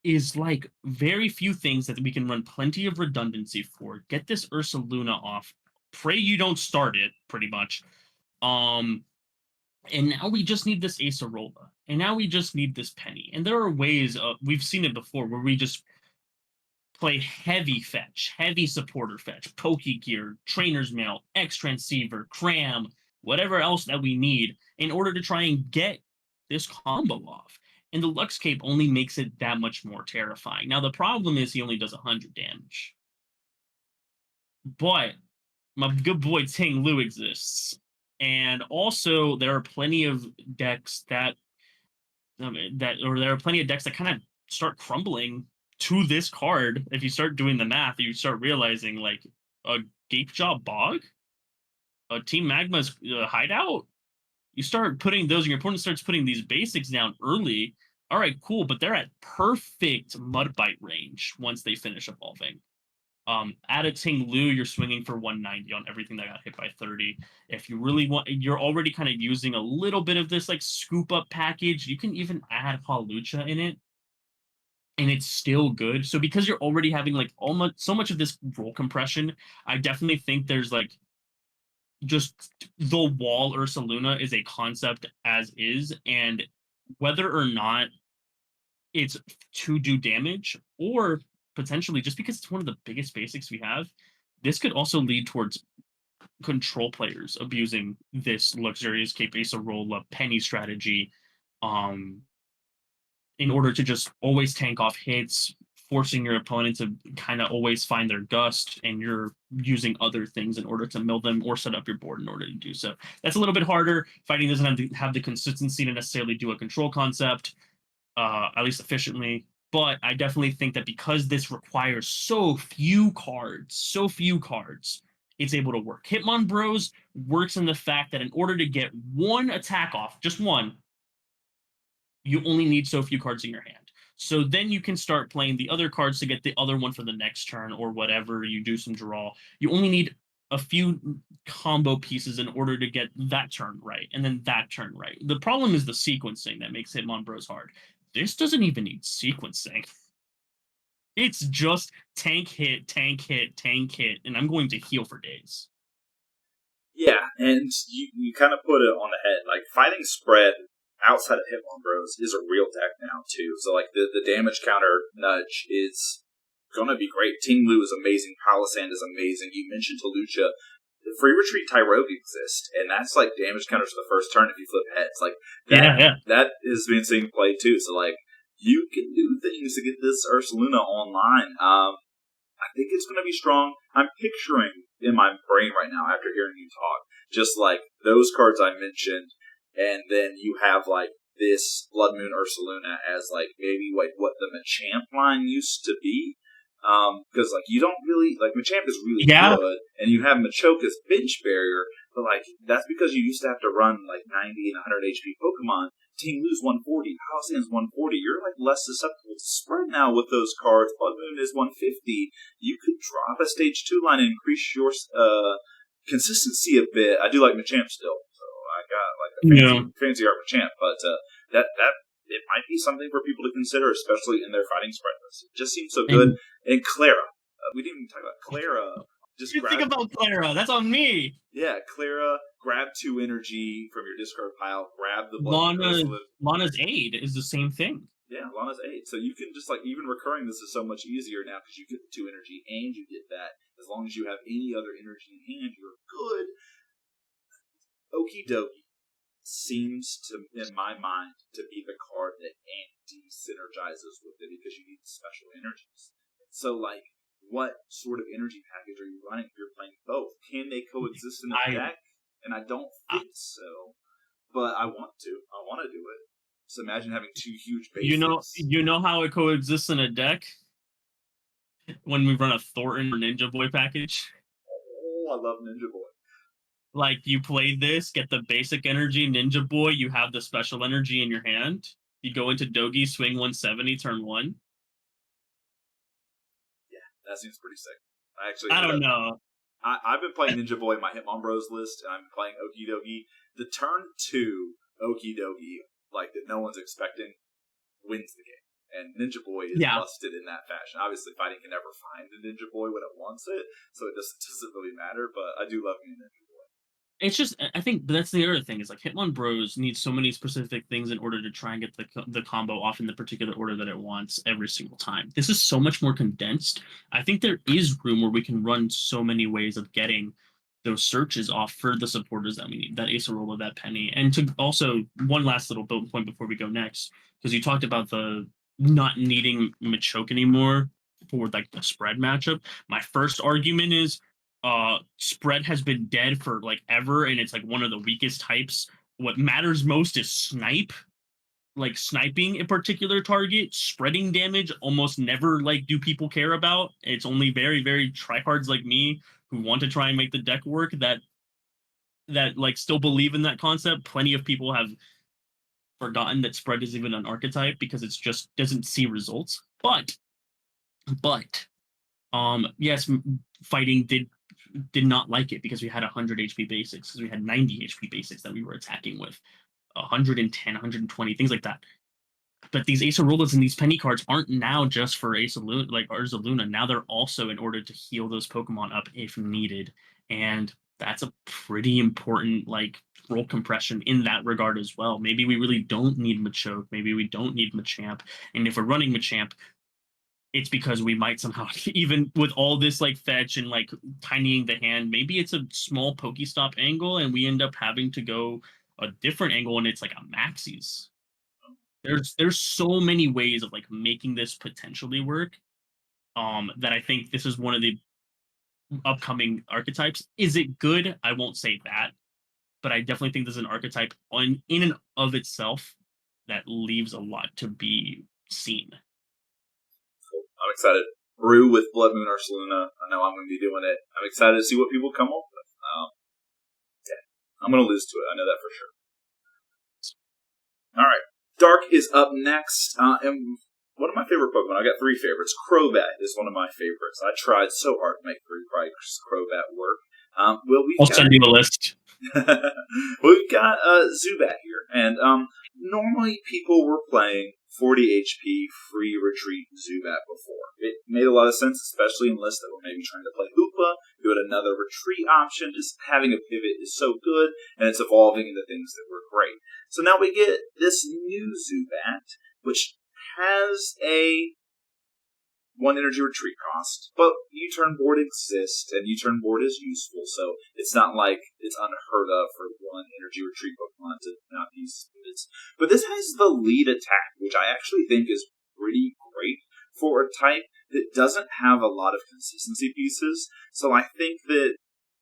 is like very few things that we can run plenty of redundancy for. Get this Ursaluna off. Pray you don't start it, pretty much. Um, and now we just need this Acerola. And now we just need this Penny. And there are ways, we've seen it before, where we just play heavy fetch, heavy supporter fetch, Pokegear, Trainer's Mail, X-Transceiver, Cram, whatever else that we need in order to try and get this combo off. And the Lux Cape only makes it that much more terrifying. Now, the problem is he only does 100 damage. But my good boy Ting Lu exists. And also, there are plenty of decks that there are plenty of decks that kind of start crumbling to this card. If you start doing the math, you start realizing like a Gape Jaw Bog, a Team Magma's hideout. You start putting those, and your opponent starts putting these basics down early. All right, cool, but they're at perfect Mudbite range once they finish evolving. At a Ting Lu, you're swinging for 190 on everything that got hit by 30. If you really want, you're already kind of using a little bit of this like scoop up package. You can even add Hawlucha in it, and it's still good. So because you're already having like almost so much of this roll compression, I definitely think there's like just the wall Ursaluna is a concept as is, and whether or not it's to do damage or potentially just because it's one of the biggest basics we have, this could also lead towards control players abusing this luxurious Cape Acerola Penny strategy. Um, in order to just always tank off hits, forcing your opponent to kind of always find their gust, and you're using other things in order to mill them or set up your board in order to do so. That's a little bit harder. Fighting doesn't have the consistency to necessarily do a control concept, at least efficiently. But I definitely think that because this requires so few cards, it's able to work. Hitmon Bros works in the fact that in order to get one attack off, just one, you only need so few cards in your hand. So then you can start playing the other cards to get the other one for the next turn or whatever. You do some draw. You only need a few combo pieces in order to get that turn right and then that turn right. The problem is the sequencing that makes Hitmon Bros hard. This doesn't even need sequencing. It's just tank hit, tank hit, tank hit, and I'm going to heal for days. Yeah, and you kind of put it on the head. Like, fighting spread outside of Hitmon Bros is a real deck now, too. So, like, the damage counter nudge is going to be great. Ting Lu is amazing. Palisand is amazing. You mentioned Talucha. The free retreat Tyrogue exists, and that's like damage counters for the first turn if you flip heads. Like that has been seeing play too. So like you can do things to get this Ursaluna online. I think it's going to be strong. I'm picturing in my brain right now after hearing you talk, just like those cards I mentioned, and then you have like this Blood Moon Ursaluna as like maybe like what the Machamp line used to be. Because like you don't really like Machamp is really good, and you have Machoke as bench barrier, but like that's because you used to have to run like 90 and 100 HP Pokemon. Ting Lu's 140, Palisand's 140. You're like less susceptible to spread now with those cards. Blood Moon is 150. You could drop a stage 2 line and increase your consistency a bit. I do like Machamp still, so I got like a fancy art Machamp, but that it might be something for people to consider, especially in their fighting spread list. It just seems so good. And Clara. We didn't even talk about Clara. Just think about Clara. That's on me. Yeah, Clara, grab 2 energy from your discard pile, grab the Lana's Aid is the same thing. Yeah, Lana's Aid. So you can just, like, even recurring this is so much easier now because you get the 2 energy and you get that. As long as you have any other energy in hand, you're good. Okie dokie seems to, in my mind, to be the card that anti-synergizes with it because you need special energies. So, like, what sort of energy package are you running if you're playing both? Can they coexist in a deck? And I don't think so, but I want to. I want to do it. So imagine having 2 huge basics. You know how it coexists in a deck? When we run a Thornton or Ninja Boy package. Oh, I love Ninja Boy. Like, you play this, get the basic energy, Ninja Boy, you have the special energy in your hand. You go into Dogi, swing 170, turn 1. Yeah, that seems pretty sick. I don't know. I've been playing Ninja Boy in my Hitmon Bros list, and I'm playing Okie Dokie. The turn 2 Okie Dokie, like, that no one's expecting, wins the game. And Ninja Boy is busted in that fashion. Obviously, fighting can never find a Ninja Boy when it wants it, so it doesn't really matter, but I do love me a Ninja Boy. It's just, I think that's the other thing is like Hitmon Bros needs so many specific things in order to try and get the combo off in the particular order that it wants every single time. This is so much more condensed. I think there is room where we can run so many ways of getting those searches off for the supporters that we need, that Acerola, that Penny. And to also, one last little build point before we go next, because you talked about the not needing Machoke anymore for like the spread matchup. My first argument is spread has been dead for like ever, and it's like one of the weakest types. What matters most is snipe, like sniping a particular target. Spreading damage almost never like do people care about. It's only very tryhards like me who want to try and make the deck work that like still believe in that concept. Plenty of people have forgotten that spread is even an archetype because it's just doesn't see results. But yes, fighting did not like it because we had 100 HP basics, because we had 90 HP basics that we were attacking with, 110, 120, things like that. But these Acerolas and these penny cards aren't now just for Acerola, like Ursaluna. Now they're also in order to heal those Pokemon up if needed. And that's a pretty important like role compression in that regard as well. Maybe we really don't need Machoke. Maybe we don't need Machamp. And if we're running Machamp, it's because we might somehow, even with all this like fetch and like tinying the hand, maybe it's a small Pokestop angle and we end up having to go a different angle and it's like a Maxis. there's so many ways of like making this potentially work. That I think this is one of the upcoming archetypes. Is it good? I won't say that, but I definitely think there's an archetype on in and of itself that leaves a lot to be seen. I'm excited. Brew with Blood Moon Ursaluna. I know I'm going to be doing it. I'm excited to see what people come up with. Yeah, I'm going to lose to it. I know that for sure. All right. Dark is up next. And one of my favorite Pokemon, I got 3 favorites. Crobat is one of my favorites. I tried so hard to make 3 price Crobat work. I'll send you the list. We've got Zubat here. And normally people were playing 40 HP free retreat Zubat before. It made a lot of sense, especially in lists that were maybe trying to play Hoopa. You had another retreat option. Just having a pivot is so good, and it's evolving into things that were great. So now we get this new Zubat, which has a 1 energy retreat cost, but U-turn board exists, and U-turn board is useful, so it's not like it's unheard of for 1 energy retreat Pokemon to not use it. But this has the lead attack, which I actually think is pretty great for a type that doesn't have a lot of consistency pieces, so I think that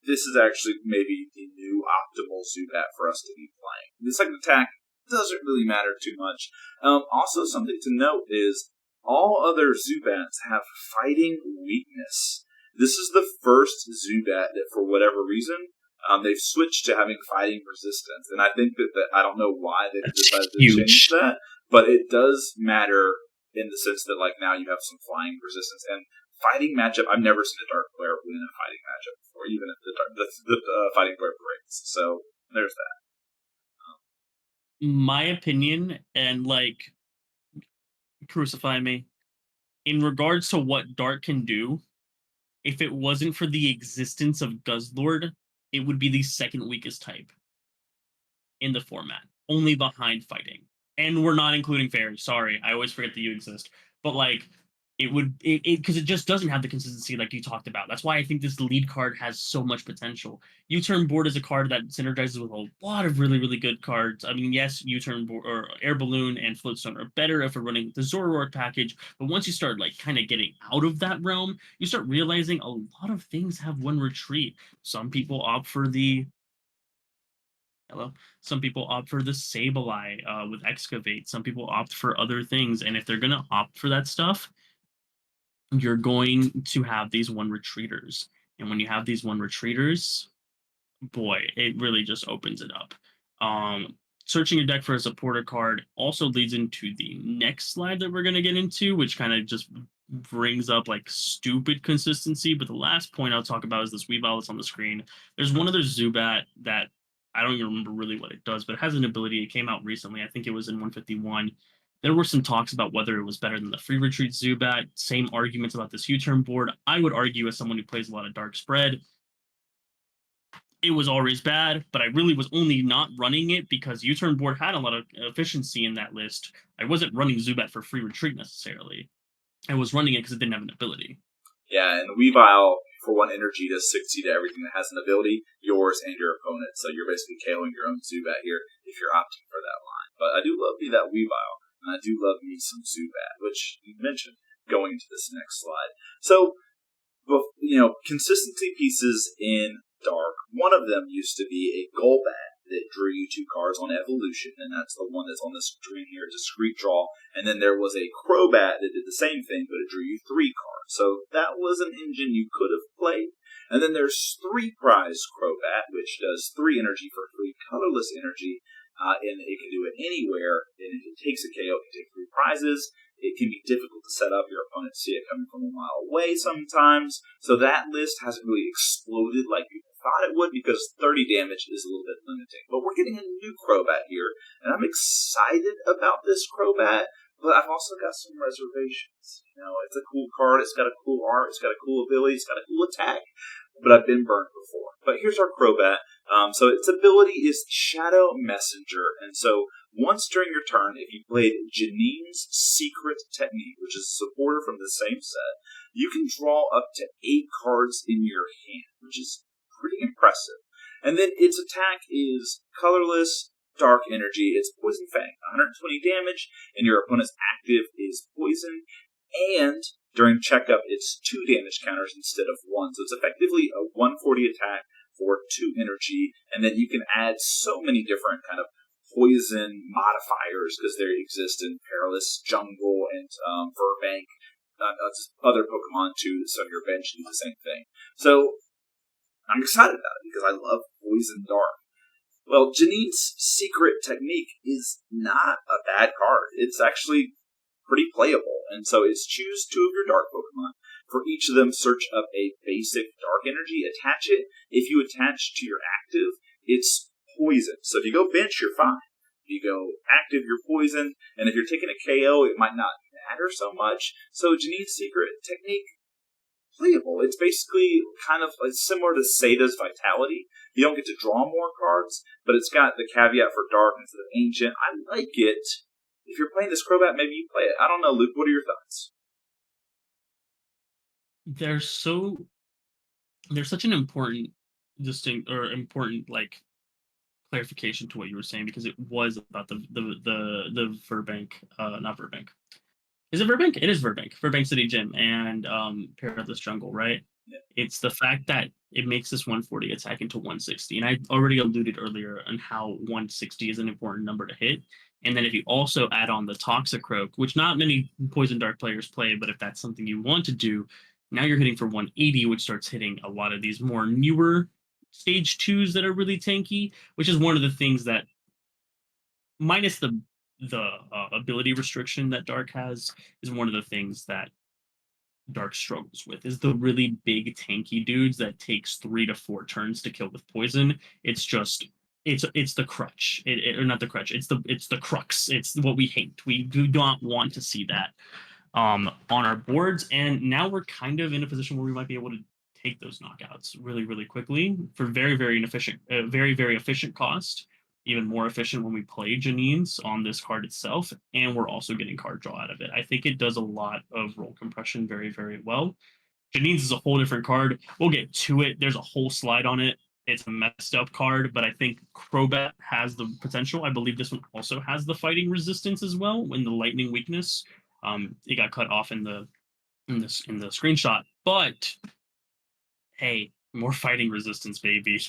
this is actually maybe the new optimal Zubat for us to be playing. The second attack doesn't really matter too much. Also, something to note is all other Zubats have fighting weakness. This is the first Zubat that, for whatever reason, they've switched to having fighting resistance. And I think that I don't know why they've decided to change that, but it does matter in the sense that, like, now you have some flying resistance. And fighting matchup, I've never seen a Dark player win a fighting matchup before, even if the fighting player breaks. So there's that. My opinion, and like, crucify me, in regards to what Dark can do, if it wasn't for the existence of Guzzlord, it would be the second weakest type in the format, only behind fighting. And we're not including fairies. Sorry, I always forget that you exist. But like, it would because it just doesn't have the consistency like you talked about. That's why I think this lead card has so much potential. U-turn board is a card that synergizes with a lot of really, really good cards. I mean, yes, U-turn board or Air Balloon and Floatstone are better if we're running the Zoroark package, but once you start like kind of getting out of that realm, you start realizing a lot of things have 1 retreat. Some people opt for the Some people opt for the Sableye with Excavate. Some people opt for other things, and if they're gonna opt for that stuff, you're going to have these 1 retreaters. And when you have these 1 retreaters, boy, it really just opens it up. Searching your deck for a supporter card also leads into the next slide that we're going to get into, which kind of just brings up like stupid consistency. But the last point I'll talk about is this Weavile that's on the screen. There's one other Zubat that I don't even remember really what it does, but it has an ability. It came out recently. I think it was in 151. There were some talks about whether it was better than the free retreat Zubat. Same arguments about this U-turn board. I would argue, as someone who plays a lot of dark spread, it was always bad, but I really was only not running it because U-turn board had a lot of efficiency in that list. I wasn't running Zubat for free retreat necessarily. I was running it because it didn't have an ability. Yeah, and Weavile, for 1 energy, does 60 to everything that has an ability, yours and your opponent. So you're basically KOing your own Zubat here if you're opting for that line. But I do love me that Weavile, and I do love me some Zubat, which you mentioned going into this next slide. So, consistency pieces in Dark. One of them used to be a Golbat that drew you 2 cards on evolution, and that's the one that's on the screen here, discrete draw. And then there was a Crobat that did the same thing, but it drew you 3 cards. So that was an engine you could have played. And then there's 3 prize Crobat, which does 3 energy for 3 colorless energy, and it can do it anywhere. And if it takes a KO, it can take 3 prizes. It can be difficult to set up. Your opponents see it coming from a mile away sometimes. So that list hasn't really exploded like people thought it would because 30 damage is a little bit limiting. But we're getting a new Crobat here, and I'm excited about this Crobat, but I've also got some reservations. It's a cool card. It's got a cool art. It's got a cool ability. It's got a cool attack. But I've been burned before. But here's our Crobat. So its ability is Shadow Messenger. And so once during your turn, if you played Janine's Secret Technique, which is a supporter from the same set, you can draw up to 8 cards in your hand, which is pretty impressive. And then its attack is colorless, dark energy. It's Poison Fang, 120 damage, and your opponent's active is poison. And during checkup, it's 2 damage counters instead of 1. So it's effectively a 140 attack for 2 energy, and then you can add so many different kind of poison modifiers because they exist in Perilous Jungle and Verbank. Other Pokemon too that sit on your bench do the same thing. So I'm excited about it because I love Poison Dark. Well, Janine's secret technique is not a bad card. It's actually pretty playable. And so it's choose 2 of your dark Pokemon. For each of them, search up a basic dark energy, attach it. If you attach to your active, it's poison. So if you go bench, you're fine. If you go active, you're poison. And if you're taking a KO, it might not matter so much. So Janine's secret technique, playable. It's basically kind of similar to Sada's Vitality. You don't get to draw more cards, but it's got the caveat for dark instead of ancient. I like it. If you're playing this Crobat, maybe you play it. I don't know, Luke. What are your thoughts? There's such an important important like clarification to what you were saying, because it was about the Verbank, not Verbank. Is it Verbank? It is Verbank. Verbank City Gym and Perilous Jungle, right? Yeah. It's the fact that it makes this 140 attack into 160. And I already alluded earlier on how 160 is an important number to hit. And then if you also add on the Toxicroak, which not many Poison Dark players play, but if that's something you want to do, now you're hitting for 180, which starts hitting a lot of these more newer stage 2s that are really tanky, which is one of the things that, minus the ability restriction that Dark has, is one of the things that Dark struggles with, is the really big tanky dudes that takes 3 to 4 turns to kill with poison. It's just it's the crutch, or not the crutch. It's the crux. It's what we hate. We do not want to see that on our boards, and now we're kind of in a position where we might be able to take those knockouts really, really quickly for very, very inefficient, very, very efficient cost. Even more efficient when we play Janine's on this card itself, and we're also getting card draw out of it. I think it does a lot of roll compression very, very well. Janine's is a whole different card. We'll get to it. There's a whole slide on it. It's a messed up card, but I think Crobat has the potential. I believe this one also has the fighting resistance as well, in the lightning weakness. It got cut off in the screenshot, but hey, more fighting resistance, baby.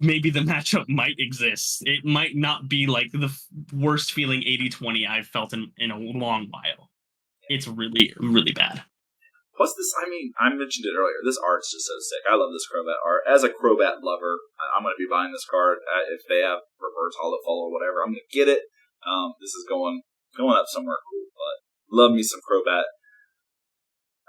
Maybe the matchup might exist. It might not be like the worst feeling 80-20 I've felt in a long while. It's really, really bad. Plus, I mentioned it earlier. This art's just so sick. I love this Crobat art. As a Crobat lover, I'm going to be buying this card. If they have reverse holo follow or whatever, I'm going to get it. This is going up somewhere cool, but love me some Crobat.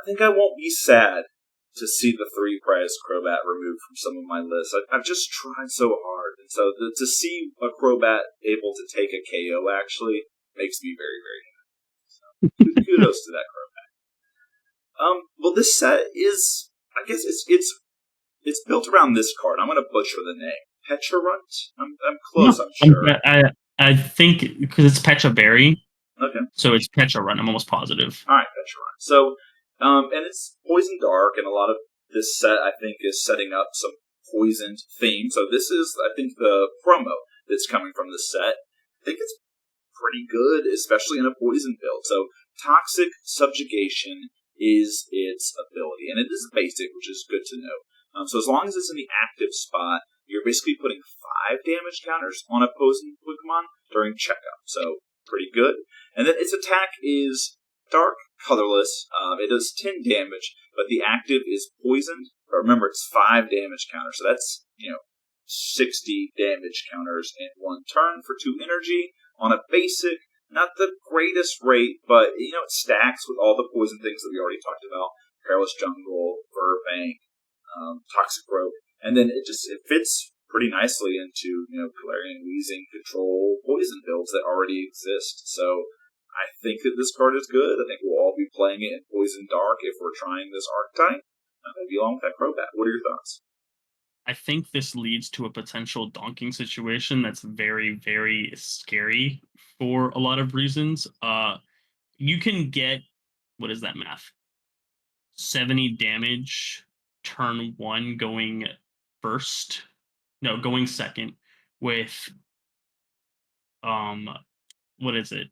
I think I won't be sad to see the 3 prize Crobat removed from some of my lists. I've just tried so hard, and so to see a Crobat able to take a KO actually makes me very, very happy. So kudos to that Crobat. Well, this set is, I guess it's built around this card. I'm going to butcher the name. Pecharunt? I'm close, No, I'm sure. I think because it's Pecha Berry. Okay. So it's Pecharunt. I'm almost positive. All right, Pecharunt. So, and it's Poison Dark, and a lot of this set, I think, is setting up some poisoned theme. So this is, I think, the promo that's coming from this set. I think it's pretty good, especially in a poison build. So Toxic Subjugation is its ability, and it is a basic, which is good to know. So as long as it's in the active spot, you're basically putting 5 damage counters on opposing Pokemon during checkup. So pretty good. And then its attack is dark, colorless. It does 10 damage, but the active is poisoned. But remember, it's 5 damage counters, so that's 60 damage counters in 1 turn for 2 energy on a basic. Not the greatest rate, but it stacks with all the poison things that we already talked about: Perilous Jungle, Verbank, Toxicroak, and then it fits pretty nicely into Galarian Weezing control poison builds that already exist. So I think that this card is good. I think we'll all be playing it in Poison Dark if we're trying this archetype. Maybe along with that Crobat. What are your thoughts? I think this leads to a potential donking situation that's very, very scary for a lot of reasons. You can get, what is that math? 70 damage turn 1 going first. No, going second with um, what is it?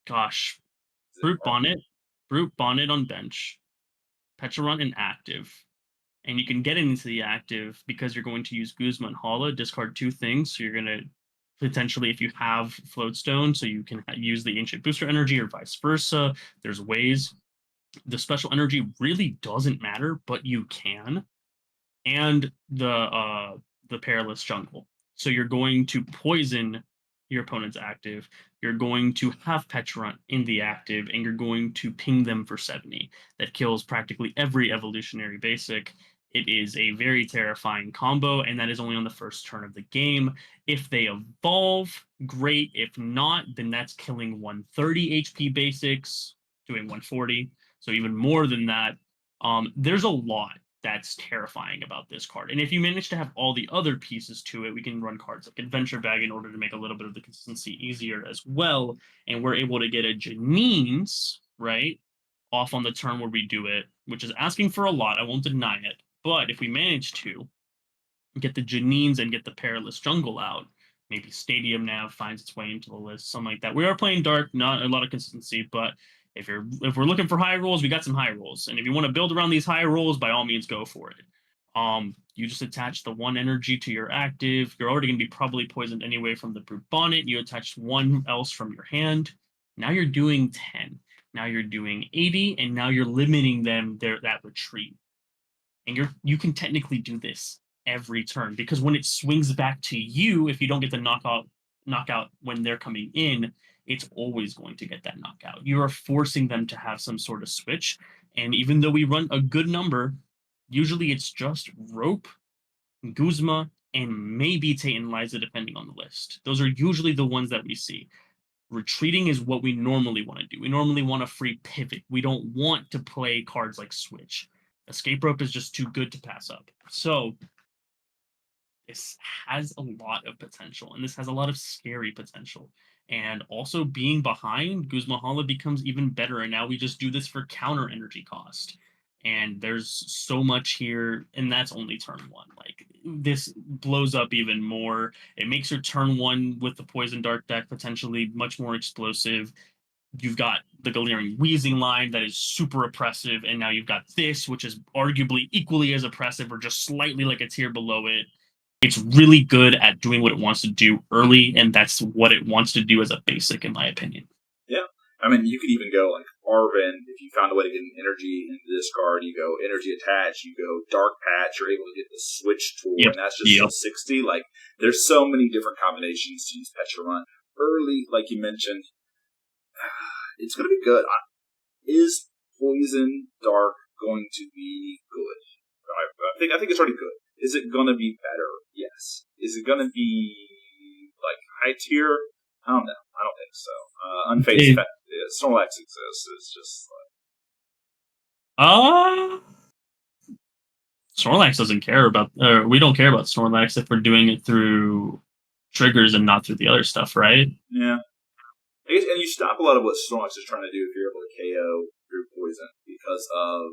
Gosh, Is it Brute Mark? Bonnet, Brute Bonnet on bench, Pecharunt in active, and you can get into the active because you're going to use Guzma and Hala, discard 2 things. So you're going to potentially, if you have Floatstone, so you can use the Ancient Booster Energy or vice versa. There's ways. The special energy really doesn't matter, but you can. And the Perilous Jungle. So you're going to poison your opponent's active. You're going to have Pecharunt in the active, and you're going to ping them for 70. That kills practically every evolutionary basic. It is a very terrifying combo, and that is only on the first turn of the game. If they evolve, great. If not, then that's killing 130 HP basics, doing 140. So even more than that. There's a lot that's terrifying about this card. And if you manage to have all the other pieces to it, we can run cards like Adventure Bag in order to make a little bit of the consistency easier as well. And we're able to get a Janine's, right, off on the turn where we do it, which is asking for a lot. I won't deny it. But if we manage to get the Janines and get the Perilous Jungle out, maybe Stadium Nav finds its way into the list, something like that. We are playing Dark, not a lot of consistency, but if we're looking for high rolls, we got some high rolls. And if you want to build around these high rolls, by all means go for it. You just attach the 1 energy to your active. You're already gonna be probably poisoned anyway from the Brute Bonnet. You attach 1 else from your hand. Now you're doing 10. Now you're doing 80, and now you're limiting them that retreat. And you can technically do this every turn because when it swings back to you, if you don't get the knockout when they're coming in, it's always going to get that knockout. You are forcing them to have some sort of switch. And even though we run a good number, usually it's just Rope, Guzma, and maybe Tate and Liza, depending on the list. Those are usually the ones that we see. Retreating is what we normally want to do. We normally want a free pivot. We don't want to play cards like Switch. Escape Rope is just too good to pass up. So this has a lot of potential, and this has a lot of scary potential. And also being behind, Guzmahala becomes even better, and now we just do this for counter energy cost. And there's so much here, and that's only turn 1. Like, this blows up even more. It makes your turn 1 with the Poison Dark deck potentially much more explosive. You've got the Galarian Wheezing line that is super oppressive, and now you've got this, which is arguably equally as oppressive or just slightly like a tier below it. It's really good at doing what it wants to do early, and that's what it wants to do as a basic, in my opinion. Yeah. I mean, you could even go like Arvin. If you found a way to get an energy into this card, you go energy attach, you go dark patch, you're able to get the switch tool, Yep. and that's just still 60. Like, there's so many different combinations to use Pecharunt. Early, like you mentioned, it's going to be good. Is Poison Dark going to be good? I think it's already good. Is it going to be better? Yes. Is it going to be like high tier? I don't know. I don't think so. Unfazed Snorlax exists. It's just like Snorlax doesn't care about, or we don't care about Snorlax if we're doing it through triggers and not through the other stuff, right? Yeah. I guess, and you stop a lot of what Snorlax is trying to do if you're able to KO through poison because of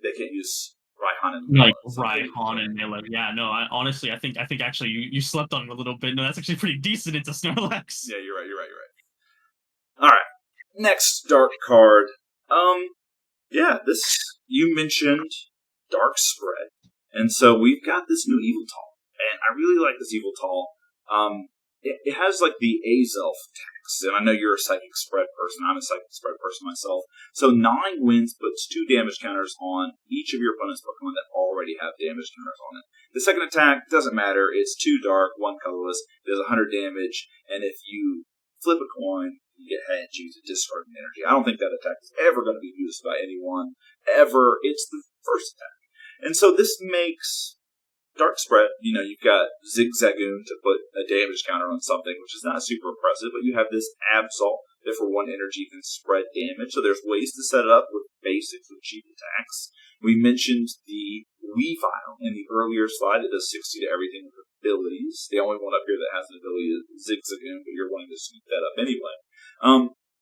they can't use Raihan and Like Melee. Raihan and Melee. Yeah, no, honestly, I think actually you slept on it a little bit. No, that's actually pretty decent into Snorlax. Yeah, you're right. All right. Next dark card. Yeah, this you mentioned Dark Spread, and so we've got this new Eviltal, and I really like this Eviltal. It has like the Azelf tax, and I know you're a Psychic Spread person. I'm a Psychic Spread person myself. So 9 wins puts 2 damage counters on each of your opponent's Pokemon that already have damage counters on it. The second attack doesn't matter. It's 2 dark, 1 colorless. Does 100 damage, and if you flip a coin, you get head, choose a discard energy. I don't think that attack is ever going to be used by anyone ever. It's the first attack, and so this makes Dark Spread, you've got Zigzagoon to put a damage counter on something, which is not super impressive, but you have this Absol that for 1 energy can spread damage, so there's ways to set it up with basics with cheap attacks. We mentioned the Weavile in the earlier slide. It does 60 to everything with abilities. The only one up here that has an ability is Zigzagoon, but you're wanting to sweep that up anyway.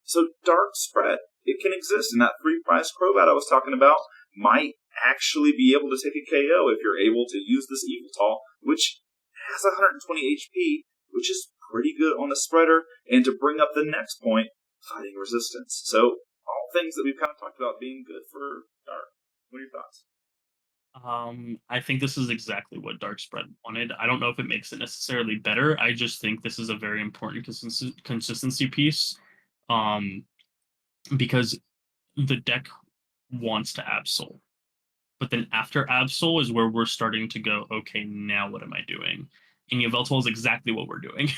So Dark Spread, it can exist, and that 3-price Crobat I was talking about might actually be able to take a KO if you're able to use this Eviltal, which has 120 HP, which is pretty good on the spreader, and to bring up the next point, fighting resistance. So all things that we've kind of talked about being good for Dark. What are your thoughts? I think this is exactly what Dark Spread wanted. I don't know if it makes it necessarily better. I just think this is a very important consistency piece. Um, because the deck wants to Absol. But then after Absol is where we're starting to go, okay, now what am I doing? And Yveltal is exactly what we're doing.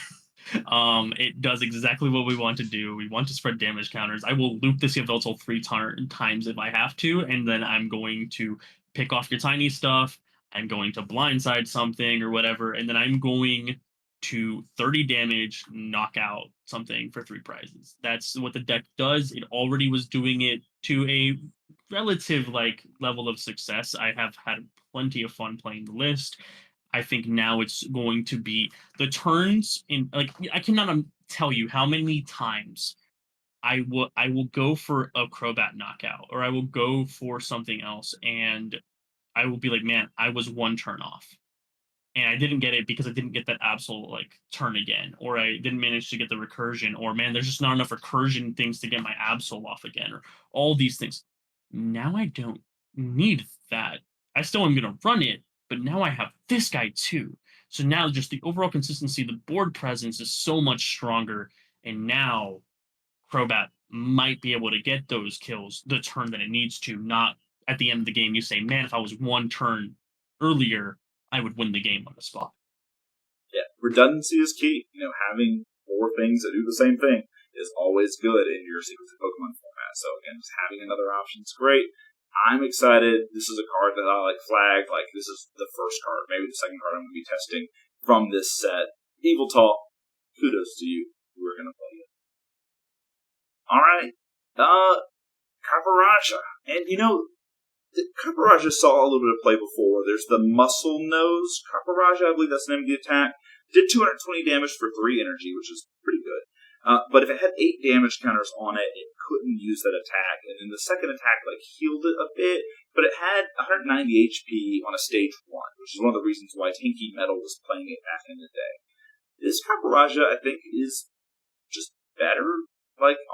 It does exactly what we want to do. We want to spread damage counters. I will loop this Yveltal times if I have to, and then I'm going to pick off your tiny stuff. I'm going to blindside something or whatever, and then I'm going to 30 damage, knock out something for 3 prizes. That's what the deck does. It already was doing it to a relative like level of success. I have had plenty of fun playing the list. I think now it's going to be the turns in like I cannot tell you how many times I will go for a Crobat knockout or I will go for something else and I will be like, man, I was 1 turn off and I didn't get it because I didn't get that absolute like turn again, or I didn't manage to get the recursion, or man, there's just not enough recursion things to get my absol off again, or all these things. Now I don't need that. I still am gonna run it, but now I have this guy too. So now just the overall consistency, the board presence is so much stronger, and now Crobat might be able to get those kills the turn that it needs to, not at the end of the game. You say, man, if I was 1 turn earlier, I would win the game on the spot. Yeah, redundancy is key. Having more things that do the same thing is always good in your sequence of Pokemon format. So again, just having another option is great. I'm excited. This is a card that I flagged. This is the first card, maybe the second card I'm going to be testing from this set. Evil Talk, kudos to you. We're going to play it. All right. Caparaja. And Caparaja saw a little bit of play before. There's the Muscle Nose Caparaja, I believe that's the name of the attack. Did 220 damage for 3 energy, which is pretty good. But if it had 8 damage counters on it, it couldn't use that attack. And then the second attack healed it a bit, but it had 190 HP on a stage 1, which is one of the reasons why Tanky Metal was playing it back in the day. This Caparaja, I think, is just better,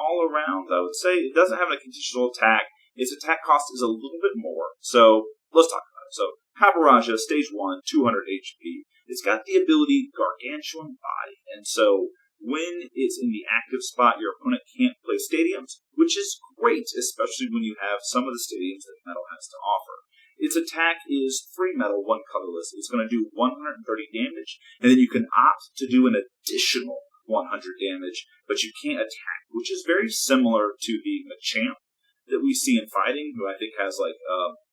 all around, I would say. It doesn't have a conditional attack. Its attack cost is a little bit more. So, let's talk about it. So, Caparaja, stage 1, 200 HP. It's got the ability Gargantuan Body. And so, when it's in the active spot, your opponent can't play stadiums, which is great, especially when you have some of the stadiums that Metal has to offer. Its attack is 3 metal, 1 colorless. It's going to do 130 damage, and then you can opt to do an additional 100 damage, but you can't attack, which is very similar to the Machamp that we see in fighting, who I think has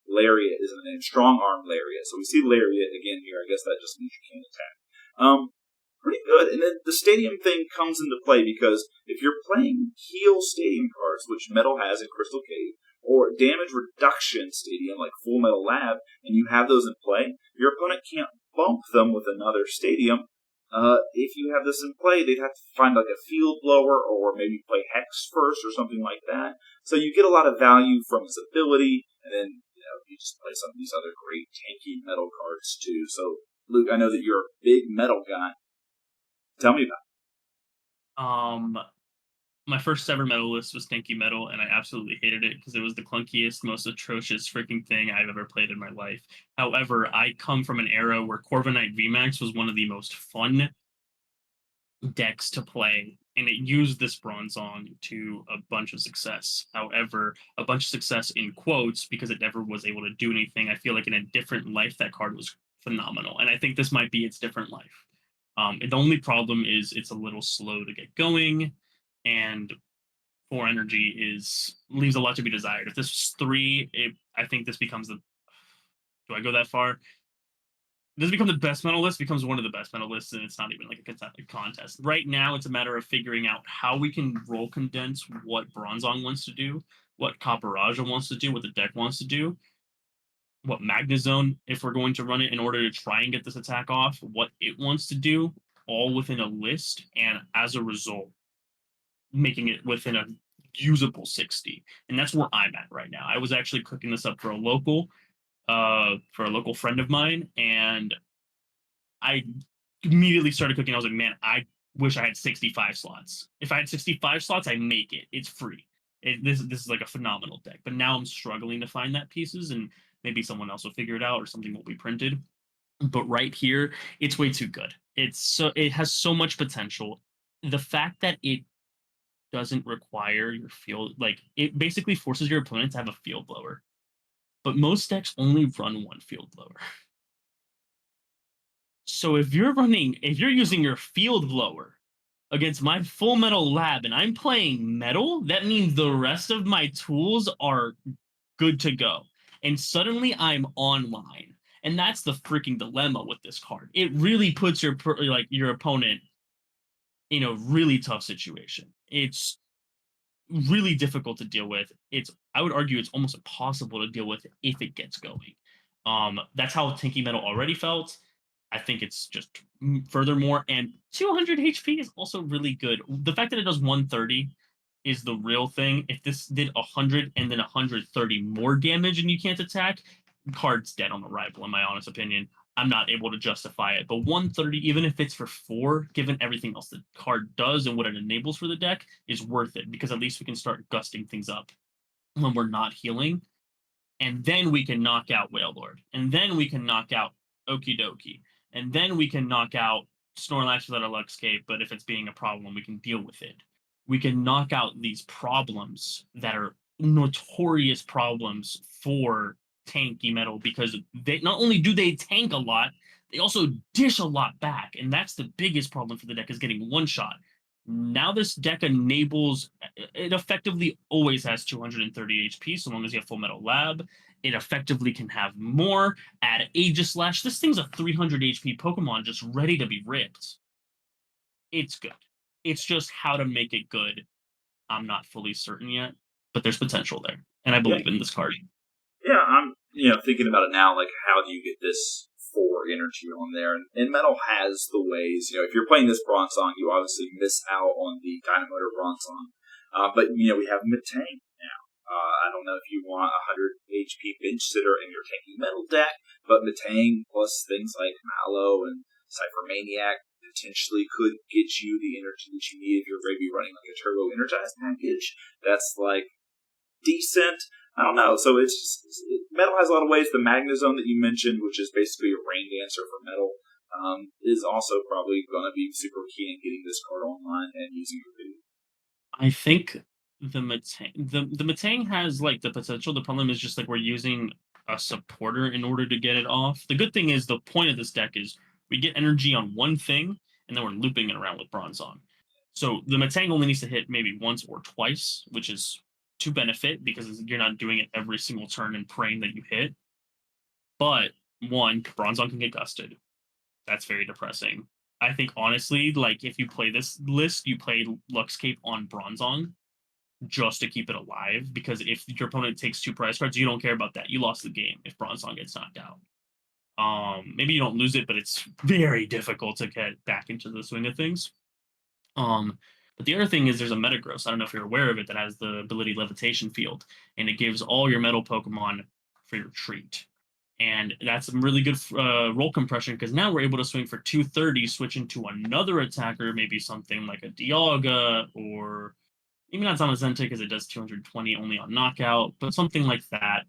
Lariat is the name, Strong Arm Lariat. So we see Lariat again here. I guess that just means you can't attack. Pretty good. And then the stadium thing comes into play because if you're playing heal stadium cards, which Metal has in Crystal Cave, or damage reduction stadium like Full Metal Lab, and you have those in play, your opponent can't bump them with another stadium. If you have this in play, they'd have to find a field blower or maybe play Hex first or something like that. So you get a lot of value from its ability, and then you just play some of these other great tanky metal cards too. So Luke, I know that you're a big metal guy. Tell me about it. My first ever metal list was Tanky Metal, and I absolutely hated it because it was the clunkiest, most atrocious freaking thing I've ever played in my life. However, I come from an era where Corviknight VMAX was one of the most fun decks to play, and it used this Bronzong to a bunch of success. However, a bunch of success in quotes because it never was able to do anything. I feel like in a different life, that card was phenomenal, and I think this might be its different life. The only problem is it's a little slow to get going, and 4 energy leaves a lot to be desired. If this was 3, I think this becomes the. Do I go that far? Does it become the best metal list? It becomes one of the best metal lists, and it's not even a contest. Right now, it's a matter of figuring out how we can roll condense what Bronzong wants to do, what Caparaja wants to do, what the deck wants to do, what Magnezone, if we're going to run it in order to try and get this attack off, what it wants to do, all within a list, and as a result, making it within a usable 60. And that's where I'm at right now. I was actually cooking this up for a local friend of mine, and I immediately started cooking. I was like, man, I wish I had 65 slots. If I had 65 slots, I make it. It's free. This is like a phenomenal deck. But now I'm struggling to find that pieces, and maybe someone else will figure it out or something will be printed. But right here, it's way too good. It has so much potential. The fact that it doesn't require your field, like it basically forces your opponent to have a field blower. But most decks only run one field blower. So if you're using your field blower against my full metal lab and I'm playing metal, that means the rest of my tools are good to go. And suddenly I'm online. And that's the freaking dilemma with this card. It really puts your opponent in a really tough situation. It's really difficult to deal with. I would argue it's almost impossible to deal with if it gets going. That's how Tinky Metal already felt. I think it's just furthermore, and 200 HP is also really good. The fact that it does 130 is the real thing. If this did 100 and then 130 more damage and you can't attack, card's dead on arrival, in my honest opinion. I'm not able to justify it. But 130, even if it's for 4, given everything else the card does and what it enables for the deck, is worth it because at least we can start gusting things up when we're not healing. And then we can knock out Whale Lord. And then we can knock out Okie Dokie. And then we can knock out Snorlax without a Luxcape, but if it's being a problem, we can deal with it. We can knock out these problems that are notorious problems for tanky metal because they not only do they tank a lot, they also dish a lot back. And that's the biggest problem for the deck is getting one shot. Now this deck enables it effectively always has 230 HP so long as you have full metal lab. It effectively can have more. Add Aegislash. This thing's a 300 HP Pokemon just ready to be ripped. It's good. It's just how to make it good. I'm not fully certain yet, but there's potential there, and I believe in this card. Yeah, I'm thinking about it now. Like, how do you get this 4 energy on there? And Metal has the ways. If you're playing this Bronzong, you obviously miss out on the Dynamotor Bronzong. But we have Metang now. I don't know if you want a 100 HP bench sitter in your tanky metal deck, but Metang plus things like Mallow and Cypher Maniac potentially could get you the energy that you need if you're maybe running like a Turbo Energized package. That's like decent. I don't know. So it's just, metal has a lot of ways. The Magnezone that you mentioned, which is basically a rain dancer for metal, is also probably going to be super key in getting this card online and using your video. I think the Metang has like the potential. The problem is just like we're using a supporter in order to get it off. The good thing is the point of this deck is we get energy on one thing and then we're looping it around with Bronzong. So the Metang only needs to hit maybe once or twice, which is to benefit because you're not doing it every single turn and praying that you hit. But one, Bronzong can get gusted. That's very depressing. I think honestly, like if you play this list, you play Luxcape on Bronzong just to keep it alive. Because if your opponent takes 2 prize cards, you don't care about that. You lost the game if Bronzong gets knocked out. Maybe you don't lose it, but it's very difficult to get back into the swing of things. But the other thing is there's a Metagross. I don't know if you're aware of it that has the ability Levitation Field, and it gives all your metal Pokemon free retreat. And that's some really good roll compression because now we're able to swing for 230, switch into another attacker, maybe something like a Dialga or maybe not Zamazenta because it does 220 only on knockout, but something like that.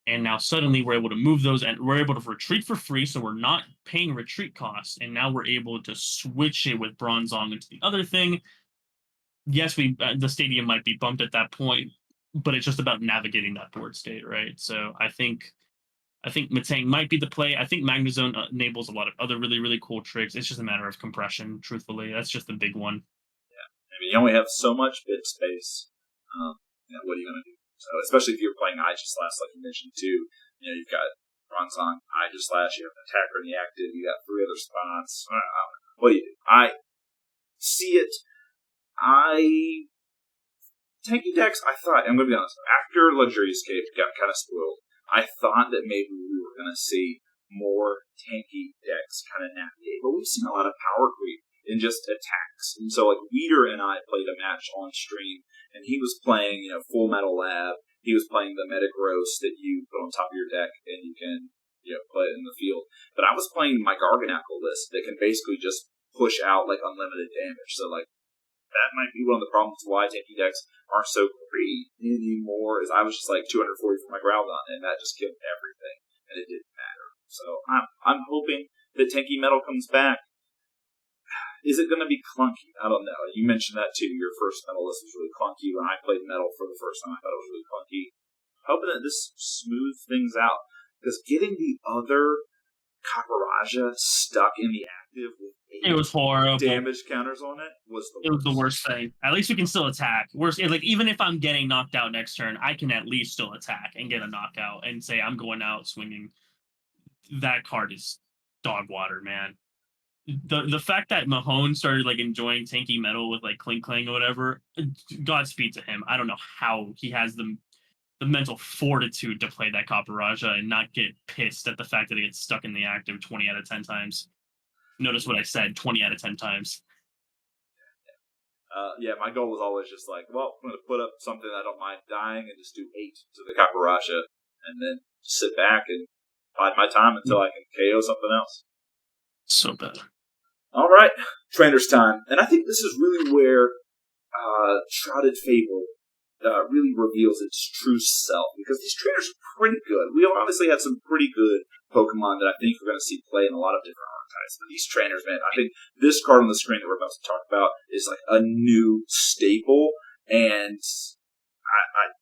And now suddenly we're able to move those and we're able to retreat for free, so we're not paying retreat costs. And now we're able to switch it with Bronzong into the other thing. Yes, the stadium might be bumped at that point, but it's just about navigating that board state, right? So I think Metang might be the play. I think Magnezone enables a lot of other really, really cool tricks. It's just a matter of compression, truthfully. That's just the big one. Yeah. I mean, you only have so much bit space. What are you going to do? So, especially if you're playing Aegislash, like you mentioned, too. You've got Bronzong, Aegislash, you have an attacker in the active, you got 3 other spots. I don't know. What do you do? I see it. Tanky decks, I thought, I'm going to be honest, after Luxury Escape got kind of spoiled, I thought that maybe we were going to see more tanky decks kind of navigate. But we've seen a lot of power creep in just attacks. And so, like, Weeder and I played a match on stream, and he was playing, Full Metal Lab. He was playing the Metagross that you put on top of your deck, and you can, play it in the field. But I was playing my Garganackle list that can basically just push out like unlimited damage. So like that might be one of the problems why tanky decks aren't so great anymore. Is I was just like 240 for my Groudon, and that just killed everything, and it didn't matter. So I'm hoping that tanky metal comes back. Is it going to be clunky? I don't know. You mentioned that too. Your first metal list was really clunky. When I played metal for the first time, I thought it was really clunky. Hoping that this smooths things out. Because getting the other Kakaraja stuck in the active with It was horrible. damage counters on it was the worst. It was the worst thing. At least we can still attack. Worst, like even if I'm getting knocked out next turn, I can at least still attack and get a knockout and say I'm going out swinging. That card is dog water, man. The fact that Mahone started like enjoying tanky metal with like Clink Clang or whatever, Godspeed to him. I don't know how he has the mental fortitude to play that Kaparaja and not get pissed at the fact that he gets stuck in the active 20 out of 10 times. Notice what I said, 20 out of 10 times. Yeah, my goal was always just like, well, I'm going to put up something I don't mind dying and just do 8 to the Kaparaja and then sit back and bide my time until I can KO something else. So bad. All right, Trainer's time. And I think this is really where Shrouded Fable really reveals its true self, because these trainers are pretty good. We obviously have some pretty good Pokemon that I think we're going to see play in a lot of different archetypes. But these trainers, man, I think this card on the screen that we're about to talk about is like a new staple, and I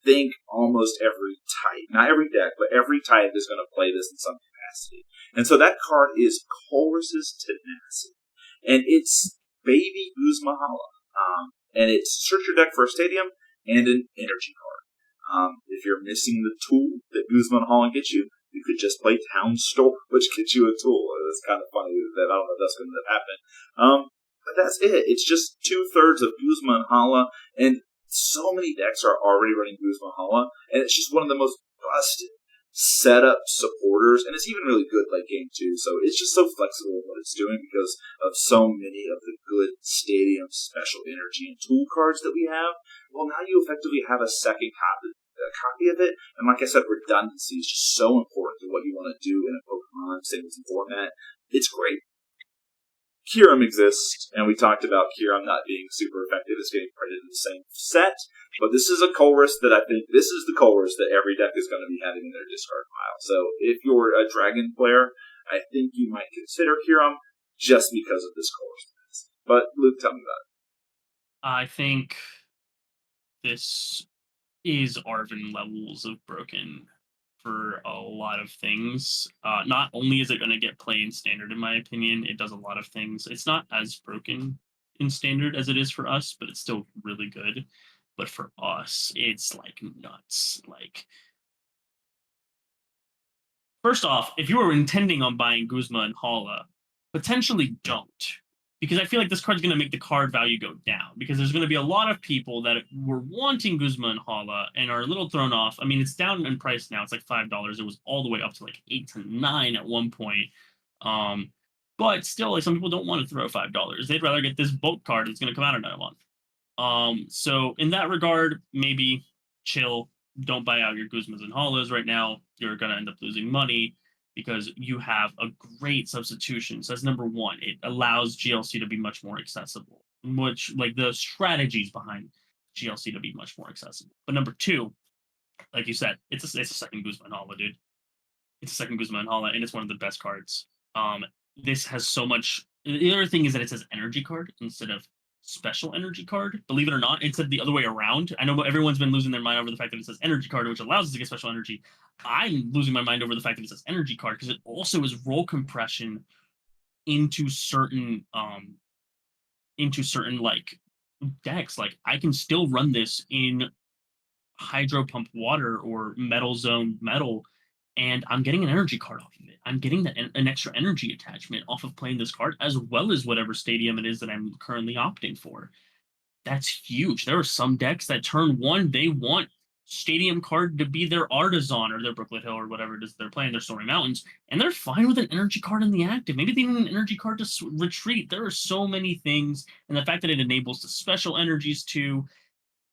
think almost every type, not every deck, but every type is going to play this in some capacity. And so that card is Colress's Tenacity. And it's Baby Guzmahala. And it's search your deck for a stadium and an energy card. If you're missing the tool that Guzmahala gets you, you could just play Town Store, which gets you a tool. It's kind of funny that I don't know if that's going to happen. But that's it. It's just 2/3 of Guzmahala, and so many decks are already running Guzmahala, and it's just one of the most busted setup supporters, and it's even really good late game too. So it's just so flexible in what it's doing because of so many of the good stadium special energy and tool cards that we have. Well, now you effectively have a second copy of it, and like I said, redundancy is just so important to what you want to do in a Pokemon singleton format. It's great. Kyurem exists, and we talked about Kyurem not being super effective. It's getting printed in the same set, but this is a Colress that I think this is the Colress that every deck is going to be having in their discard pile. So if you're a Dragon player, I think you might consider Kyurem just because of this Colress. But Luke, tell me about it. I think this is Arvin levels of broken for a lot of things. Not only is it going to get play in standard, in my opinion, it does a lot of things. It's not as broken in standard as it is for us, but it's still really good. But for us, it's like nuts. Like, first off, if you were intending on buying Guzma and Hala, potentially don't. Because I feel like this card's going to make the card value go down. Because there's going to be a lot of people that were wanting Guzma and Hala and are a little thrown off. I mean, it's down in price now. It's like $5. It was all the way up to like 8 to 9 at one point. But still, like some people don't want to throw $5. They'd rather get this bulk card that's going to come out in another month. So in that regard, maybe chill. Don't buy out your Guzmas and Halas right now. You're going to end up losing money, because you have a great substitution. So that's number one. It allows GLC to be much more accessible, which like the strategies behind GLC to be much more accessible. But number two, like you said, it's a second Guzman Hala, dude. It's a second Guzman Hala, and it's one of the best cards. This has so much. The other thing is that it says energy card instead of special energy card. Believe it or not, it said the other way around. I know everyone's been losing their mind over the fact that it says energy card, which allows us to get special energy. I'm losing my mind over the fact that it says energy card, because it also is roll compression into certain like decks. Like I can still run this in hydro pump water or metal zone metal, and I'm getting an energy card off of it. I'm getting an extra energy attachment off of playing this card, as well as whatever stadium it is that I'm currently opting for. That's huge. There are some decks that turn one, they want stadium card to be their Artisan or their Brooklet Hill or whatever it is they're playing, their Stormy Mountains, and they're fine with an energy card in the active. Maybe they need an energy card to retreat. There are so many things, and the fact that it enables the special energies too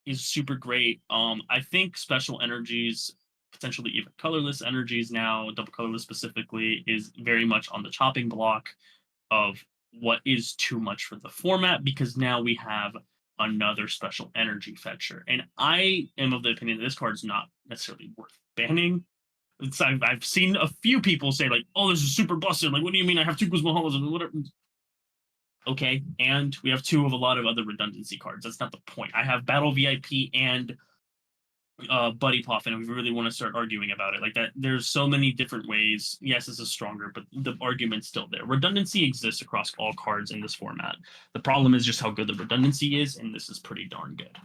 is super great. I think special energies, potentially even colorless energies now, double colorless specifically, is very much on the chopping block of what is too much for the format, because now we have another special energy fetcher. And I am of the opinion that this card's not necessarily worth banning. I've seen a few people say, like, oh, this is super busted. Like, what do you mean I have two Guzmahalas and whatever? Okay, and we have two of a lot of other redundancy cards. That's not the point. I have Battle VIP and Buddy Puff, and if we really want to start arguing about it like that, there's so many different ways. Yes, this is stronger, but the argument's still there. Redundancy exists across all cards in this format. The problem is just how good the redundancy is, and this is pretty darn good.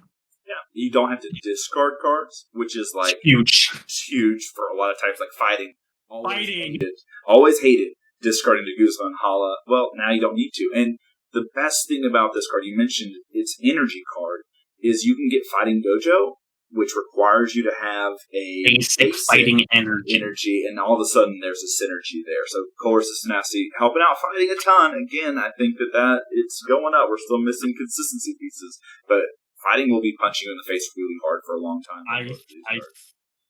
Yeah, you don't have to discard cards, which is like huge. It's huge for a lot of types, like fighting. Always hated discarding to Guzman Hala. Well, now you don't need to. And the best thing about this card, you mentioned its energy card, is you can get Fighting Dojo, which requires you to have a basic fighting energy. And all of a sudden there's a synergy there. So Colorless Tenacity helping out fighting a ton. Again, I think that it's going up. We're still missing consistency pieces, but fighting will be punching you in the face really hard for a long time.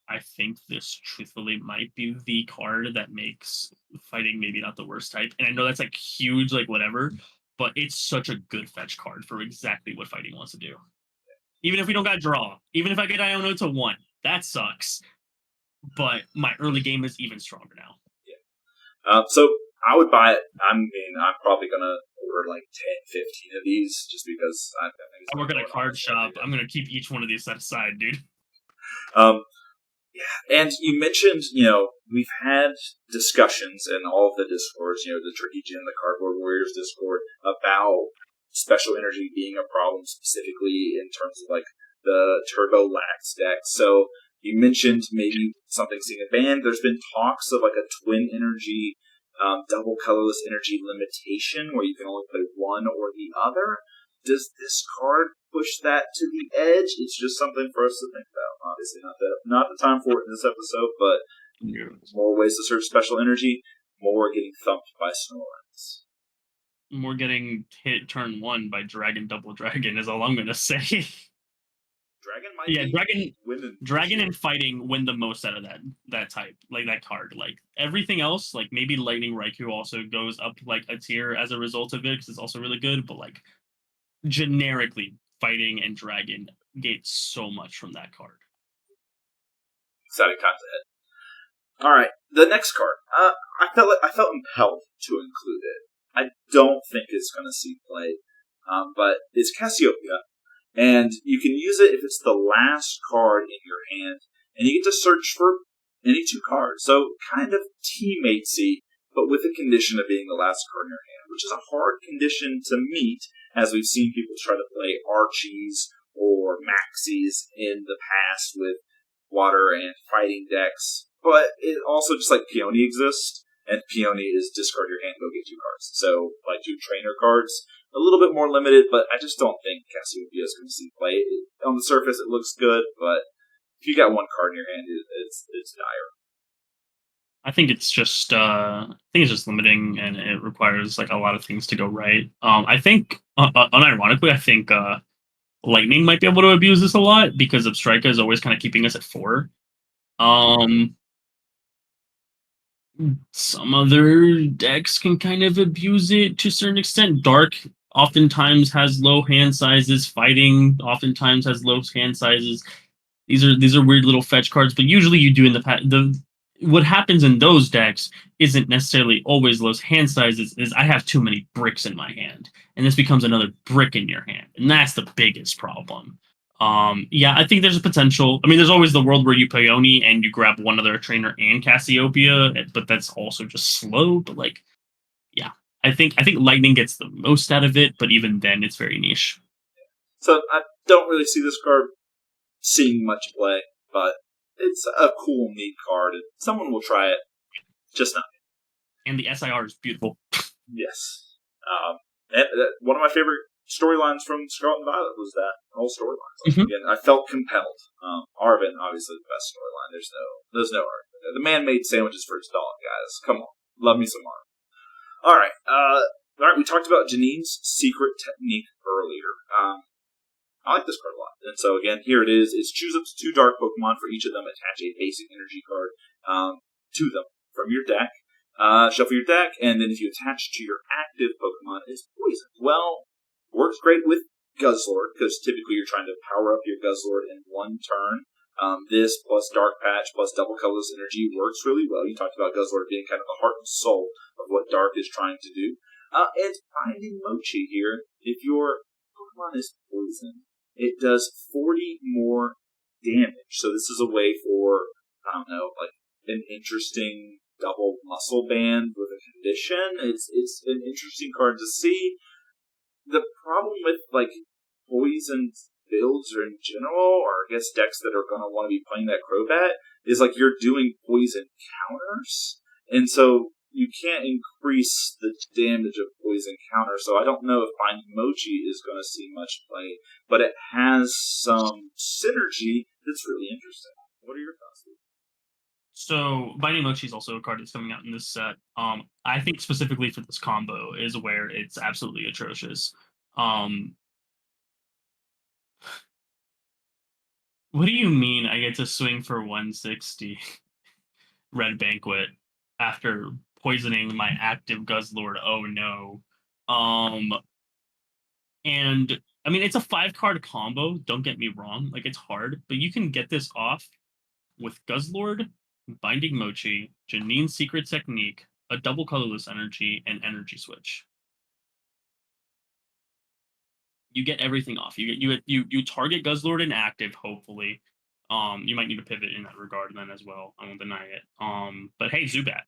I think this truthfully might be the card that makes fighting maybe not the worst type. And I know that's like huge, like whatever, but it's such a good fetch card for exactly what fighting wants to do. Even if we don't got draw, even if I get Iono to 1, that sucks. But my early game is even stronger now. Yeah. So I would buy it. I'm probably going to order like 10, 15 of these just because I work at a card shop. I'm going to keep each one of these set aside, dude. Yeah, and you mentioned, we've had discussions in all of the Discords, the Tricky Gym, the Cardboard Warriors Discord, about special energy being a problem, specifically in terms of like the Turbo Lax deck. So you mentioned maybe something seeing a ban. There's been talks of like a twin energy, double colorless energy limitation where you can only play one or the other. Does this card push that to the edge? It's just something for us to think about. Obviously, not the time for it in this episode, but more ways to search special energy, more getting thumped by Snorlax. More getting hit turn 1 by Double Dragon is all I'm going to say. Dragon and fighting win the most out of that type, like that card. Like everything else, like maybe Lightning Raikou also goes up like a tier as a result of it because it's also really good, but like generically, fighting and dragon get so much from that card. Exciting times ahead. All right, the next card. I felt impelled to include it. I don't think it's going to see play, but it's Cassiopeia, and you can use it if it's the last card in your hand, and you get to search for any 2 cards. So kind of teammatesy, but with the condition of being the last card in your hand, which is a hard condition to meet, as we've seen people try to play Archies or Maxies in the past with water and fighting decks. But it also, just like Peony exists, and Peony is discard your hand, go get 2 cards. So, like 2 trainer cards, a little bit more limited, but I just don't think Cassiopeia is going to see play. On the surface, it looks good, but if you got 1 card in your hand, it's dire. I think it's just limiting, and it requires like a lot of things to go right. I think, unironically, I think Lightning might be able to abuse this a lot because Obstrika is always kind of keeping us at 4. Some other decks can kind of abuse it to a certain extent. Dark oftentimes has low hand sizes. Fighting oftentimes has low hand sizes. These are weird little fetch cards, but usually you do in what happens in those decks isn't necessarily always those hand sizes, is I have too many bricks in my hand, and this becomes another brick in your hand, and that's the biggest problem. Yeah, I think there's a potential. I mean, there's always the world where you Peony and you grab one other trainer and Cassiopeia, but that's also just slow. But like, yeah, I think Lightning gets the most out of it, but even then, it's very niche. So I don't really see this card seeing much play, but it's a cool, neat card, and someone will try it. Just not. And the SIR is beautiful. Yes. And one of my favorite storylines from Scarlet and Violet was that whole storyline. So again, I felt compelled. Arvin, obviously, the best storyline. There's no argument. The man made sandwiches for his dog, guys. Come on. Love me some Arvin. All right, we talked about Janine's secret technique earlier. I like this card a lot. And so, again, here it is. It's choose up to 2 dark Pokemon. For each of them, attach a basic energy card to them from your deck. Shuffle your deck, and then if you attach to your active Pokemon, it's poison. Well, works great with Guzzlord, because typically you're trying to power up your Guzzlord in one turn. This plus Dark Patch plus Double Colorless Energy works really well. You talked about Guzzlord being kind of the heart and soul of what Dark is trying to do. And Binding Mochi here, if your Pokemon is poison, it does 40 more damage. So this is a way for, I don't know, like an interesting double muscle band with a condition. It's an interesting card to see. The problem with like poison builds or in general, or I guess decks that are going to want to be playing that Crobat, is like you're doing poison counters, and so you can't increase the damage of poison counter. So I don't know if Binding Mochi is going to see much play, but it has some synergy that's really interesting. What are your thoughts? So Binding Mochi is also a card that's coming out in this set. I think specifically for this combo is where it's absolutely atrocious. What do you mean I get to swing for 160 Red Banquet after poisoning my active Guzzlord? Oh no. And I mean, it's a 5-card combo, don't get me wrong. Like, it's hard, but you can get this off with Guzzlord, Binding Mochi, Janine's Secret Technique, a double colorless energy, and energy switch. You get everything off. You target Guzzlord in active, hopefully. You might need to pivot in that regard then as well. I won't deny it. But hey, Zubat.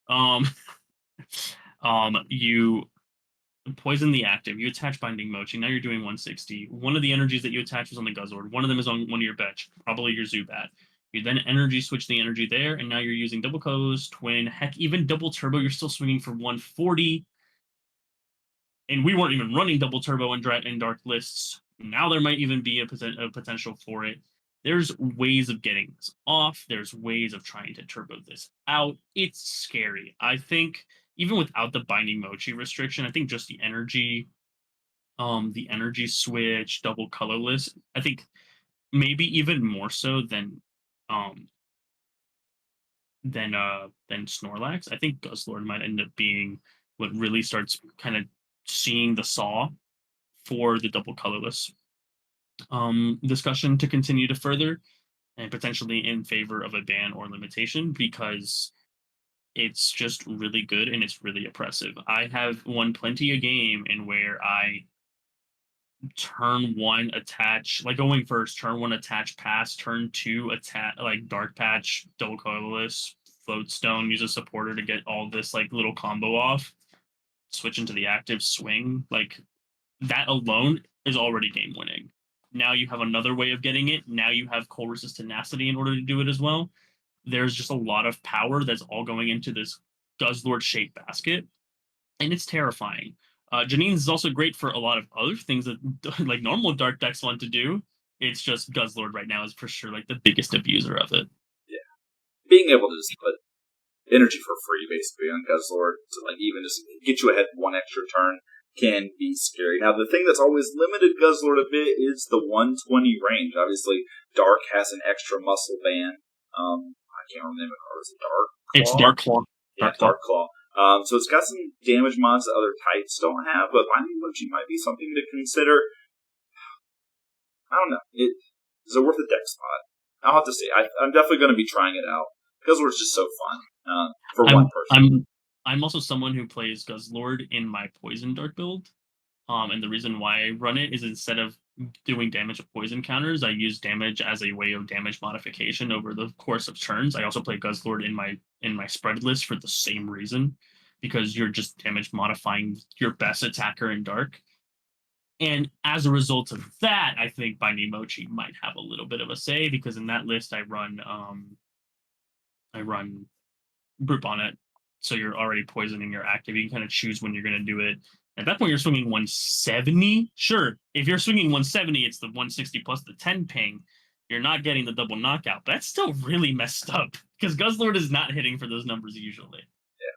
You poison the active. You attach Binding Mochi. Now you're doing 160. One of the energies that you attach is on the Guzzlord. One of them is on one of your bench, probably your Zubat. You then energy switch the energy there, and now you're using double colors, twin, heck, even double turbo. You're still swinging for 140. And we weren't even running double turbo in dark lists. Now there might even be a potential for it. There's ways of getting this off. There's ways of trying to turbo this out. It's scary. I think even without the Binding Mochi restriction, I think just the energy switch, double colorless, I think maybe even more so than Snorlax. I think Guzzlord might end up being what really starts kind of seeing the saw for the double colorless discussion to continue to further, and potentially in favor of a ban or limitation, because it's just really good and it's really oppressive. I have won plenty a game in where I turn 1 attach, like going first, turn 1 attach pass, turn 2 attach like dark patch, double colorless, float stone, use a supporter to get all this like little combo off, switch into the active, swing. Like, that alone is already game winning. Now you have another way of getting it. Now you have Colress's tenacity in order to do it as well. There's just a lot of power that's all going into this Guzzlord shaped basket, and it's terrifying. Janine's is also great for a lot of other things that like normal dark decks want to do. It's just Guzzlord right now is for sure like the biggest abuser of it. Yeah, being able to just put energy for free basically on Guzzlord to like even just get you ahead one extra turn can be scary. Now, the thing that's always limited Guzzlord a bit is the 120 range. Obviously, Dark has an extra muscle band. I can't remember the name of the card. Is it Dark Claw? It's Dark Claw. Yeah, Dark Claw. So it's got some damage mods that other types don't have, but Binding Mochi might be something to consider. I don't know. Is it worth a deck spot? I'll have to see. I'm definitely going to be trying it out. Guzzlord's just so fun for one person. I'm also someone who plays Guzzlord in my Poison Dark build. And the reason why I run it is instead of doing damage with poison counters, I use damage as a way of damage modification over the course of turns. I also play Guzzlord in my spread list for the same reason, because you're just damage modifying your best attacker in Dark. And as a result of that, I think Binding Mochi might have a little bit of a say, because in that list I run Brute Bonnet, so you're already poisoning your active. You can kind of choose when you're going to do it. At that point, you're swinging 170. Sure, if you're swinging 170, it's the 160 plus the 10 ping. You're not getting the double knockout. But that's still really messed up, because Guzzlord is not hitting for those numbers usually. Yeah.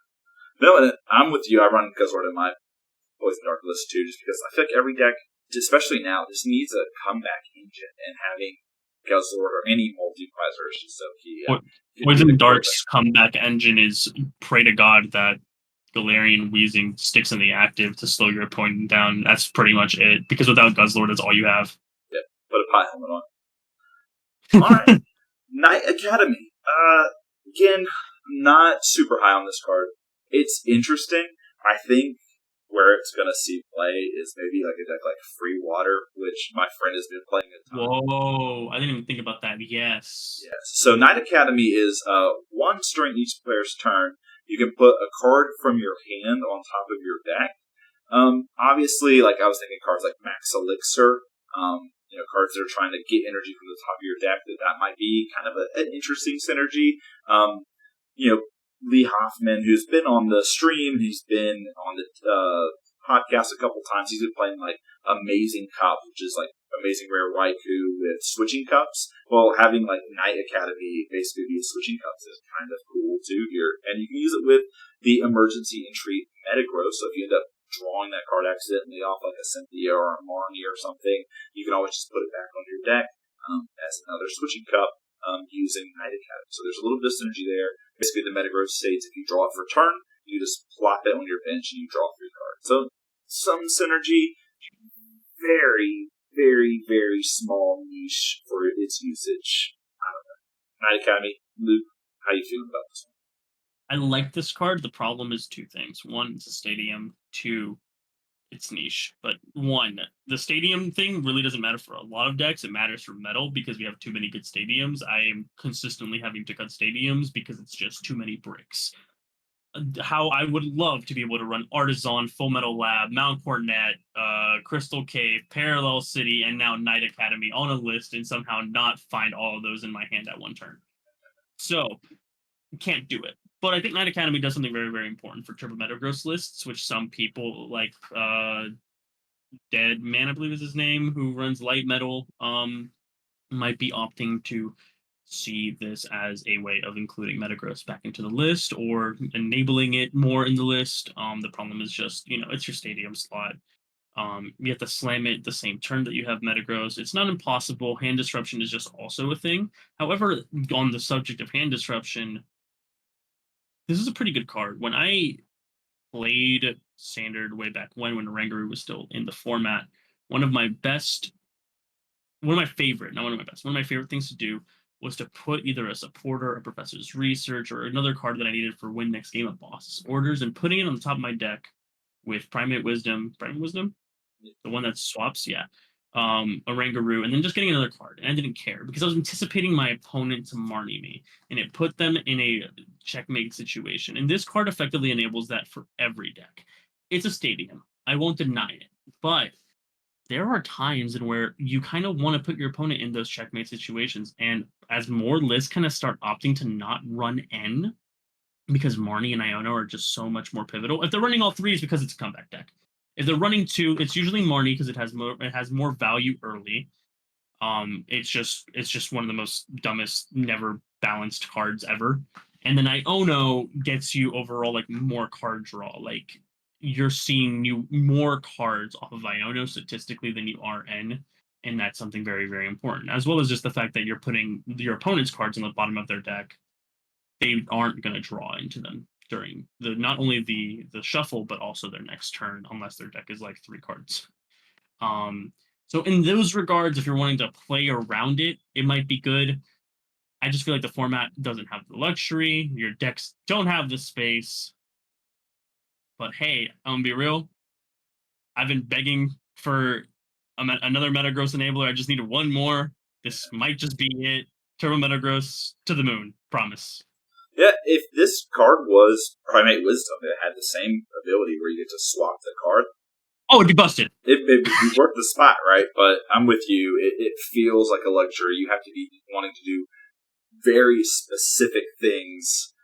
No, I'm with you. I run Guzzlord in my Poison Dark list too, just because I feel like every deck, especially now, just needs a comeback engine, and having Guzzlord or any multiplier is just so key. Poison Dark's comeback engine is pray to God that Galarian Wheezing sticks in the active to slow your opponent down. That's pretty much it. Because without Guzzlord, that's all you have. Yeah, put a pot helmet on. Alright. Knight Academy. Again, not super high on this card. It's interesting. I think where it's going to see play is maybe like a deck like Free Water, which my friend has been playing a ton. Whoa, I didn't even think about that. Yes. So Knight Academy is once during each player's turn, you can put a card from your hand on top of your deck. Obviously, like I was thinking cards like Max Elixir, cards that are trying to get energy from the top of your deck, that might be kind of an interesting synergy. Lee Hoffman, who's been on the stream, he's been on the podcast a couple times. He's been playing like Amazing Cup, which is like Amazing Rare Waiku with switching cups. Well, having like Knight Academy basically be switching cups is kind of cool too here. And you can use it with the Emergency Entreat Metagross. So if you end up drawing that card accidentally off like a Cynthia or a Marnie or something, you can always just put it back on your deck as another switching cup using Knight Academy. So there's a little bit of synergy there. Basically, the Metagross states if you draw it for turn, you just plop it on your bench and you draw 3 cards. So some synergy, very, very, very small niche for its usage. I don't know. Knight Academy, Luke, how you feeling about this one? I like this card. The problem is 2 things. 1, it's a stadium. 2, it's niche. But 1, the stadium thing really doesn't matter for a lot of decks. It matters for metal because we have too many good stadiums. I am consistently having to cut stadiums because it's just too many bricks. How I would love to be able to run Artisan, Full Metal Lab, Mount Cornet, Crystal Cave, Parallel City, and now Knight Academy on a list and somehow not find all of those in my hand at one turn. So, can't do it. But I think Knight Academy does something very, very important for Turbo Metagross lists, which some people like Dead Man, I believe is his name, who runs Light Metal, might be opting to see this as a way of including Metagross back into the list or enabling it more in the list. The problem is just, it's your stadium slot. You have to slam it the same turn that you have Metagross. It's not impossible. Hand Disruption is just also a thing. However, on the subject of Hand Disruption, this is a pretty good card. When I played Standard way back when Rangaroo was still in the format, one of my favorite things to do was to put either a supporter, a Professor's Research, or another card that I needed for win next game of Boss's Orders, and putting it on the top of my deck with Primate Wisdom, the one that swaps, a Rangaroo, and then just getting another card. And I didn't care because I was anticipating my opponent to Marnie me, and it put them in a checkmate situation. And this card effectively enables that for every deck. It's a stadium. I won't deny it. But there are times in where you kind of want to put your opponent in those checkmate situations. And as more lists kind of start opting to not run N, because Marnie and Iono are just so much more pivotal. If they're running all 3, it's because it's a comeback deck. If they're running 2, it's usually Marnie because it has more value early. It's just one of the most dumbest, never balanced cards ever. And then Iono gets you overall like more card draw. Like you're seeing more cards off of Iono statistically than you are N, and that's something very, very important. As well as just the fact that you're putting your opponent's cards on the bottom of their deck. They aren't going to draw into them during not only the shuffle but also their next turn unless their deck is like 3 cards. So in those regards, if you're wanting to play around it, it might be good. I just feel like the format doesn't have the luxury. Your decks don't have the space. But hey, I'm gonna be real. I've been begging for another Metagross enabler. I just needed one more. This might just be it. Turbo Metagross to the moon. Promise. Yeah, if this card was Primate Wisdom, it had the same ability where you get to swap the card. Oh, it'd be busted. It worked the spot, right? But I'm with you. It feels like a luxury. You have to be wanting to do very specific things,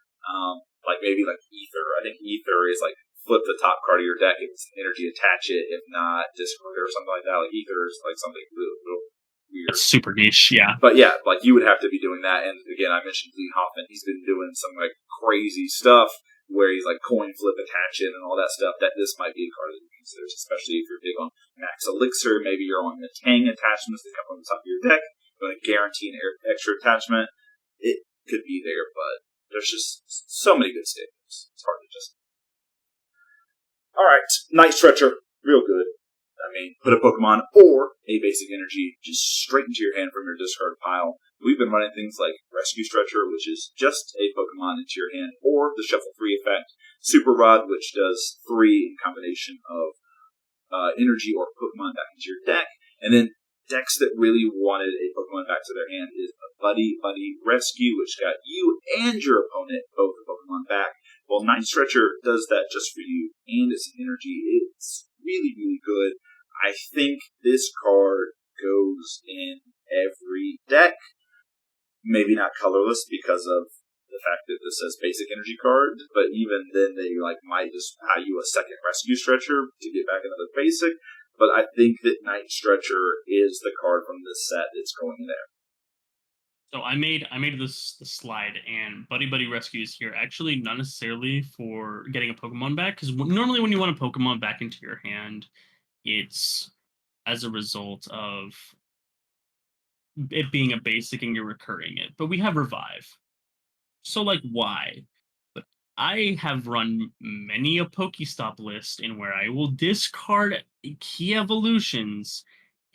like maybe like Ether. I think Ether is like flip the top card of your deck. If it's energy, attach it. If not, discard it or something like that. Like Ether is like something real weird. It's super niche, yeah. But yeah, like you would have to be doing that. And again, I mentioned Lee Hoffman. He's been doing some like crazy stuff where he's like coin flip, attach it, and all that stuff. That this might be a card that you consider, especially if you're big on Max Elixir. Maybe you're on the Tang attachments that come on the top of your deck. You're going to guarantee an extra attachment. It could be there, but there's just so many good staples. It's hard to just Alright, Night Stretcher, real good. I mean, put a Pokemon or a basic energy just straight into your hand from your discard pile. We've been running things like Rescue Stretcher, which is just a Pokemon into your hand, or the Shuffle 3 effect, Super Rod, which does 3 in combination of energy or Pokemon back into your deck. And then decks that really wanted a Pokemon back to their hand is a Buddy Rescue, which got you and your opponent both a Pokemon back. Well, Night Stretcher does that just for you, and it's an energy. It's really, really good. I think this card goes in every deck. Maybe not colorless because of the fact that this says basic energy card, but even then they might just value a second Rescue Stretcher to get back another basic. But I think that Night Stretcher is the card from this set that's going there. So I made this the slide, and Buddy Rescue is here actually not necessarily for getting a Pokemon back, because normally when you want a Pokemon back into your hand, it's as a result of it being a basic and you're recurring it. But we have Revive, so why? But I have run many a Pokestop list in where I will discard key evolutions,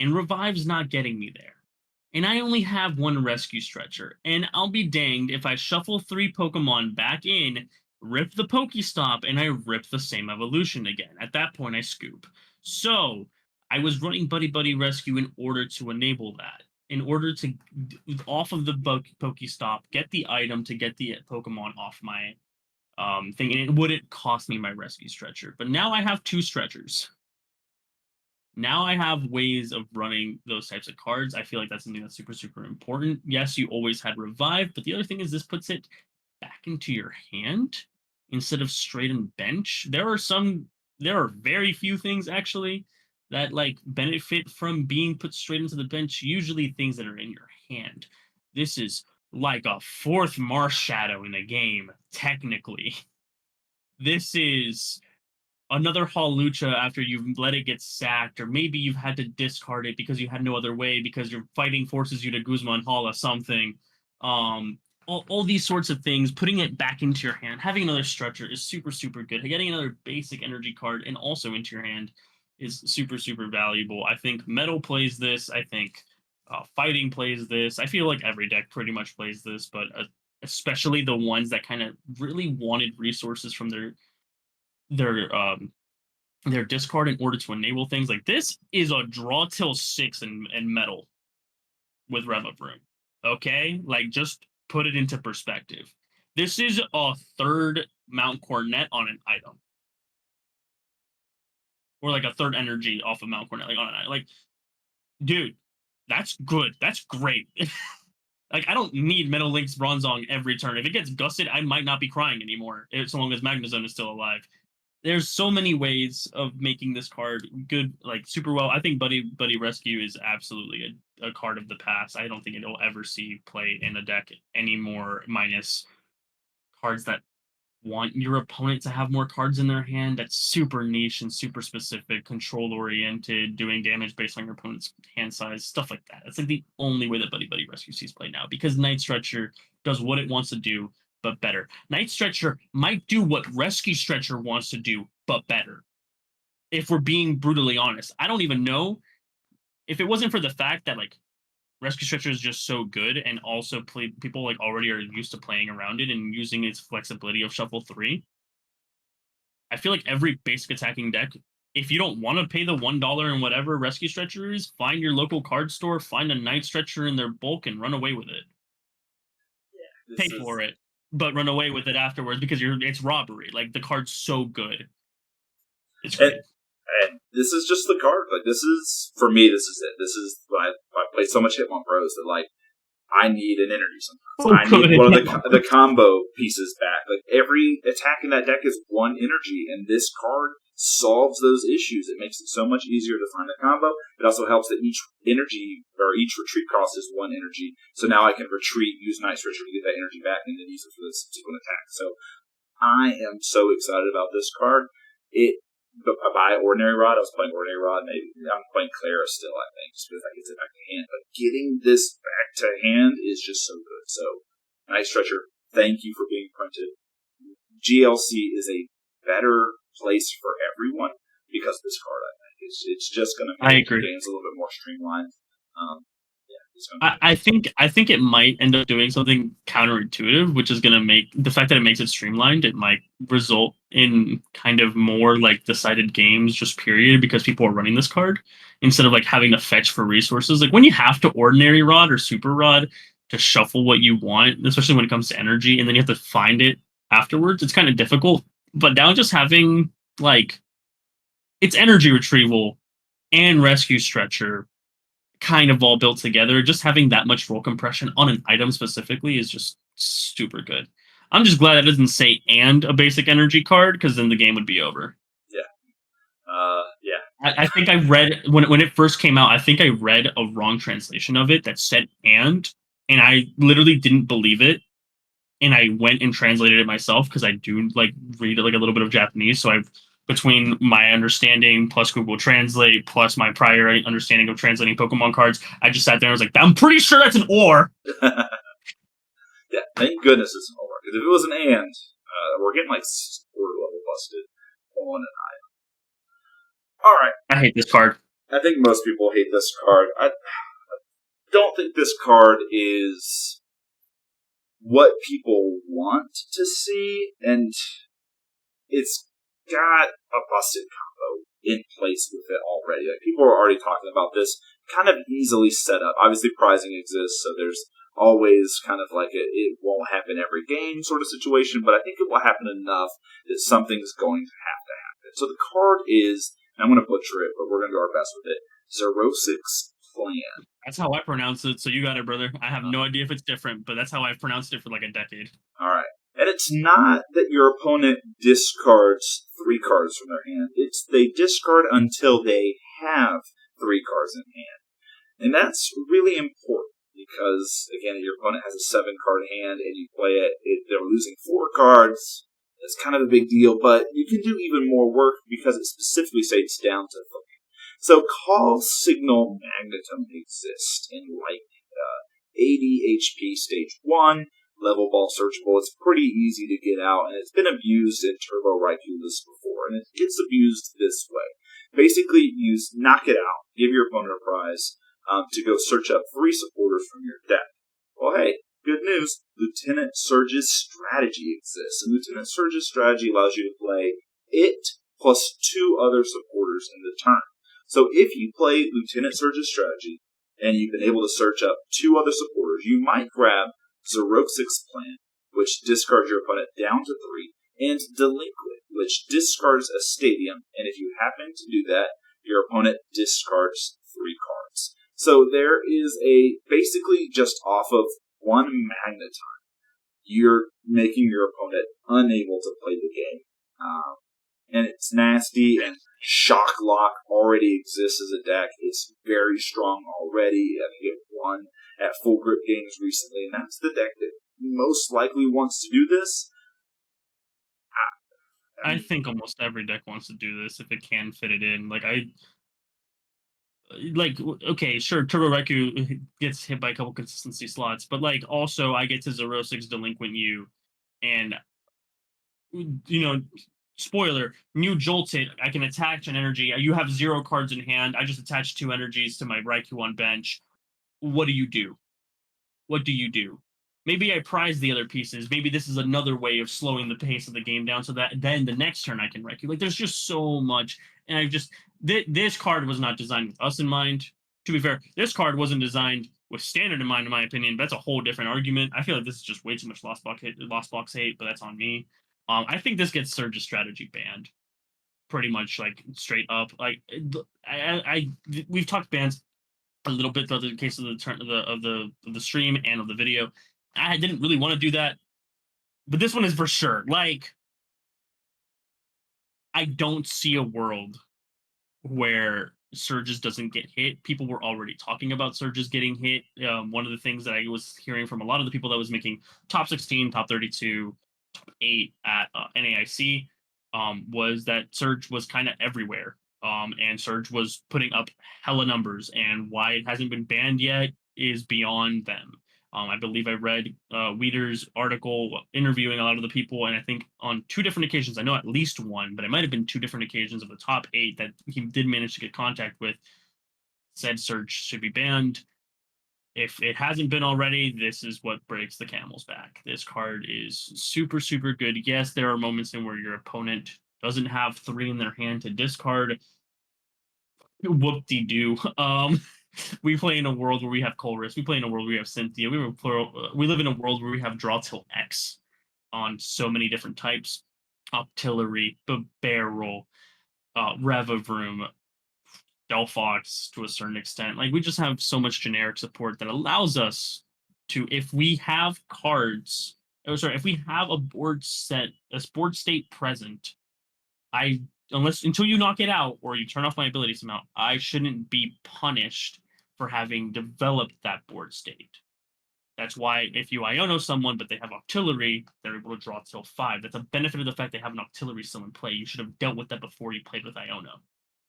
and Revive's not getting me there. And I only have one Rescue Stretcher, and I'll be danged if I shuffle 3 Pokemon back in, rip the Pokestop, and I rip the same evolution again. At that point, I scoop. So, I was running Buddy Rescue in order to enable that. In order to, off of the Pokestop, get the item to get the Pokemon off my thing, and it wouldn't cost me my Rescue Stretcher. But now I have 2 Stretchers. Now I have ways of running those types of cards. I feel like that's something that's super, super important. Yes, you always had Revive, but the other thing is this puts it back into your hand instead of straight in bench. There are very few things actually that benefit from being put straight into the bench, usually things that are in your hand. This is like a 4th Marshadow in a game, technically. This is another Hawlucha after you've let it get sacked, or maybe you've had to discard it because you had no other way because your fighting forces you to Guzman Hala something. All these sorts of things, putting it back into your hand, having another Stretcher is super, super good. Getting another basic energy card and also into your hand is super, super valuable. I think Metal plays this. I think Fighting plays this. I feel like every deck pretty much plays this, but especially the ones that kind of really wanted resources from their their discard in order to enable things like this is a draw till 6 and Metal with Rev of Room. Okay? Just put it into perspective. This is a 3rd Mount Cornet on an item. Or a 3rd energy off of Mount Cornet, on an item. Dude, that's good. That's great. I don't need Metal Link's Bronzong every turn. If it gets gusted, I might not be crying anymore, so long as Magnezone is still alive. There's so many ways of making this card good, super well. I think Buddy Rescue is absolutely a card of the past. I don't think it'll ever see play in a deck anymore, minus cards that want your opponent to have more cards in their hand. That's super niche and super specific, control oriented, doing damage based on your opponent's hand size, stuff like that. That's the only way that Buddy Rescue sees play now, because Night Stretcher does what it wants to do, but better. Night Stretcher might do what Rescue Stretcher wants to do, but better. If we're being brutally honest, I don't even know if it wasn't for the fact that Rescue Stretcher is just so good, and also people already are used to playing around it and using its flexibility of Shuffle 3. I feel like every basic attacking deck, if you don't want to pay the $1 and whatever Rescue Stretcher is, find your local card store, find a Night Stretcher in their bulk, and run away with it. Pay for it, but run away with it afterwards because it's robbery. The card's so good. It's great. And this is just the card. This is, for me, this is it. This is why I play so much Hitmon Bros that, I need an energy sometimes. I need one of the combo pieces back. Every attack in that deck is 1 energy, and this card solves those issues. It makes it so much easier to find a combo. It also helps that each energy, or each retreat cost is 1 energy. So now I can retreat, use Night Stretcher to get that energy back, and then use it for the subsequent attack. So I am so excited about this card. But I buy Ordinary Rod. I was playing Ordinary Rod. Maybe I'm playing Clara still, I think, just because I get it back to hand. But getting this back to hand is just so good. So, Night Stretcher, thank you for being printed. GLC is a better place for everyone because of this card. I think it's just going to I make agree. games a little bit more streamlined. It's going to be I think it might end up doing something counterintuitive, which is going to make the fact that it makes it streamlined. It might result in kind of more like decided games, just period, because people are running this card instead of like having to fetch for resources. Like when you have to ordinary rod or super rod to shuffle what you want, especially when it comes to energy, and then you have to find it afterwards. It's kind of difficult. But now just having like it's energy retrieval and rescue stretcher kind of all built together. Just having that much roll compression on an item specifically is just super good. I'm just glad it doesn't say and a basic energy card because then the game would be over. yeah. I think I read when it first came out. I think I read a wrong translation of it that said and I literally didn't believe it. And I went and translated it myself because I do like read like a little bit of Japanese. So I've between my understanding plus Google Translate plus my prior understanding of translating Pokemon cards, I just sat there and was like, I'm pretty sure that's an or. Yeah, thank goodness it's an or. Because if it was an and, we're getting like order level busted on an I. All right. I hate this card. I think most people hate this card. I don't think this card is what people want to see, and it's got a busted combo in place with it already. Like people are already talking about this kind of easily set up. Obviously, prizing exists, so there's always kind of like it won't happen every game sort of situation, but I think it will happen enough that something's going to happen. So the card is, and I'm going to butcher it, but we're going to do our best with it, Xerosic's Plan. That's how I pronounce it, so you got it, brother. I have no idea if it's different, but that's how I've pronounced it for like a decade. All right. And it's not that your opponent discards 3 cards from their hand. It's they discard until they have 3 cards in hand. And that's really important because, again, if your opponent has a 7-card hand and you play it, they're losing 4 cards. It's kind of a big deal, but you can do even more work because it specifically states down to 3. So Call Signal Magnetum exists in Lightning. 80 HP Stage 1. Level ball searchable. It's pretty easy to get out, and it's been abused in Turbo Raikou lists before, and it gets abused this way. Basically, you knock it out, give your opponent a prize to go search up 3 supporters from your deck. Well, hey, good news. Lieutenant Surge's strategy exists, and Lieutenant Surge's strategy allows you to play it plus 2 other supporters in the turn. So if you play Lieutenant Surge's strategy, and you've been able to search up 2 other supporters, you might grab Xerosic's Plan, which discards your opponent down to 3, and Delinquent, which discards a stadium, and if you happen to do that, your opponent discards 3 cards. So there is basically just off of 1 Magneton, you're making your opponent unable to play the game. And it's nasty, and Shock Lock already exists as a deck. It's very strong already. I think it won at Full Grip Games recently, and that's the deck that most likely wants to do this. I think almost every deck wants to do this if it can fit it in. Okay, sure, Turbo Raikou gets hit by a couple consistency slots, but like also I get to Xerosic's Delinquent You, and spoiler, new Joltic, I can attach an energy. You have 0 cards in hand. I just attach 2 energies to my Raikou on bench. What do you do? What do you do? Maybe I prize the other pieces. Maybe this is another way of slowing the pace of the game down so that then the next turn I can Raikou. Like, there's just so much. And this card was not designed with us in mind. To be fair, this card wasn't designed with standard in mind, in my opinion. That's a whole different argument. I feel like this is just way too much Lost Box hate, but that's on me. I think this gets Surge's strategy banned, pretty much like straight up. Like we've talked bans a little bit throughout the case of the stream and of the video. I didn't really want to do that, but this one is for sure. Like, I don't see a world where Surges doesn't get hit. People were already talking about Surges getting hit. One of the things that I was hearing from a lot of the people that was making top 16, top 32, top 8 at NAIC was that Surge was kind of everywhere. And Surge was putting up hella numbers, and why it hasn't been banned yet is beyond them. I believe I read Weeder's article interviewing a lot of the people, and I think on 2 different occasions, I know at least one, but it might have been 2 different occasions of the top 8 that he did manage to get contact with, said Surge should be banned. If it hasn't been already, this is what breaks the camel's back. This card is super, super good. Yes, there are moments in where your opponent doesn't have 3 in their hand to discard. Whoop-de-doo. We play in a world where we have Colress. We play in a world where we have Cynthia. We live in a world where we have draw till X on so many different types. Artillery, barrel, Revavroom, Delphox to a certain extent. Like we just have so much generic support that allows us to, if we have cards, oh sorry, if we have a board state present, I until you knock it out or you turn off my ability somehow, I shouldn't be punished for having developed that board state. That's why if you Iono someone but they have artillery, they're able to draw till 5. That's a benefit of the fact they have an artillery still in play. You should have dealt with that before you played with Iono.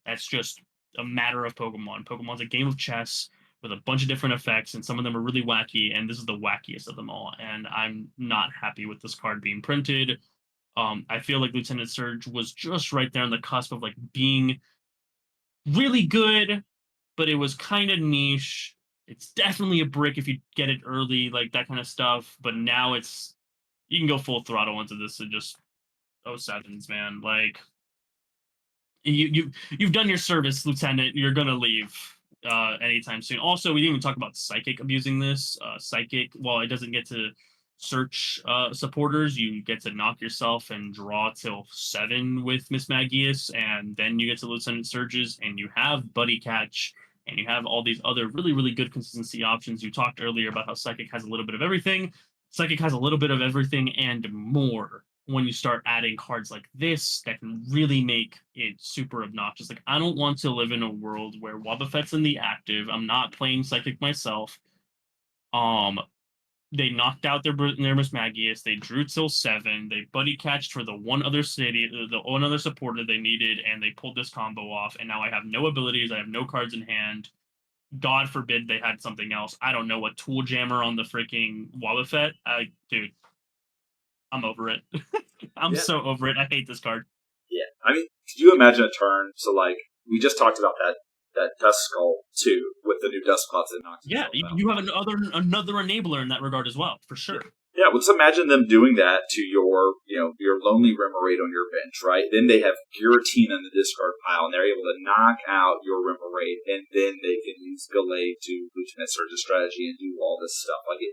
That's just a matter of Pokemon. Pokemon's a game of chess with a bunch of different effects, and some of them are really wacky, and this is the wackiest of them all. And I'm not happy with this card being printed. I feel like Lieutenant Surge was just right there on the cusp of like being really good, but it was kind of niche. It's definitely a brick if you get it early, like that kind of stuff. But now you can go full throttle into this and just 07s, man. Like you've done your service, Lieutenant. You're gonna leave anytime soon. Also, we didn't even talk about Psychic abusing this. Psychic, while it doesn't get to search supporters, you get to knock yourself and draw till 7 with Miss Magius, and then you get to Lieutenant Surges, and you have Buddy Catch, and you have all these other really, really good consistency options. You talked earlier about how Psychic has a little bit of everything. Psychic has a little bit of everything and more when you start adding cards like this that can really make it super obnoxious. Like, I don't want to live in a world where Wobbuffet's in the active. I'm not playing Psychic myself. They knocked out their Miss Magius. They drew till 7. They buddy catched for the one other city, the one other supporter they needed, and they pulled this combo off. And now I have no abilities. I have no cards in hand. God forbid they had something else. I don't know, a tool jammer on the freaking Wobbuffet. Dude, I'm over it. I'm Yeah. so over it. I hate this card. Yeah. I mean, could you imagine a turn? So, like, we just talked about that Dust Skull, too, with the new Dust Clots that knocks Yeah, itself out. you have another enabler in that regard as well, for sure. Yeah, let's imagine them doing that to your Lonely Remoraid on your bench, right? Then they have Giratina in the discard pile, and they're able to knock out your Remoraid, and then they can use Gallade to Lieutenant Surge's strategy and do all this stuff. Like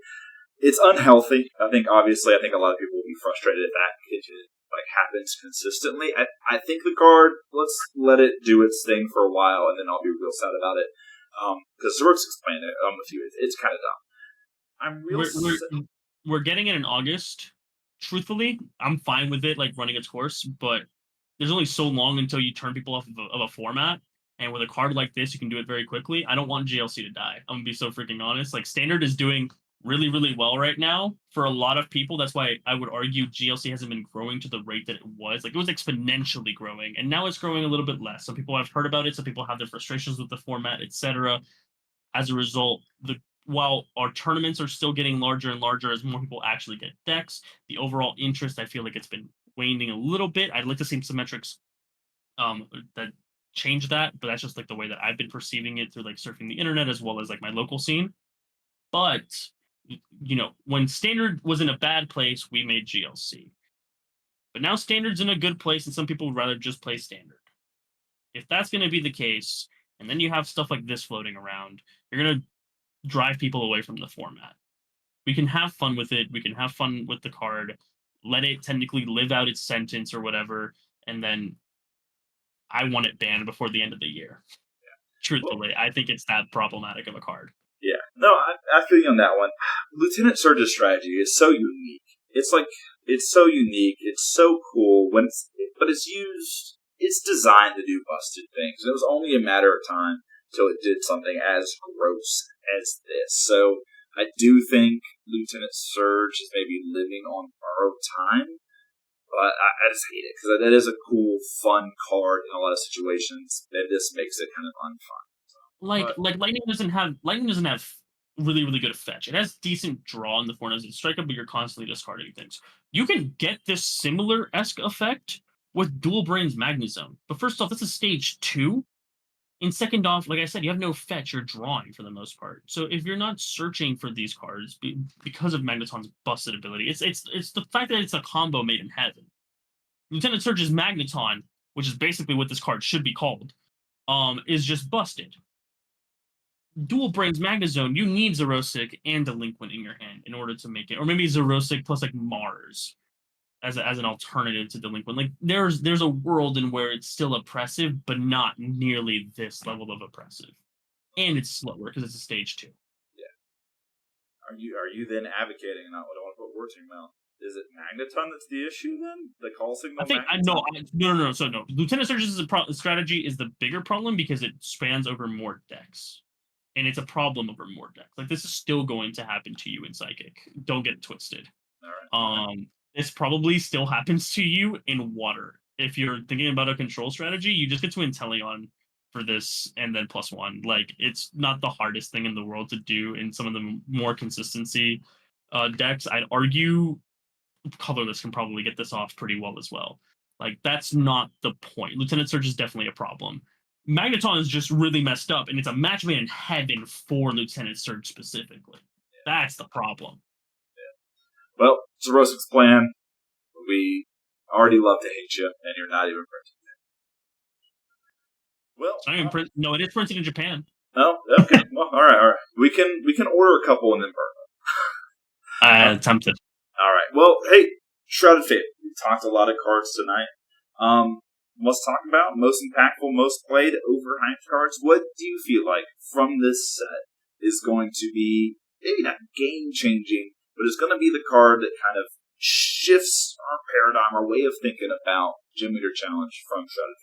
it's unhealthy. I think a lot of people will be frustrated if that happens consistently. I think the card, let's let it do its thing for a while, and then I'll be real sad about it. Because Zork's explained it with you. It's kind of dumb. I'm real. We're getting it in August. Truthfully, I'm fine with it, like running its course, but there's only so long until you turn people off of a format. And with a card like this, you can do it very quickly. I don't want GLC to die. I'm gonna be so freaking honest. Like Standard is doing really, really well right now for a lot of people. That's why I would argue GLC hasn't been growing to the rate that it was. Like it was exponentially growing, and now it's growing a little bit less. Some people have heard about it. Some people have their frustrations with the format, etc. As a result, while our tournaments are still getting larger and larger as more people actually get decks, the overall interest, I feel like it's been waning a little bit. I'd like to see some metrics that change that, but that's just like the way that I've been perceiving it through like surfing the internet as well as like my local scene. But when Standard was in a bad place, we made GLC. But now Standard's in a good place, and some people would rather just play Standard. If that's going to be the case, and then you have stuff like this floating around, you're going to drive people away from the format. We can have fun with it. We can have fun with the card. Let it technically live out its sentence or whatever, and then I want it banned before the end of the year. Yeah. Truthfully, I think it's that problematic of a card. Yeah. No, I feel you on that one. Lieutenant Surge's strategy is so unique. It's so unique. It's so cool but it's used. It's designed to do busted things. It was only a matter of time till it did something as gross as this. So I do think Lieutenant Surge is maybe living on borrowed time, but I just hate it because that is a cool, fun card in a lot of situations, and this makes it kind of unfun. Like Lightning doesn't have really, really good at fetch. It has decent draw in the form as a striker, but you're constantly discarding things. You can get this similar-esque effect with Dual Brains Magnezone. But first off, this is stage 2. And second off, like I said, you have no fetch or drawing for the most part. So if you're not searching for these cards because of Magneton's busted ability, it's the fact that it's a combo made in heaven. Lieutenant Surge's Magneton, which is basically what this card should be called, is just busted. Dual Brains Magnezone, you need Xerosic and Delinquent in your hand in order to make it, or maybe Xerosic plus like Mars as an alternative to Delinquent. Like there's a world in where it's still oppressive, but not nearly this level of oppressive, and it's slower because it's a stage 2. Yeah. Are you then advocating? And I don't want to put words in your mouth. Is it Magneton that's the issue then? The call signal? I think no. So no, Lieutenant Surge's strategy is the bigger problem because it spans over more decks. And it's a problem over more decks. Like this is still going to happen to you in Psychic. Don't get it twisted. All right. This probably still happens to you in Water. If you're thinking about a control strategy, you just get to Inteleon for this and then +1. Like it's not the hardest thing in the world to do in some of the more consistency decks. I'd argue Colorless can probably get this off pretty well as well. Like that's not the point. Lieutenant Surge is definitely a problem. Magneton is just really messed up, and it's a match made in heaven for Lieutenant Surge specifically. That's the problem. Yeah. Well, Xerosic's plan. We already love to hate you, and you're not even printing it. Well, no, it is printed in Japan. Oh, okay. Well, all right. We can order a couple and then burn them. Tempted. All right. Well, hey, Shrouded Fable. We talked a lot of cards tonight. Let's talk about most impactful, most played, overhyped cards. What do you feel like from this set is going to be, maybe not game-changing, but it's going to be the card that kind of shifts our paradigm, our way of thinking about Gym Leader Challenge from Shrouded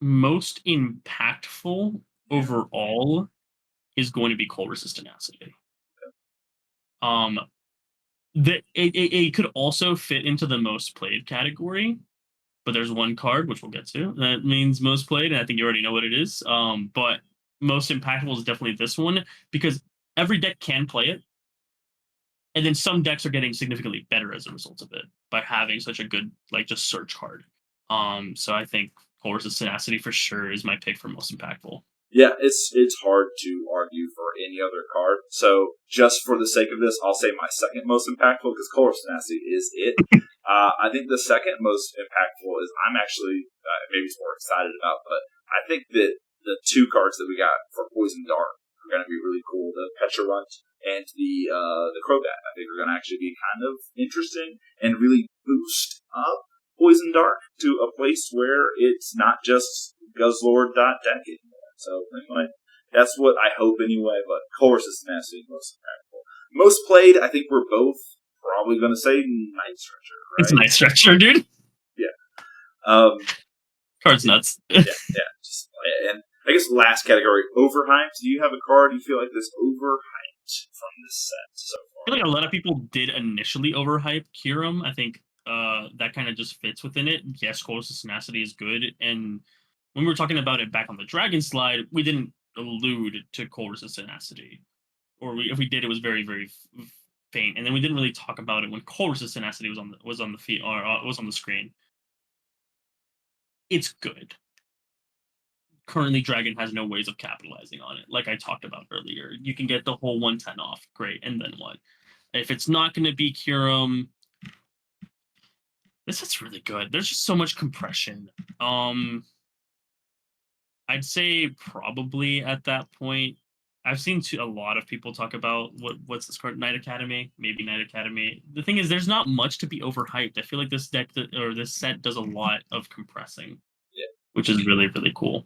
Fable? Most impactful overall is going to be Cold-Resist Tenacity. It could also fit into the most played category, but there's one card, which we'll get to, that means most played, and I think you already know what it is. But most impactful is definitely this one, because every deck can play it, and then some decks are getting significantly better as a result of it by having such a good, like, just search card. So I think Cold-Resist Tenacity for sure is my pick for most impactful. Yeah, it's hard to argue for any other card. So just for the sake of this, I'll say my second most impactful because Cold-Resist Tenacity is it. I think the second most impactful is I'm actually maybe it's more excited about, but I think that the two cards that we got for Poison Dart are going to be really cool. The Petrarunt and the Crobat, I think, are going to actually be kind of interesting and really boost up Poison Dart to a place where it's not just Guzzlord.deck anymore. So anyway, that's what I hope anyway. But Cold-Resist Tenacity most impactful. Most played, I think we're both probably going to say Night Stretcher, right? It's Night Stretcher, dude. Yeah. Card's nuts. yeah. Just play it. And I guess last category, overhyped. Do you have a card you feel like this overhyped from this set so far? I feel like a lot of people did initially overhype Kyurem. I think that kind of just fits within it. Yes, Cold-Resist Tenacity is good, and when we were talking about it back on the Dragon slide, we didn't allude to Cold-Resist Tenacity. Or if we did, it was very, very faint. And then we didn't really talk about it when Cold-Resist Tenacity was on the feed, or was on the screen. It's good. Currently, Dragon has no ways of capitalizing on it. Like I talked about earlier, you can get the whole 110 off. Great. And then what? If it's not going to be Kyurem, this is really good. There's just so much compression. I'd say probably at that point, I've seen a lot of people talk about what's this card, Night Academy, maybe Night Academy. The thing is, there's not much to be overhyped. I feel like this deck or this set does a lot of compressing, which is really, really cool.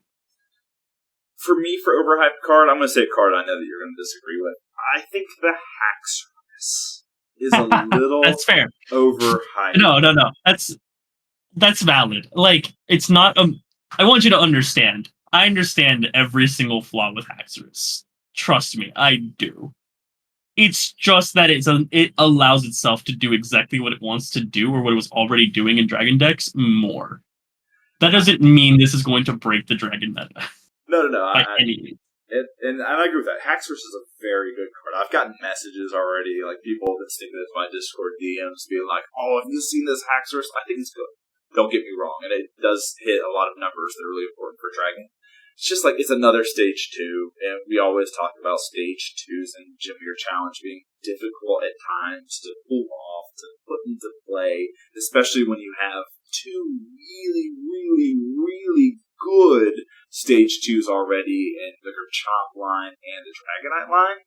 For me, for overhyped card, I'm going to say a card I know that you're going to disagree with. I think the Haxorus is a little That's fair. Overhyped. No. That's valid. Like, it's not I want you to understand. I understand every single flaw with Haxorus. Trust me, I do. It's just that it allows itself to do exactly what it wants to do, or what it was already doing in Dragon decks, more. That doesn't mean this is going to break the Dragon meta. No. by any means. And I agree with that. Haxorus is a very good card. I've gotten messages already, like people that stick this my Discord DMs being like, "Oh, have you seen this Haxorus? I think it's good." Don't get me wrong, and it does hit a lot of numbers that are really important for Dragon. It's just like it's another stage 2, and we always talk about stage 2s and Gym Year Challenge being difficult at times to pull off, to put into play, especially when you have two really, really, really good stage 2s already in the Chomp line and the Dragonite line.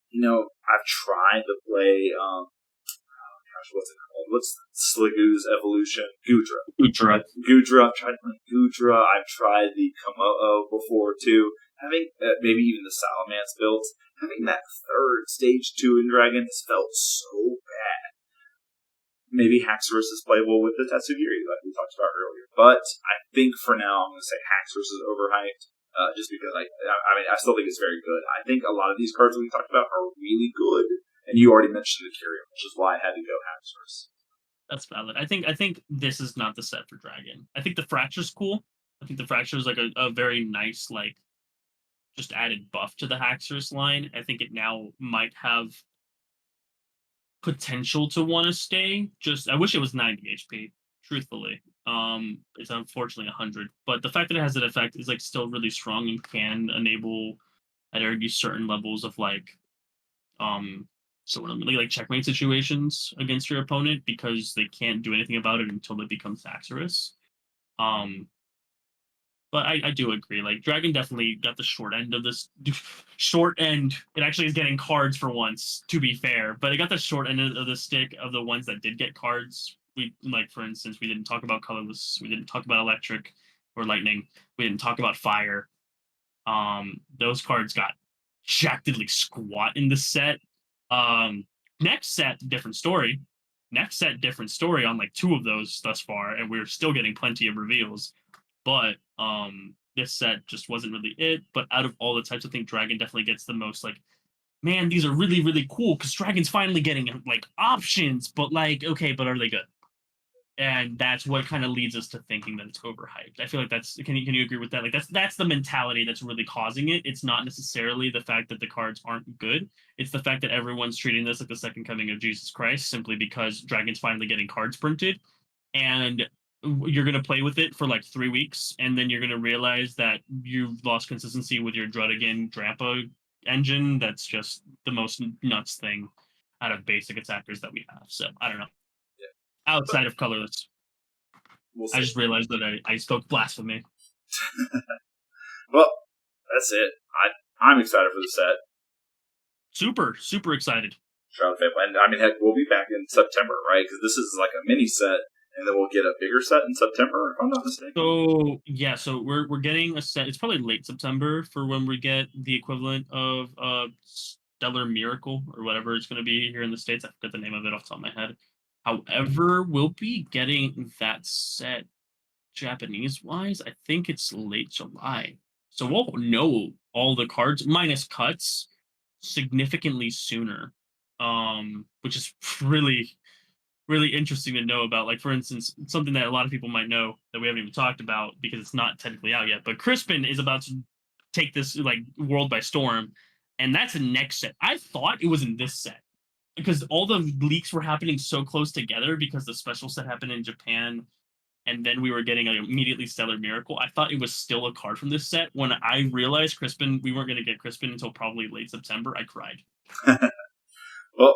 You know, I've tried to play, what's it called? What's Sligoo's evolution? Gudra. I've tried playing Gudra. I've tried the Komodo before, too. Having, maybe even the Salamence builds. Having that third stage 2 in Dragon has felt so bad. Maybe Haxorus is playable with the Tatsugiri, like we talked about earlier. But I think for now, I'm going to say Haxorus is overhyped, just because I still think it's very good. I think a lot of these cards we talked about are really good, and you already mentioned the Kyrian, which is why I had to go Haxorus. That's valid. I think this is not the set for Dragon. I think the Fracture's cool. I think the Fracture is like a very nice, like, just added buff to the Haxorus line. I think it now might have potential to want to stay. Just I wish it was 90 HP. Truthfully, it's unfortunately 100. But the fact that it has that effect is like still really strong and can enable, I'd argue, certain levels of like, like checkmate situations against your opponent because they can't do anything about it until it becomes Haxorus. But I do agree. Like Dragon definitely got the short end of this. Short end. It actually is getting cards for once, to be fair. But it got the short end of the stick of the ones that did get cards. We like, for instance, we didn't talk about colorless. We didn't talk about electric or lightning. We didn't talk about fire. Those cards got jackedly squat in the set. Next set, different story. Next set, different story on like 2 of those thus far, and we're still getting plenty of reveals. But this set just wasn't really it. But out of all the types, I think Dragon definitely gets the most like, man, these are really, really cool because Dragon's finally getting like options, but like, okay, but are they good? And that's what kind of leads us to thinking that it's overhyped. I feel like that's can you agree with that? Like that's the mentality that's really causing it. It's not necessarily the fact that the cards aren't good. It's the fact that everyone's treating this like the second coming of Jesus Christ simply because Dragon's finally getting cards printed. And you're going to play with it for like 3 weeks, and then you're going to realize that you've lost consistency with your Drudigan Drampa engine. That's just the most nuts thing out of basic attackers that we have. So, I don't know. Yeah. Outside of colorless. I just realized that I spoke blasphemy. Well, that's it. I'm excited for the set. Super, super excited. Shrouded Fable. And I mean, heck, we'll be back in September, right? Because this is like a mini set. And then we'll get a bigger set in September, if I'm not mistaken. So yeah, so we're getting a set. It's probably late September for when we get the equivalent of Stellar Miracle or whatever it's going to be here in the States. I forget the name of it off the top of my head. However, we'll be getting that set Japanese wise. I think it's late July, so we'll know all the cards minus cuts significantly sooner. Which is really interesting to know about. Like, for instance, something that a lot of people might know that we haven't even talked about because it's not technically out yet, but Crispin is about to take this like world by storm, and that's a next set. I thought it was in this set because all the leaks were happening so close together because the special set happened in Japan, and then we were getting like, immediately Stellar Miracle. I thought it was still a card from this set. When I realized Crispin, we weren't going to get Crispin until probably late September, I cried. Well,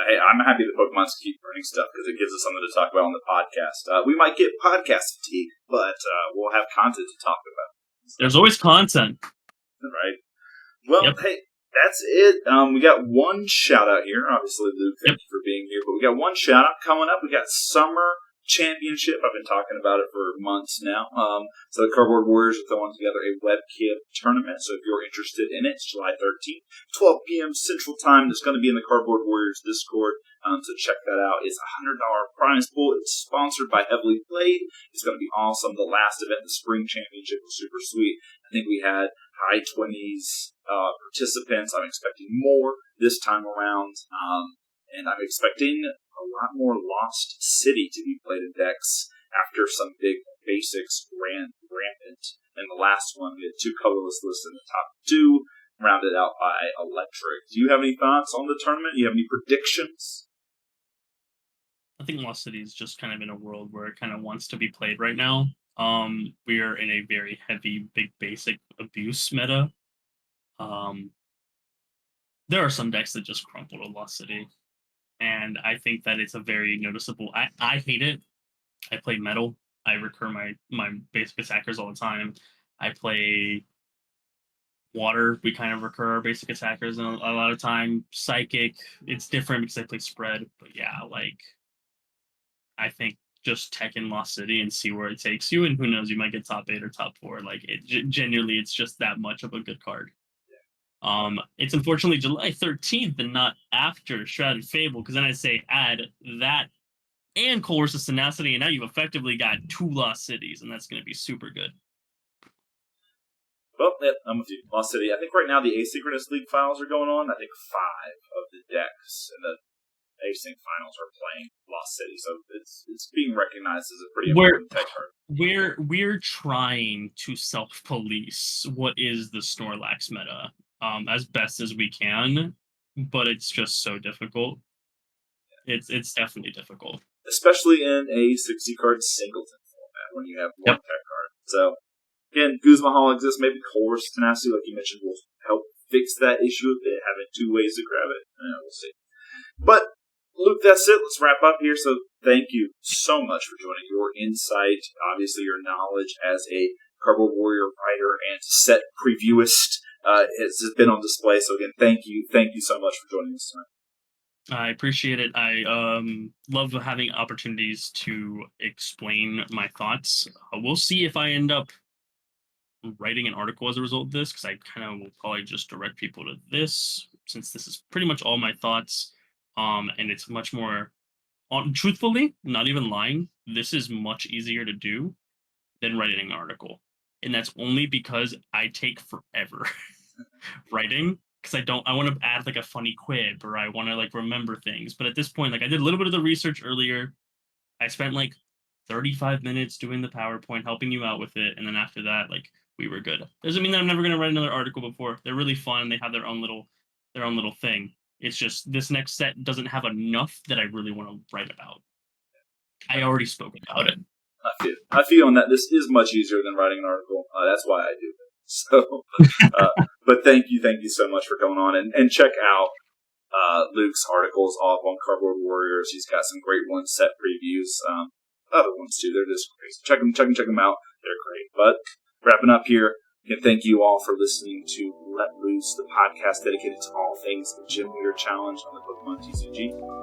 hey, I'm happy that Pokemon's keep running stuff because it gives us something to talk about on the podcast. We might get podcast fatigue, but we'll have content to talk about. So, there's always content. Right. Well, hey, that's it. We got one shout out here. Obviously, Luke, thank you for being here. But we got one shout out coming up. We got Summer Championship. I've been talking about it for months now. So the Cardboard Warriors are throwing together a webcam tournament. So if you're interested in it, it's July 13th, 12 p.m. Central Time. It's going to be in the Cardboard Warriors Discord. So check that out. It's a $100 prize pool. It's sponsored by Heavily Played. It's going to be awesome. The last event, the Spring Championship, was super sweet. I think we had high 20s participants. I'm expecting more this time around. And I'm expecting a lot more Lost City to be played in decks after some big basics ran rampant. And the last one, we had 2 colorless lists in the top 2, rounded out by electric. Do you have any thoughts on the tournament? Do you have any predictions? I think Lost City is just kind of in a world where it kind of wants to be played right now. We are in a very heavy, big, basic abuse meta. There are some decks that just crumple to Lost City, and I think that it's a very noticeable. I hate it. I play metal. I recur my basic attackers all the time. I play water. We kind of recur our basic attackers a lot of time. Psychic, it's different because I play spread. But yeah, like I think just tech in Lost City and see where it takes you, and who knows, you might get top 8 or top 4. Like it genuinely, it's just that much of a good card. It's unfortunately July 13th and not after Shrouded Fable, because then I say add that and Coercive Tenacity, and now you've effectively got 2 Lost Cities, and that's going to be super good. Well, yeah, I'm with you. Lost City. I think right now the Asynchronous League finals are going on. I think 5 of the decks in the Async finals are playing Lost City, so it's being recognized as a pretty important tech card. We're trying to self-police what is the Snorlax meta as best as we can, but it's just so difficult. It's definitely difficult, especially in a 60-card singleton format when you have one tech card. So again, Guzma Hall exists. Maybe Coercive Tenacity, like you mentioned, will help fix that issue of it having 2 ways to grab it. We'll see. But Luke, that's it. Let's wrap up here. So thank you so much for joining. Your insight, obviously your knowledge as a Cardboard Warrior writer and set previewist has been on display. So again, thank you so much for joining us tonight. I appreciate it. I love having opportunities to explain my thoughts. We'll see if I end up writing an article as a result of this, because I kind of will probably just direct people to this, since this is pretty much all my thoughts. And it's much more, truthfully, not even lying, this is much easier to do than writing an article. And that's only because I take forever writing, because I want to add like a funny quib, or I want to like remember things. But at this point, like I did a little bit of the research earlier. I spent like 35 minutes doing the PowerPoint, helping you out with it. And then after that, like we were good. Doesn't mean that I'm never going to write another article before. They're really fun. They have their own little thing. It's just this next set doesn't have enough that I really want to write about. I already spoke about it. I feel on that this is much easier than writing an article. That's why I do it. So, but thank you so much for coming on, and check out Luke's articles off on Cardboard Warriors. He's got some great set previews. Other ones too. They're just crazy. Check them out. They're great. But wrapping up here, again, thank you all for listening to Let Loose, the podcast dedicated to all things Gym Leader Challenge on the Pokemon TCG.